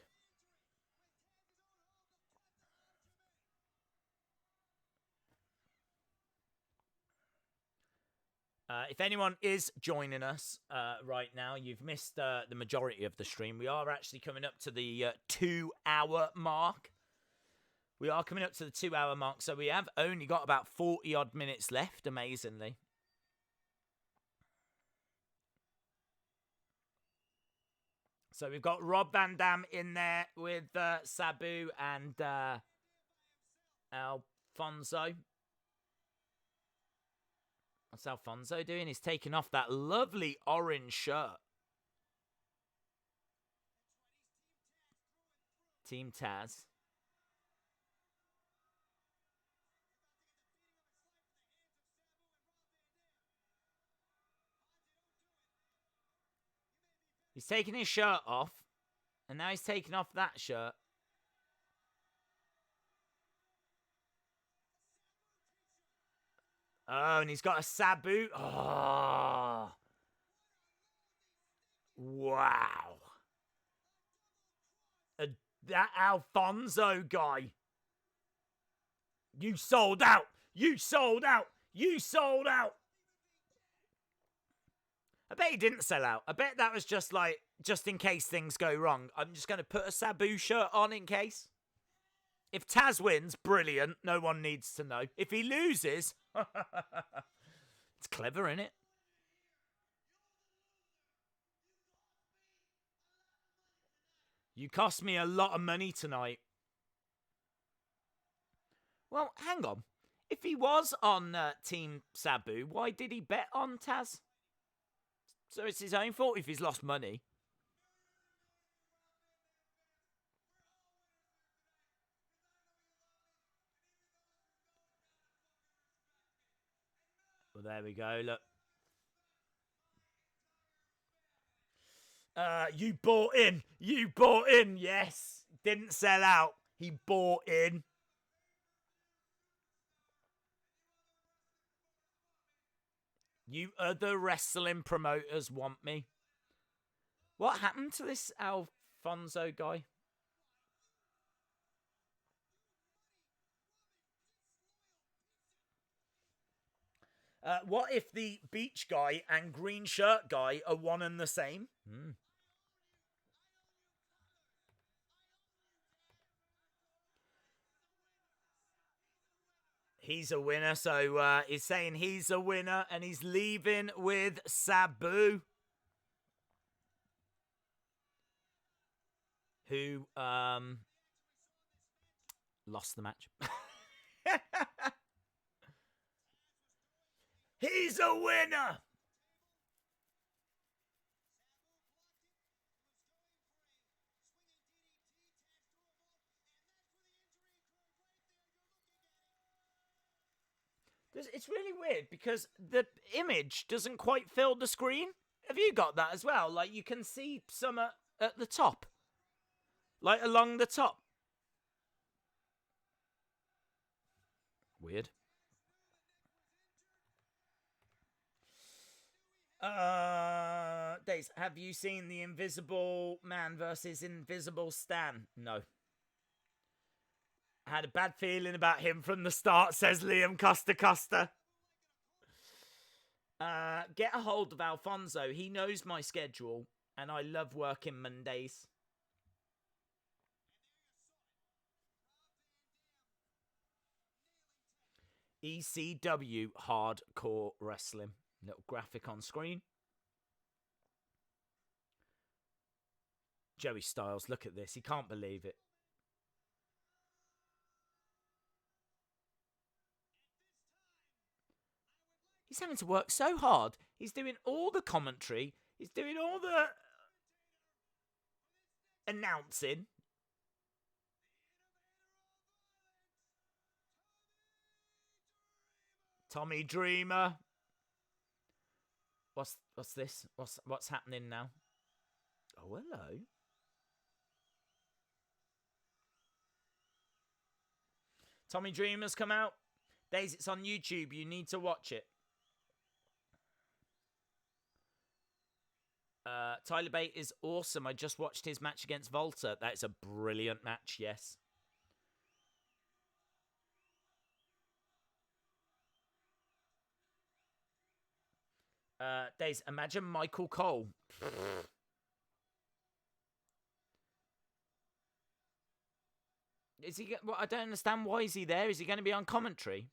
If anyone is joining us right now, you've missed the majority of the stream. We are actually coming up to the 2-hour mark. We are coming up to the 2-hour mark, so we have only got about 40-odd minutes left, amazingly. So we've got Rob Van Dam in there with Sabu and Alfonso. What's Alfonso doing? He's taking off that lovely orange shirt. Team Taz. He's taking his shirt off. And now he's taking off that shirt. Oh, and he's got a Sabu. Oh. Wow. That Alfonso guy. You sold out. You sold out. You sold out. I bet he didn't sell out. I bet that was just like, just in case things go wrong. I'm just going to put a Sabu shirt on in case. If Taz wins, brilliant. No one needs to know. If he loses, it's clever, isn't it? You cost me a lot of money tonight. Well, hang on. If he was on Team Sabu, why did he bet on Taz? So it's his own fault if he's lost money. Well, there we go. Look. You bought in. You bought in. Yes. Didn't sell out. He bought in. You other wrestling promoters want me. What happened to this Alfonso guy? What if the beach guy and green shirt guy are one and the same? He's a winner, so he's saying he's a winner and he's leaving with Sabu, who lost the match. He's a winner! It's really weird because the image doesn't quite fill the screen. Have you got that as well? Like, you can see some at the top. Like, along the top. Weird. Days, have you seen the Invisible Man versus Invisible Stan? No. I had a bad feeling about him from the start, says Liam Costa. Get a hold of Alfonso. He knows my schedule, and I love working Mondays. ECW Hardcore Wrestling. Little graphic on screen. Joey Styles, look at this. He can't believe it. He's having to work so hard. He's doing all the commentary. He's doing all the announcing. Tommy Dreamer. What's this? What's happening now? Oh, hello. Tommy Dreamer's come out. Days, it's on YouTube. You need to watch it. Tyler Bate is awesome. I just watched his match against Volta. That is a brilliant match, yes. Days, imagine Michael Cole. Is he? Well, I don't understand. Why is he there? Is he going to be on commentary?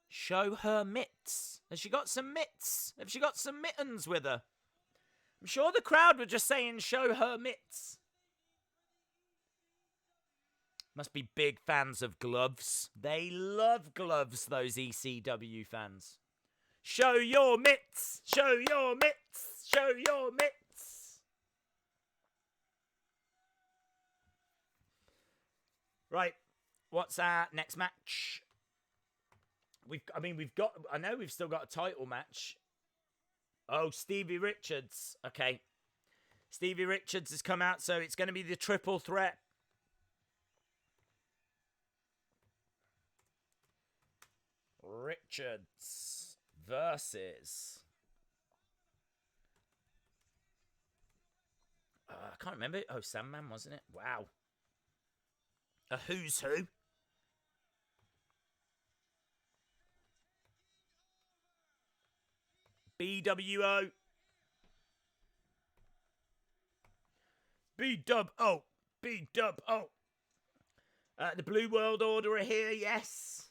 Show her mitts. Has she got some mitts? Have she got some mittens with her? I'm sure the crowd were just saying, show her mitts. Must be big fans of gloves. They love gloves, those ECW fans. Show your mitts. Show your mitts. Show your mitts. Right. What's our next match? I know we've still got a title match. Oh, Stevie Richards. Okay. Stevie Richards has come out, so it's going to be the triple threat. Richards versus... I can't remember. Oh, Sandman, wasn't it? Wow. A who's who? BWO. B-dub-O. B-dub-O. The Blue World Order are here, yes.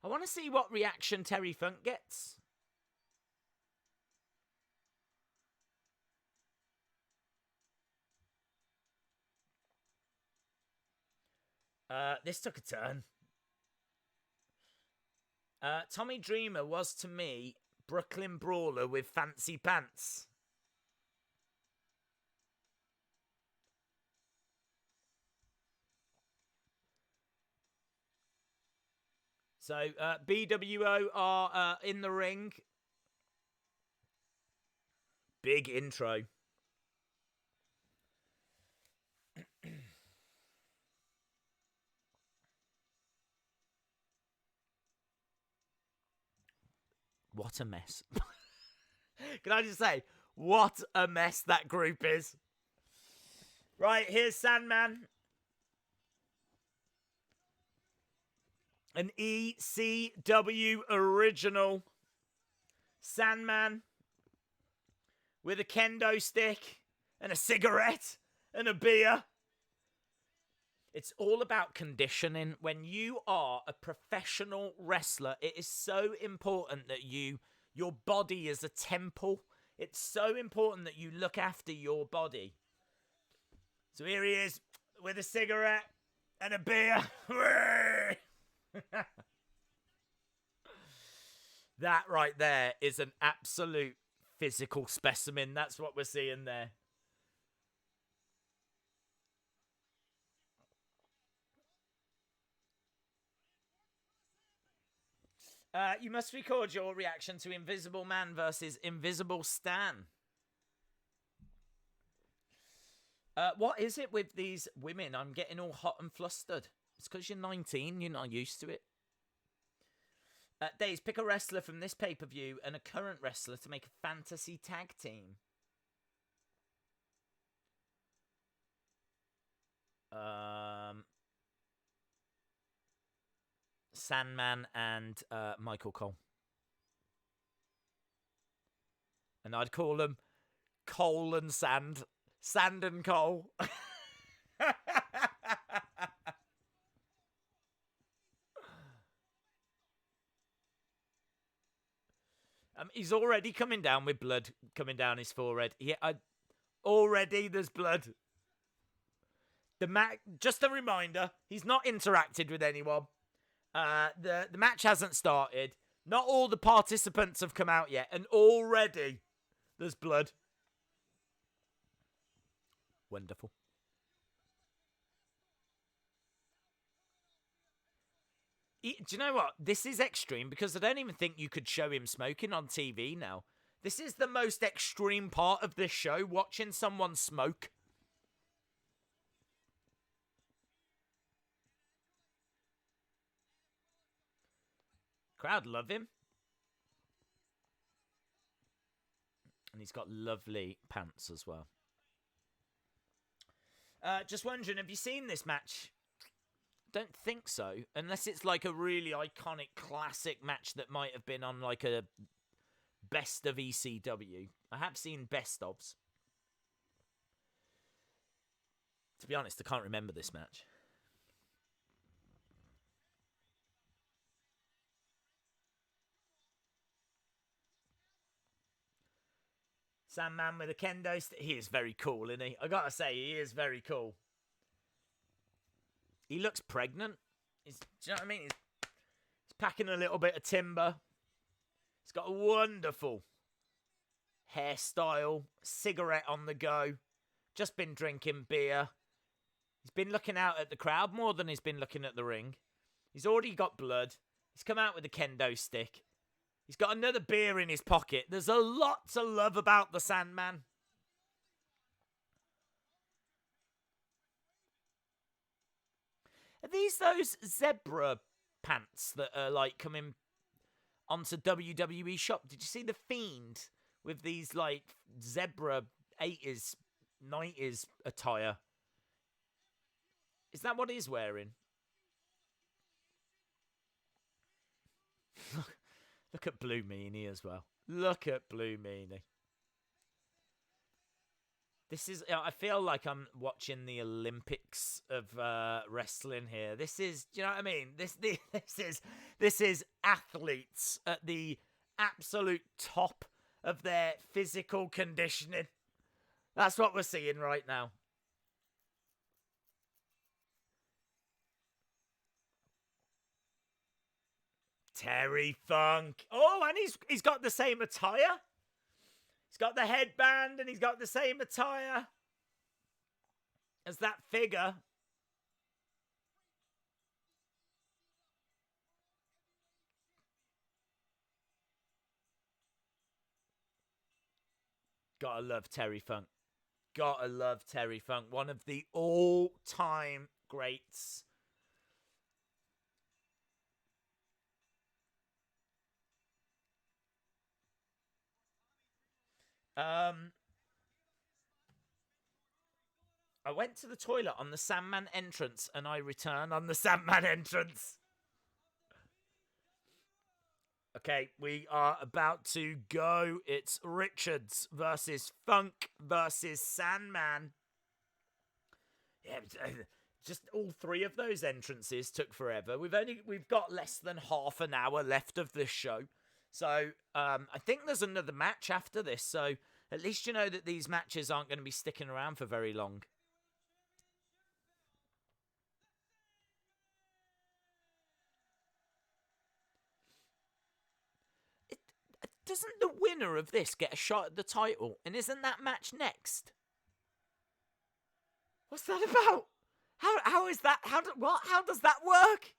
I want to see what reaction Terry Funk gets. This took a turn. Tommy Dreamer was, to me, Brooklyn Brawler with fancy pants. So, BWO are in the ring. Big intro. What a mess. Can I just say, what a mess that group is. Right, here's Sandman. An ECW original. Sandman. With a kendo stick. And a cigarette. And a beer. It's all about conditioning. When you are a professional wrestler, it is so important that your body is a temple. It's so important that you look after your body. So here he is with a cigarette and a beer. That right there is an absolute physical specimen. That's what we're seeing there. You must record your reaction to Invisible Man versus Invisible Stan. What is it with these women? I'm getting all hot and flustered. It's because you're 19, you're not used to it. Days, pick a wrestler from this pay-per-view and a current wrestler to make a fantasy tag team. Sandman and Michael Cole. And I'd call them Cole and Sand. Sand and Cole. He's already coming down with blood coming down his forehead. Already there's blood. Just a reminder, he's not interacted with anyone. The match hasn't started. Not all the participants have come out yet, and already there's blood. Wonderful. Do you know what? This is extreme because I don't even think you could show him smoking on TV now. This is the most extreme part of this show, watching someone smoke. Crowd love him. And he's got lovely pants as well. Just wondering, have you seen this match? Don't think so. Unless it's like a really iconic classic match that might have been on like a best of ECW. I have seen best ofs. To be honest, I can't remember this match. Sandman with a kendo stick. He is very cool, isn't he? I gotta say, he is very cool. He looks pregnant. Do you know what I mean? He's packing a little bit of timber. He's got a wonderful hairstyle, cigarette on the go, just been drinking beer. He's been looking out at the crowd more than he's been looking at the ring. He's already got blood. He's come out with a kendo stick. He's got another beer in his pocket. There's a lot to love about the Sandman. Are these those zebra pants that are like coming onto WWE shop? Did you see the Fiend with these like zebra 80s, 90s attire? Is that what he's wearing? Look at Blue Meanie as well. Look at Blue Meanie. This is, I feel like I'm watching the Olympics of wrestling here. This is, do you know what I mean? This is athletes at the absolute top of their physical conditioning. That's what we're seeing right now. Terry Funk. Oh, and he's got the same attire. He's got the headband and he's got the same attire as that figure. Gotta love Terry Funk. Gotta love Terry Funk. One of the all-time greats. I went to the toilet on the Sandman entrance and I return on the Sandman entrance. Okay, we are about to go. It's Richards versus Funk versus Sandman. Yeah, just all three of those entrances took forever. We've got less than half an hour left of this show. So, I think there's another match after this. So, at least you know that these matches aren't going to be sticking around for very long. Doesn't the winner of this get a shot at the title? And isn't that match next? What's that about? How is that? How does that work?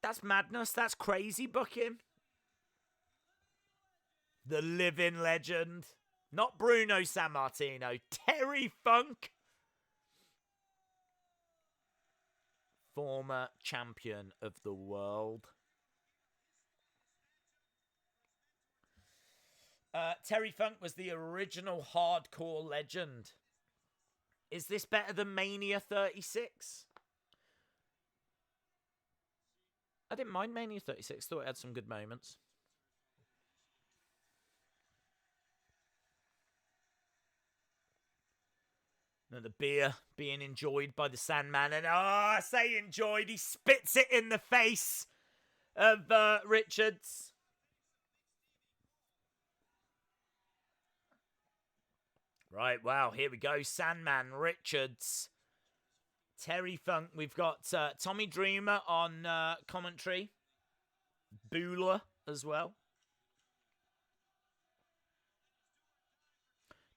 That's madness. That's crazy booking. The living legend. Not Bruno Sammartino. Terry Funk. Former champion of the world. Terry Funk was the original hardcore legend. Is this better than Mania 36? I didn't mind Mania 36. Thought it had some good moments. Now the beer being enjoyed by the Sandman. And I say enjoyed. He spits it in the face of Richards. Right, wow, here we go. Sandman, Richards, Terry Funk. We've got Tommy Dreamer on commentary. Booler as well.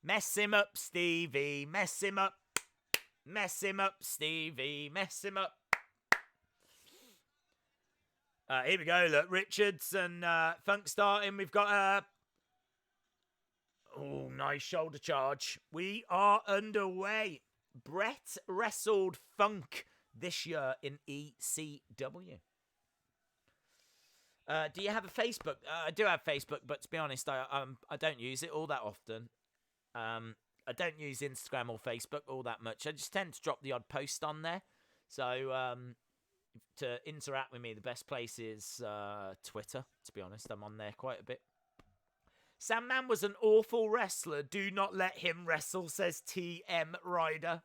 Mess him up, Stevie. Mess him up. Mess him up, Stevie. Mess him up. Here we go. Look, Richards and Funk starting. We've got oh, nice shoulder charge. We are underway. Brett wrestled Funk this year in ECW. Do you have a Facebook? I do have Facebook, but to be honest, I don't use it all that often. I don't use Instagram or Facebook all that much. I just tend to drop the odd post on there. So to interact with me, the best place is Twitter, to be honest. I'm on there quite a bit. Sandman was an awful wrestler. Do not let him wrestle, says TM Ryder.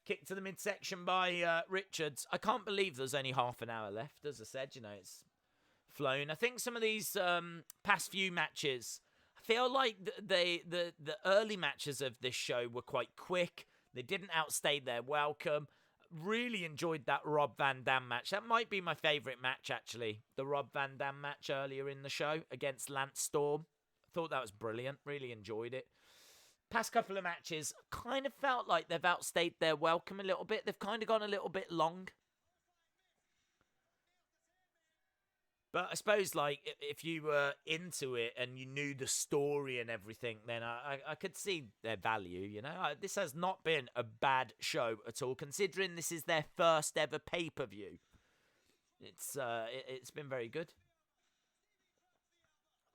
Kick to the midsection by Richards. I can't believe there's only half an hour left. As I said, you know, it's flown. I think some of these past few matches, I feel like the early matches of this show were quite quick. They didn't outstay their welcome. really enjoyed that Rob Van Dam match. That might be my favourite match, actually. The Rob Van Dam match earlier in the show against Lance Storm. I thought that was brilliant. Really enjoyed it. Past couple of matches, kind of felt like they've outstayed their welcome a little bit. They've kind of gone a little bit long. But I suppose, like, if you were into it and you knew the story and everything, then I could see their value, you know? This has not been a bad show at all, considering this is their first ever pay-per-view. It's been very good.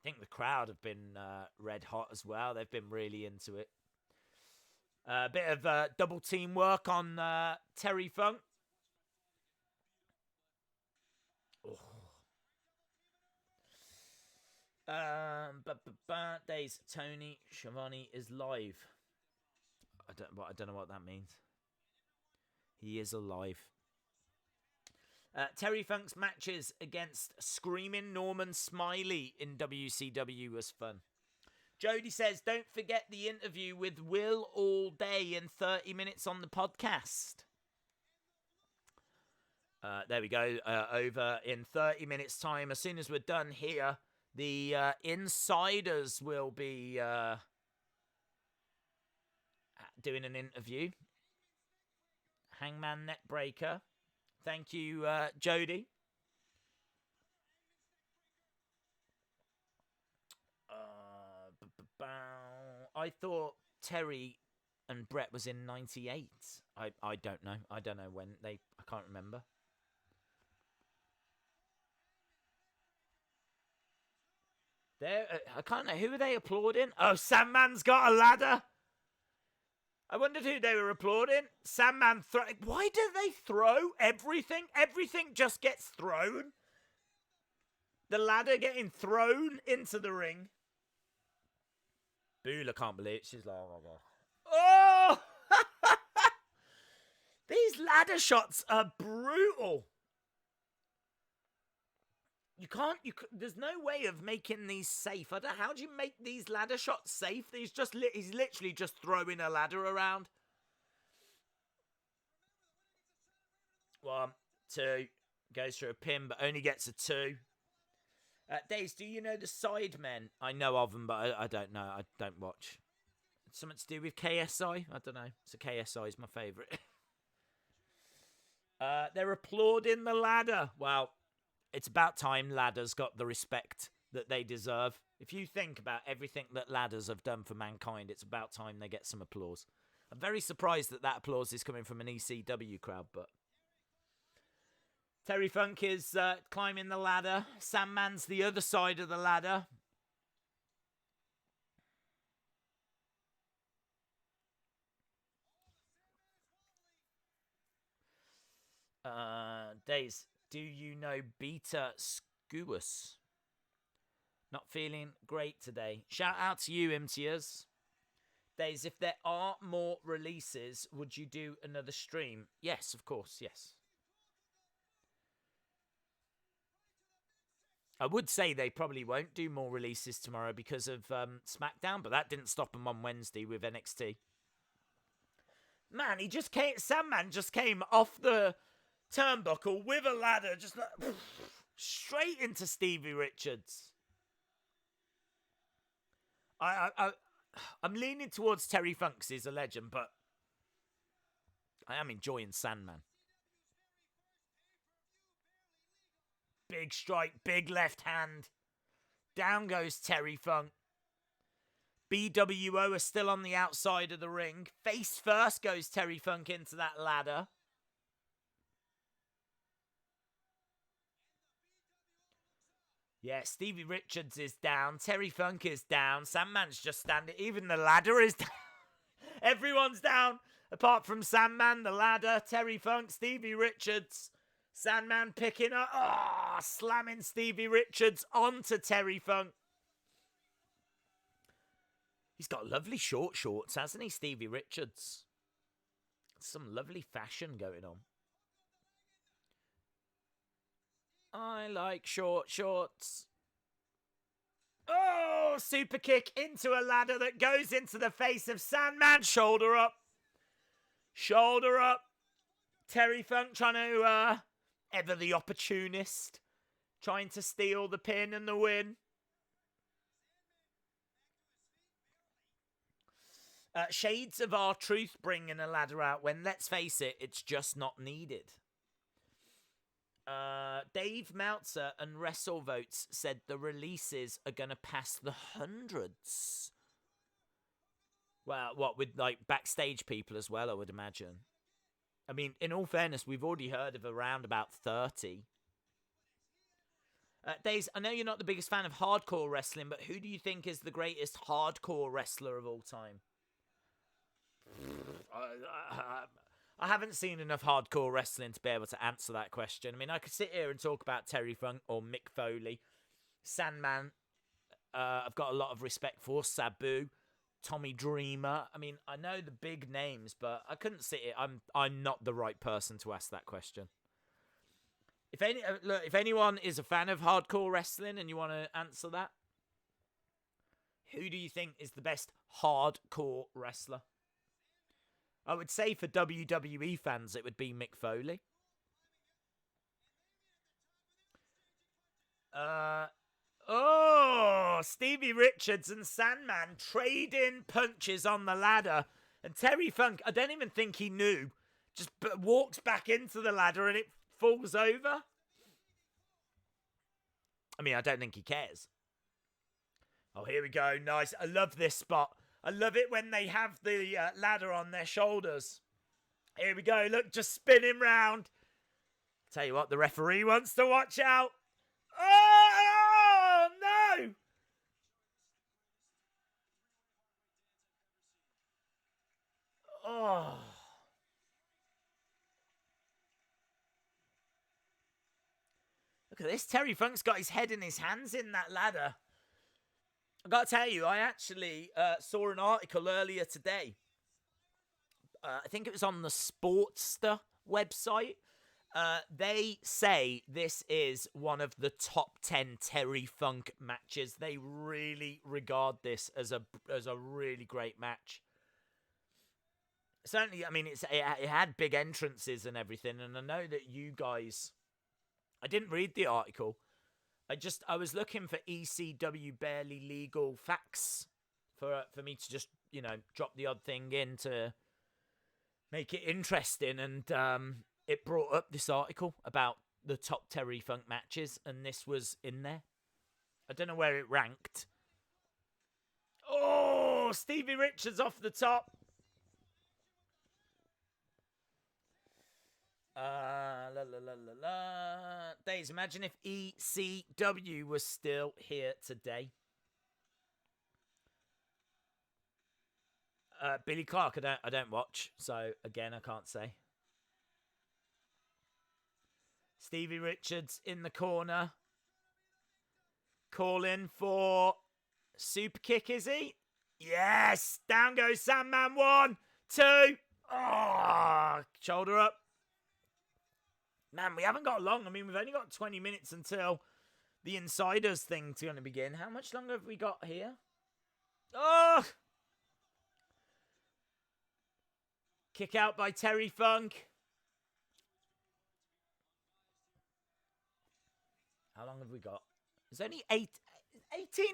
I think the crowd have been red hot as well. They've been really into it. A bit of double team work on Terry Funk. Days Tony Schiavone is live. I don't know what that means. He is alive. Terry Funk's matches against Screaming Norman Smiley in WCW was fun. Jody says, don't forget the interview with Will all day in 30 minutes on the podcast. There we go. Over in 30 minutes time. As soon as we're done here, the insiders will be doing an interview. Hangman Neckbreaker. Thank you, Jody. I thought Terry and Brett was in 98. I don't know. I don't know when. I can't remember. I can't know. Who are they applauding? Oh, Sandman's got a ladder. I wondered who they were applauding. Sandman Why do they throw everything? Everything just gets thrown. The ladder getting thrown into the ring. Boola can't believe it. She's like, oh my god. Oh! These ladder shots are brutal. There's no way of making these safe. How do you make these ladder shots safe? He's literally just throwing a ladder around. 1, 2, goes through a pin, but only gets a 2. Days, do you know the Sidemen? I know of them, but I don't know. I don't watch. Something to do with KSI? I don't know. So KSI is my favourite. They're applauding the ladder. Well, it's about time ladders got the respect that they deserve. If you think about everything that ladders have done for mankind, it's about time they get some applause. I'm very surprised that applause is coming from an ECW crowd, but Terry Funk is climbing the ladder. Sandman's the other side of the ladder. Days, do you know Beta Skewus? Not feeling great today. Shout out to you, MTers. Days, if there are more releases, would you do another stream? Yes, of course, yes. I would say they probably won't do more releases tomorrow because of Smackdown, but that didn't stop them on Wednesday with NXT. Man, Sandman just came off the turnbuckle with a ladder, just like, straight into Stevie Richards. I'm leaning towards Terry Funk 'cause he's a legend, but I am enjoying Sandman. Big strike, big left hand. Down goes Terry Funk. BWO are still on the outside of the ring. Face first goes Terry Funk into that ladder. Yeah, Stevie Richards is down. Terry Funk is down. Sandman's just standing. Even the ladder is down. Everyone's down. Apart from Sandman, the ladder, Terry Funk, Stevie Richards. Sandman picking up. Slamming Stevie Richards onto Terry Funk. He's got lovely short shorts, hasn't he, Stevie Richards? Some lovely fashion going on. I like short shorts. Oh, super kick into a ladder that goes into the face of Sandman. Shoulder up. Shoulder up. Terry Funk trying to, ever the opportunist, trying to steal the pin and the win. Shades of R-Truth bringing a ladder out when, let's face it, it's just not needed. Dave Meltzer and WrestleVotes said the releases are going to pass the hundreds. Well, what, with like backstage people as well, I would imagine. I mean, in all fairness, we've already heard of around about 30. Daze, I know you're not the biggest fan of hardcore wrestling, but who do you think is the greatest hardcore wrestler of all time? I haven't seen enough hardcore wrestling to be able to answer that question. I mean, I could sit here and talk about Terry Funk or Mick Foley. Sandman, I've got a lot of respect for. Sabu, Tommy Dreamer. I mean, I know the big names, but I couldn't sit here. I'm not the right person to ask that question. If anyone is a fan of hardcore wrestling and you want to answer that, who do you think is the best hardcore wrestler? I would say for WWE fans, it would be Mick Foley. Stevie Richards and Sandman trading punches on the ladder. And Terry Funk, I don't even think he knew, just walks back into the ladder and it falls over. I mean, I don't think he cares. Oh, here we go. Nice. I love this spot. I love it when they have the ladder on their shoulders. Here we go. Look, just spinning round. Tell you what, the referee wants to watch out. Oh, no. Oh. Look at this. Terry Funk's got his head in his hands in that ladder. I got to tell you, I actually saw an article earlier today. I think it was on the Sportster website. They say this is one of the top 10 Terry Funk matches. They really regard this as a really great match. Certainly, I mean, it had big entrances and everything, and I know that you guys... I didn't read the article. I was looking for ECW Barely Legal facts for me to just, drop the odd thing in to make it interesting, and it brought up this article about the top Terry Funk matches, and this was in there. I don't know where it ranked. Oh, Stevie Richards off the top. Days, imagine if ECW was still here today. Billy Clark, I don't watch, so again, I can't say. Stevie Richards in the corner, calling for super kick. Is he? Yes. Down goes Sandman. 1, 2. Oh, shoulder up. Man, we haven't got long. I mean, we've only got 20 minutes until the Insiders thing's going to begin. How much longer have we got here? Oh! Kick out by Terry Funk. How long have we got? There's only 18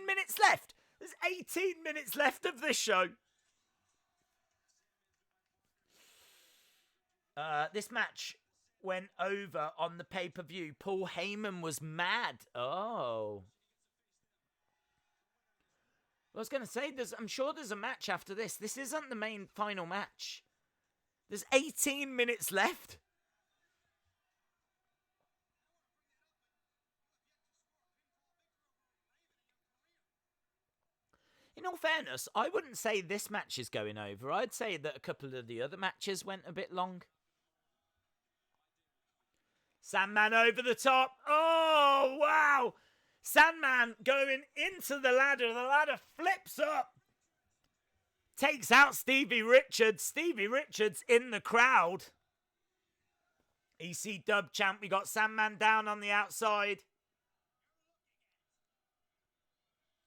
minutes left. There's 18 minutes left of this show. This match went over on the pay-per-view. Paul Heyman was mad. Oh. I was going to say, I'm sure there's a match after this. This isn't the main final match. There's 18 minutes left. In all fairness, I wouldn't say this match is going over. I'd say that a couple of the other matches went a bit long. Sandman over the top. Oh, wow. Sandman going into the ladder. The ladder flips up. Takes out Stevie Richards. Stevie Richards in the crowd. ECW champ. We got Sandman down on the outside.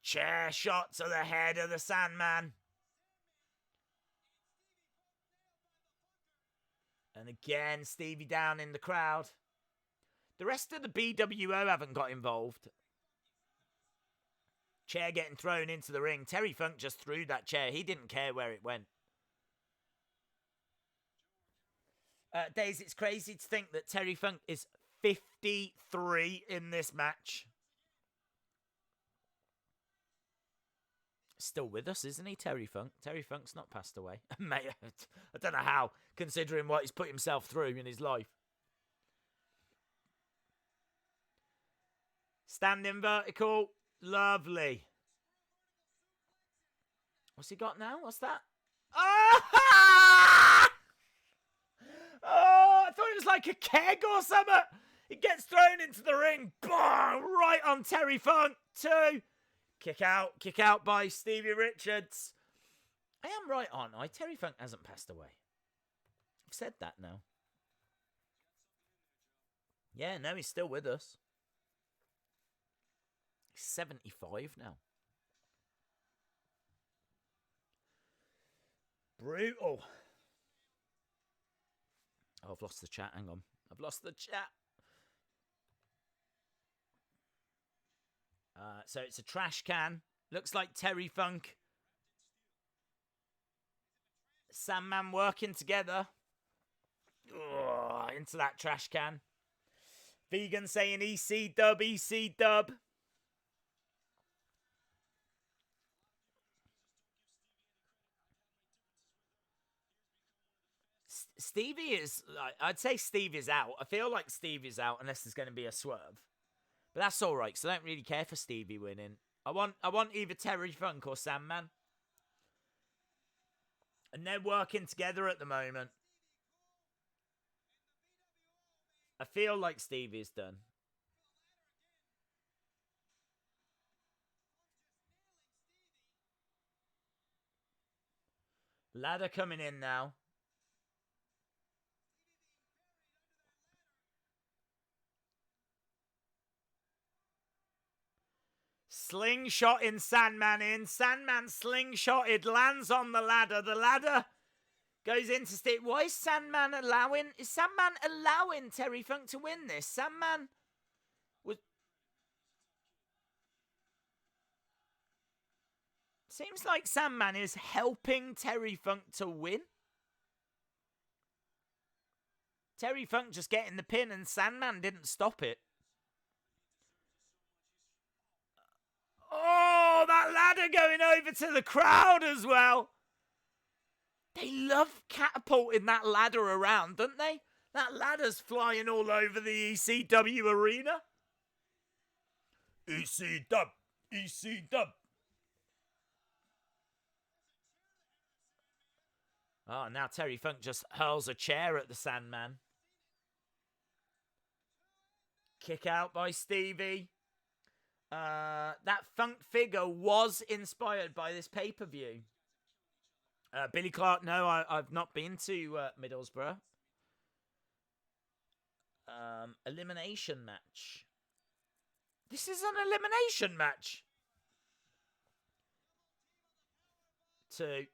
Chair shot to the head of the Sandman. And And again, Stevie down in the crowd. The rest of the BWO haven't got involved. Chair getting thrown into the ring. Terry Funk just threw that chair. He didn't care where it went. Days, it's crazy to think that Terry Funk is 53 in this match. Still with us, isn't he, Terry Funk? Terry Funk's not passed away. Mate, I don't know how, considering what he's put himself through in his life. Standing vertical. Lovely. What's he got now? What's that? Oh! Oh, I thought it was like a keg or something. It gets thrown into the ring. Boom! Right on Terry Funk. 2. Kick out by Stevie Richards. I am right, aren't I? Terry Funk hasn't passed away. I've said that now. Yeah, no, he's still with us. He's 75 now. Brutal. Oh, I've lost the chat. Hang on. I've lost the chat. So it's a trash can. Looks like Terry Funk. Sandman working together. Into that trash can. Vegan saying EC dub, EC dub. Stevie is, I'd say Steve is out. I feel like Steve is out unless there's going to be a swerve. But that's all right, because I don't really care for Stevie winning. I want either Terry Funk or Sandman. And they're working together at the moment. I feel like Stevie's done. Ladder coming in now. Slingshot in Sandman in. Sandman slingshotted, lands on the ladder. The ladder goes into Steve. Why is Sandman allowing? Is Sandman allowing Terry Funk to win this? Sandman was. Seems like Sandman is helping Terry Funk to win. Terry Funk just getting the pin and Sandman didn't stop it. Oh, that ladder going over to the crowd as well. They love catapulting that ladder around, don't they? That ladder's flying all over the ECW arena. EC dub. EC dub. Oh, now Terry Funk just hurls a chair at the Sandman. Kick out by Stevie. That Funk figure was inspired by this pay-per-view. Billy Clark, no, I've not been to Middlesbrough. Elimination match. This is an elimination match. 2.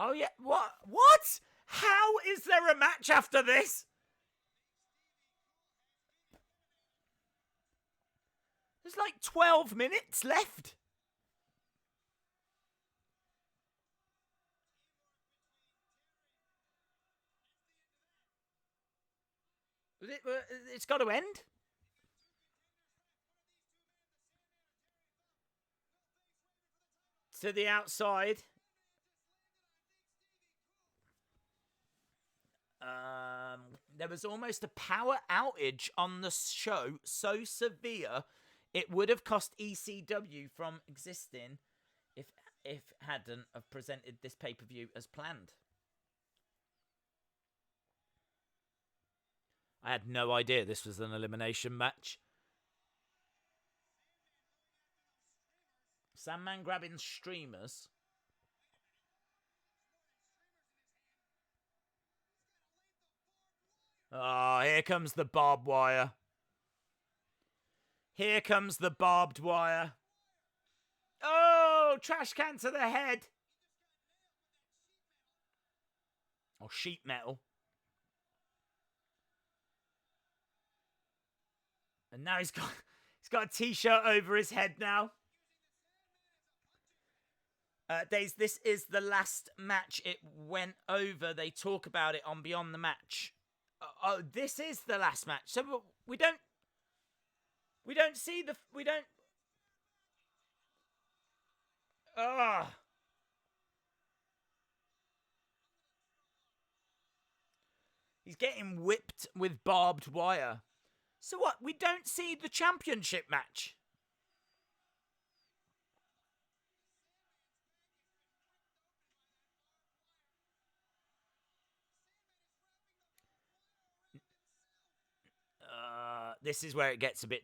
Oh, yeah. What? How is there a match after this? There's like 12 minutes left. It's got to end. To the outside. There was almost a power outage on the show, so severe it would have cost ECW from existing if hadn't have presented this pay-per-view as planned. I had no idea this was an elimination match. Sandman grabbing streamers. Oh, here comes the barbed wire. Here comes the barbed wire. Oh, trash can to the head. Or sheet metal. And now he's got a t-shirt over his head now. Days, this is the last match. It went over. They talk about it on Beyond the Match. Oh, this is the last match. So we don't see the, we don't. Ah. He's getting whipped with barbed wire. So what? We don't see the championship match. This is where it gets a bit...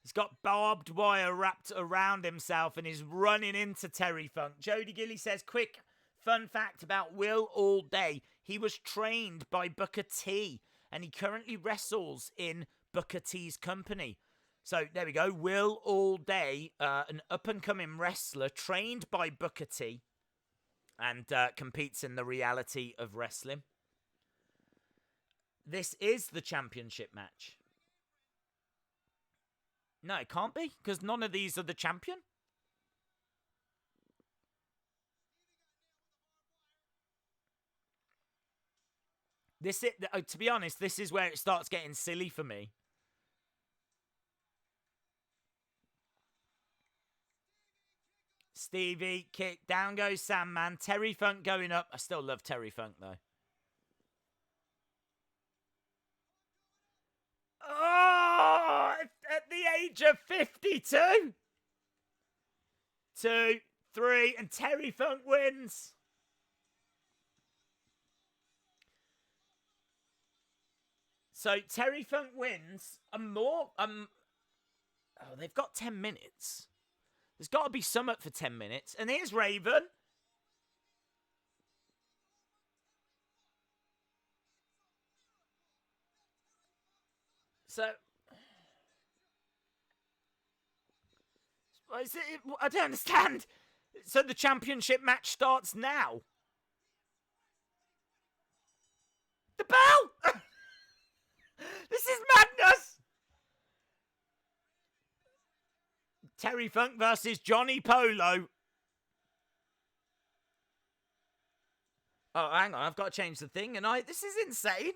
He's got barbed wire wrapped around himself and is running into Terry Funk. Jody Gilly says, quick fun fact about Will All Day. He was trained by Booker T and he currently wrestles in Booker T's company. So there we go. Will All Day, an up-and-coming wrestler trained by Booker T and competes in the reality of wrestling. This is the championship match. No, it can't be, because none of these are the champion. To be honest, this is where it starts getting silly for me. Stevie, kick, down goes Sandman. Terry Funk going up. I still love Terry Funk, though. Oh, at the age of 52. 2, 3, and Terry Funk wins. So Terry Funk wins. They've got 10 minutes. There's got to be something for 10 minutes. And here's Raven. So, I don't understand. So the championship match starts now. The bell! This is madness! Terry Funk versus Johnny Polo. Oh, hang on. I've got to change the thing. And this is insane.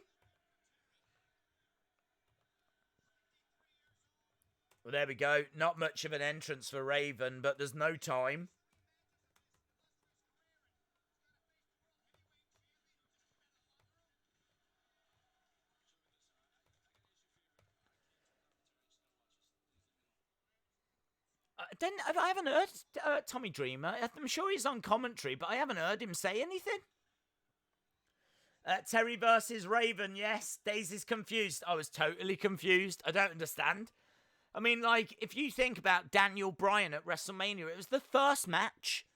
Well, there we go. Not much of an entrance for Raven, but there's no time. I haven't heard Tommy Dreamer. I'm sure he's on commentary, but I haven't heard him say anything. Terry versus Raven, yes. Daisy's confused. I was totally confused. I don't understand. I mean, like, if you think about Daniel Bryan at WrestleMania, it was the first match.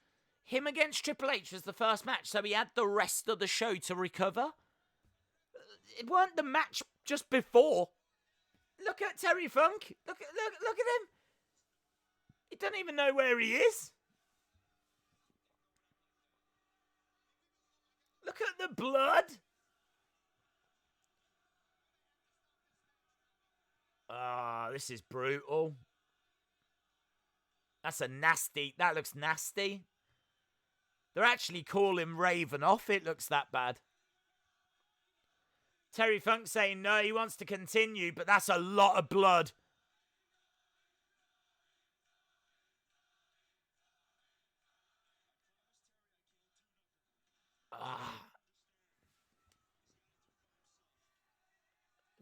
Him against Triple H was the first match, so he had the rest of the show to recover. It weren't the match just before. Look at Terry Funk. Look at him. He doesn't even know where he is. Look at the blood. Ah, this is brutal. That looks nasty. They're actually calling Raven off. It looks that bad. Terry Funk saying no, he wants to continue, but that's a lot of blood.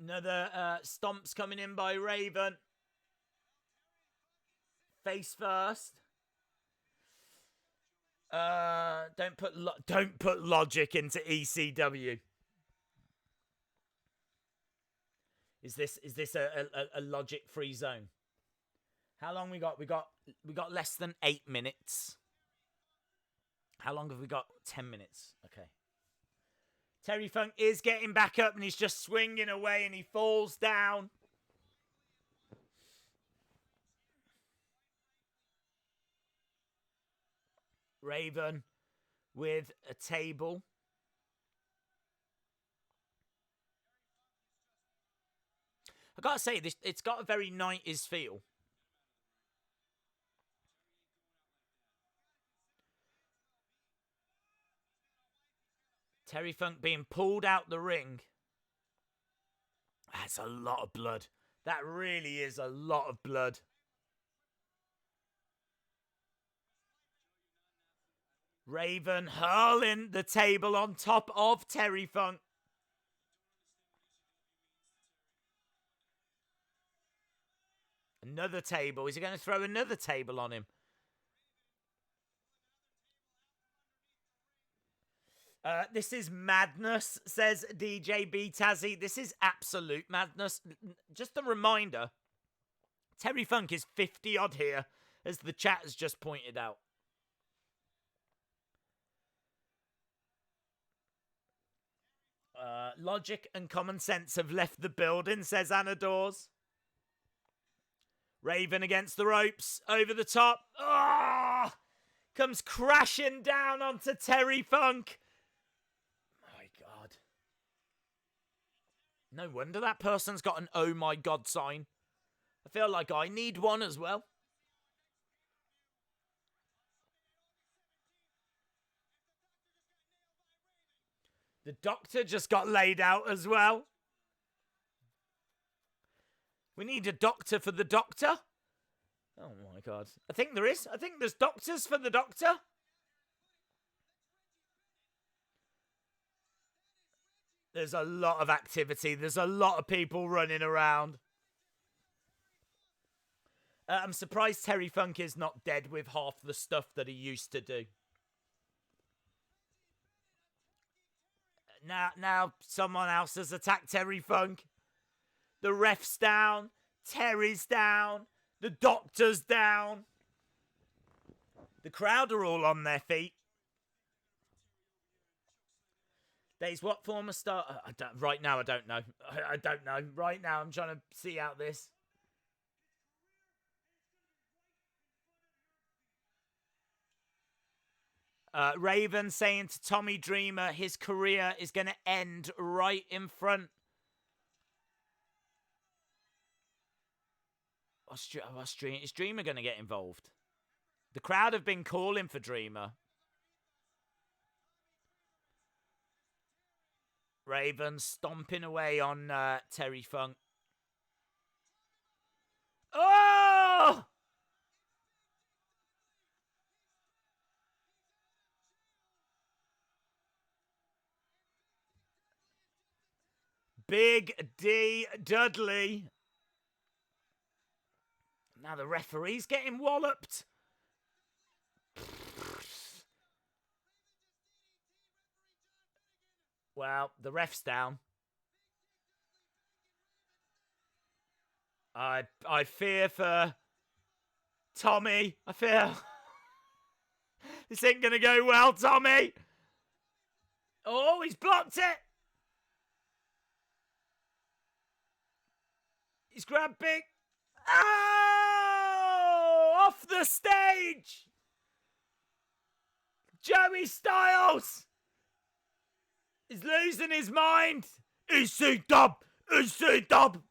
Another stomps coming in by Raven. Face first. Don't put logic into ECW. Is this a logic free zone? How long we got? We got less than 8 minutes. How long have we got? 10 minutes. Okay. Terry Funk is getting back up and he's just swinging away and he falls down. Raven with a table. I gotta say, it's got a very 90s feel. Terry Funk being pulled out the ring. That's a lot of blood. That really is a lot of blood. Raven hurling the table on top of Terry Funk. Another table. Is he going to throw another table on him? This is madness, says DJ B Tazzy. This is absolute madness. Just a reminder, Terry Funk is 50 odd here, as the chat has just pointed out. Logic and common sense have left the building, says Anna Dawes. Raven against the ropes, over the top. Oh! Comes crashing down onto Terry Funk. My God. No wonder that person's got an oh my God sign. I feel like I need one as well. The doctor just got laid out as well. We need a doctor for the doctor. Oh my God. I think there is. I think there's doctors for the doctor. There's a lot of activity. There's a lot of people running around. I'm surprised Terry Funk is not dead with half the stuff that he used to do. Now someone else has attacked Terry Funk. The ref's down. Terry's down. The doctor's down. The crowd are all on their feet. Days, what former star? Right now, I don't know. I don't know. Right now, I'm trying to see out this. Raven saying to Tommy Dreamer, his career is going to end right in front. Is Dreamer going to get involved? The crowd have been calling for Dreamer. Raven stomping away on Terry Funk. Oh! Big D Dudley. Now the referee's getting walloped. Well, the ref's down. I fear for Tommy. I fear this ain't gonna go well, Tommy. Oh, he's blocked it. He's grabbed big. Oh! Off the stage! Joey Styles is losing his mind. ECW! ECW!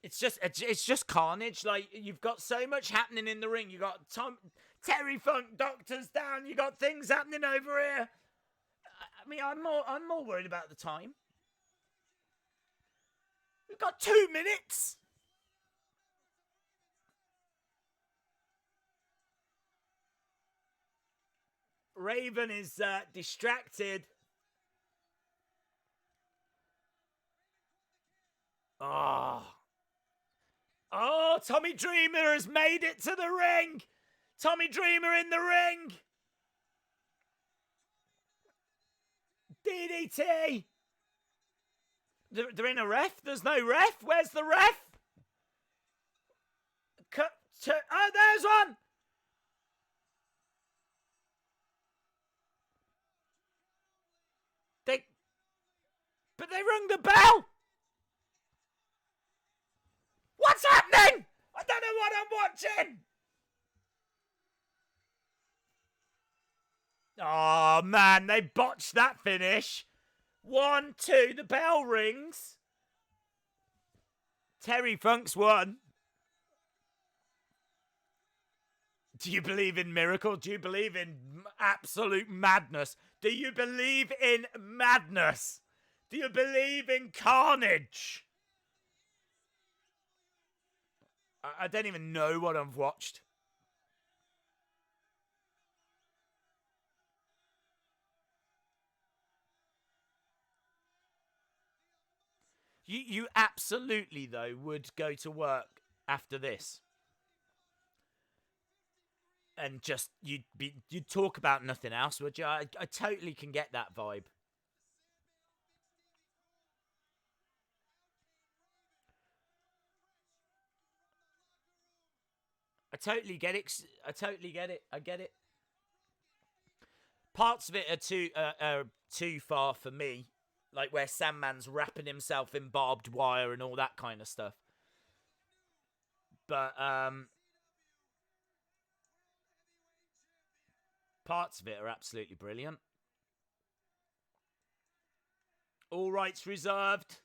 It's just carnage. Like, you've got so much happening in the ring. You got Terry Funk, doctors down. You got things happening over here. I mean, I'm more worried about the time. We've got 2 minutes. Raven is distracted. Oh, Tommy Dreamer has made it to the ring. Tommy Dreamer in the ring. DDT. They're in a ref? There's no ref? Where's the ref? Oh, there's one! But they rung the bell! What's happening? I don't know what I'm watching! Oh, man, they botched that finish. 1, 2, the bell rings. Terry Funk's won. Do you believe in miracle? Do you believe in absolute madness? Do you believe in madness? Do you believe in carnage? I don't even know what I've watched. You absolutely, though, would go to work after this. And just, you'd talk about nothing else, would you? I totally can get that vibe. I totally get it. I totally get it. I get it. Parts of it are too far for me. Like where Sandman's wrapping himself in barbed wire and all that kind of stuff. But, parts of it are absolutely brilliant. All rights reserved.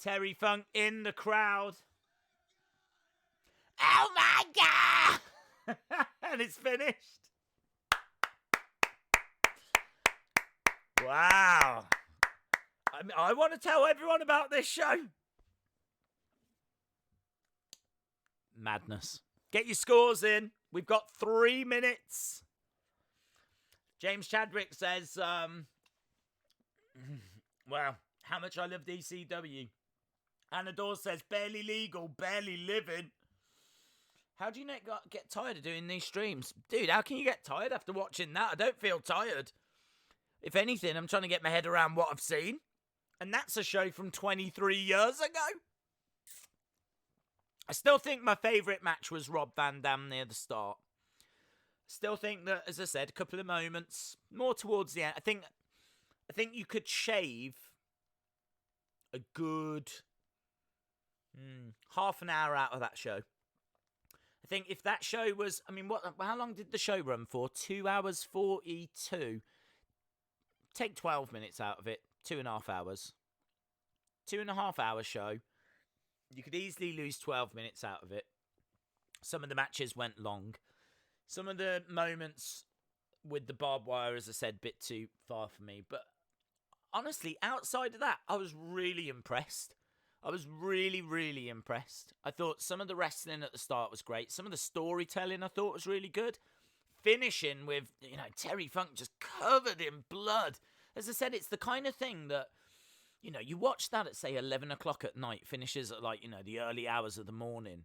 Terry Funk in the crowd. Oh my God! And it's finished. Wow. I want to tell everyone about this show. Madness. Get your scores in. We've got 3 minutes. James Chadwick says, wow, how much I love ECW. Anna Dawes says, barely legal, barely living. How do you not get tired of doing these streams? Dude, how can you get tired after watching that? I don't feel tired. If anything, I'm trying to get my head around what I've seen. And that's a show from 23 years ago. I still think my favourite match was Rob Van Dam near the start. Still think that, as I said, a couple of moments, more towards the end. I think you could shave a good half an hour out of that show. I think if that show was, I mean, how long did the show run for? 2 hours 42. Take 12 minutes out of it. 2.5 hours. 2.5 hour show. You could easily lose 12 minutes out of it. Some of the matches went long. Some of the moments with the barbed wire, as I said, a bit too far for me. But honestly, outside of that, I was really impressed. I was really, really impressed. I thought some of the wrestling at the start was great. Some of the storytelling I thought was really good. Finishing with, Terry Funk just covered in blood. As I said, it's the kind of thing that, you watch that at, say, 11 o'clock at night, finishes at, the early hours of the morning.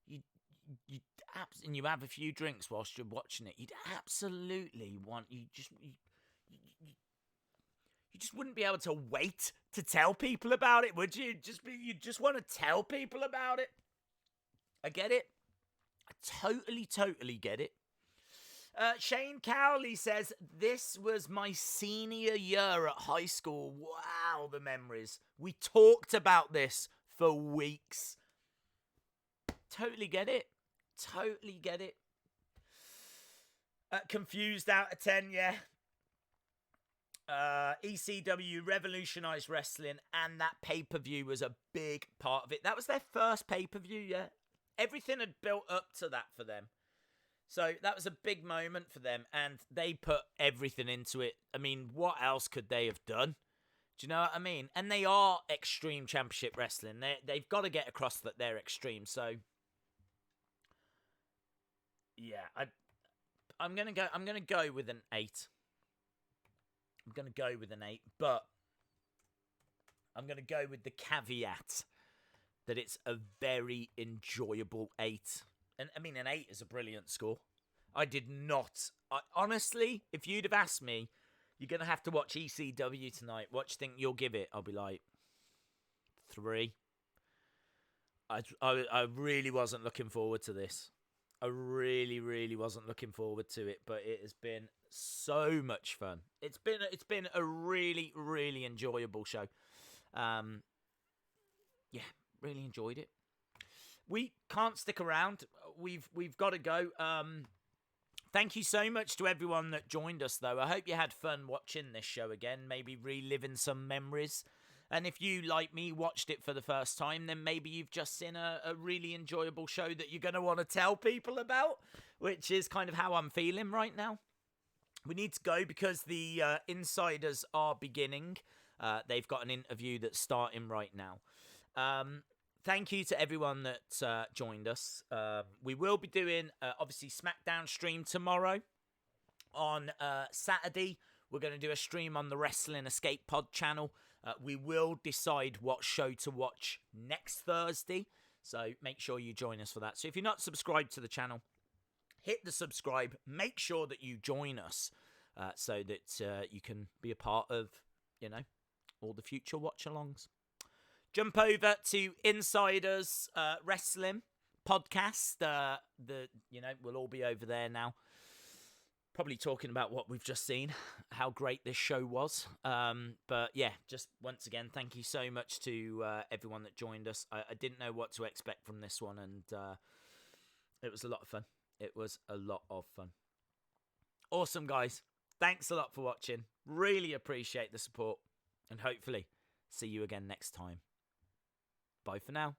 And you have a few drinks whilst you're watching it. You'd absolutely you just wouldn't be able to wait to tell people about it, would you? You just want to tell people about it. I get it. I totally get it. Shane Cowley says, this was my senior year at high school. Wow, the memories. We talked about this for weeks. Totally get it. Totally get it. Confused out of 10, yeah. ECW revolutionized wrestling, and that pay-per-view was a big part of it. That was their first pay-per-view, yeah. Everything had built up to that for them. So that was a big moment for them, and they put everything into it. I mean, what else could they have done? Do you know what I mean? And they are Extreme Championship Wrestling. They've got to get across that they're extreme. So yeah, I'm gonna go with an 8. I'm gonna go with an 8, but I'm gonna go with the caveat that it's a very enjoyable 8. And I mean, an 8 is a brilliant score. Honestly, if you'd have asked me, you're going to have to watch ECW tonight, what do you think you'll give it? I'll be like, 3. I really wasn't looking forward to this. I really, really wasn't looking forward to it, but it has been so much fun. It's been a really, really enjoyable show. Yeah, really enjoyed it. We can't stick around. We've got to go. Thank you so much to everyone that joined us, though. I hope you had fun watching this show again, maybe reliving some memories. And if you, like me, watched it for the first time, then maybe you've just seen a really enjoyable show that you're going to want to tell people about, which is kind of how I'm feeling right now. We need to go because the insiders are beginning. They've got an interview that's starting right now. Thank you to everyone that joined us. We will be doing, obviously, Smackdown stream tomorrow. On Saturday, we're going to do a stream on the Wrestling Escape Pod channel. We will decide what show to watch next Thursday. So make sure you join us for that. So if you're not subscribed to the channel, hit the subscribe. Make sure that you join us so that you can be a part of, all the future watch-alongs. Jump over to Insiders Wrestling podcast. We'll all be over there now. Probably talking about what we've just seen, how great this show was. But yeah, just once again, thank you so much to everyone that joined us. I didn't know what to expect from this one, and it was a lot of fun. It was a lot of fun. Awesome, guys. Thanks a lot for watching. Really appreciate the support, and hopefully see you again next time. Bye for now.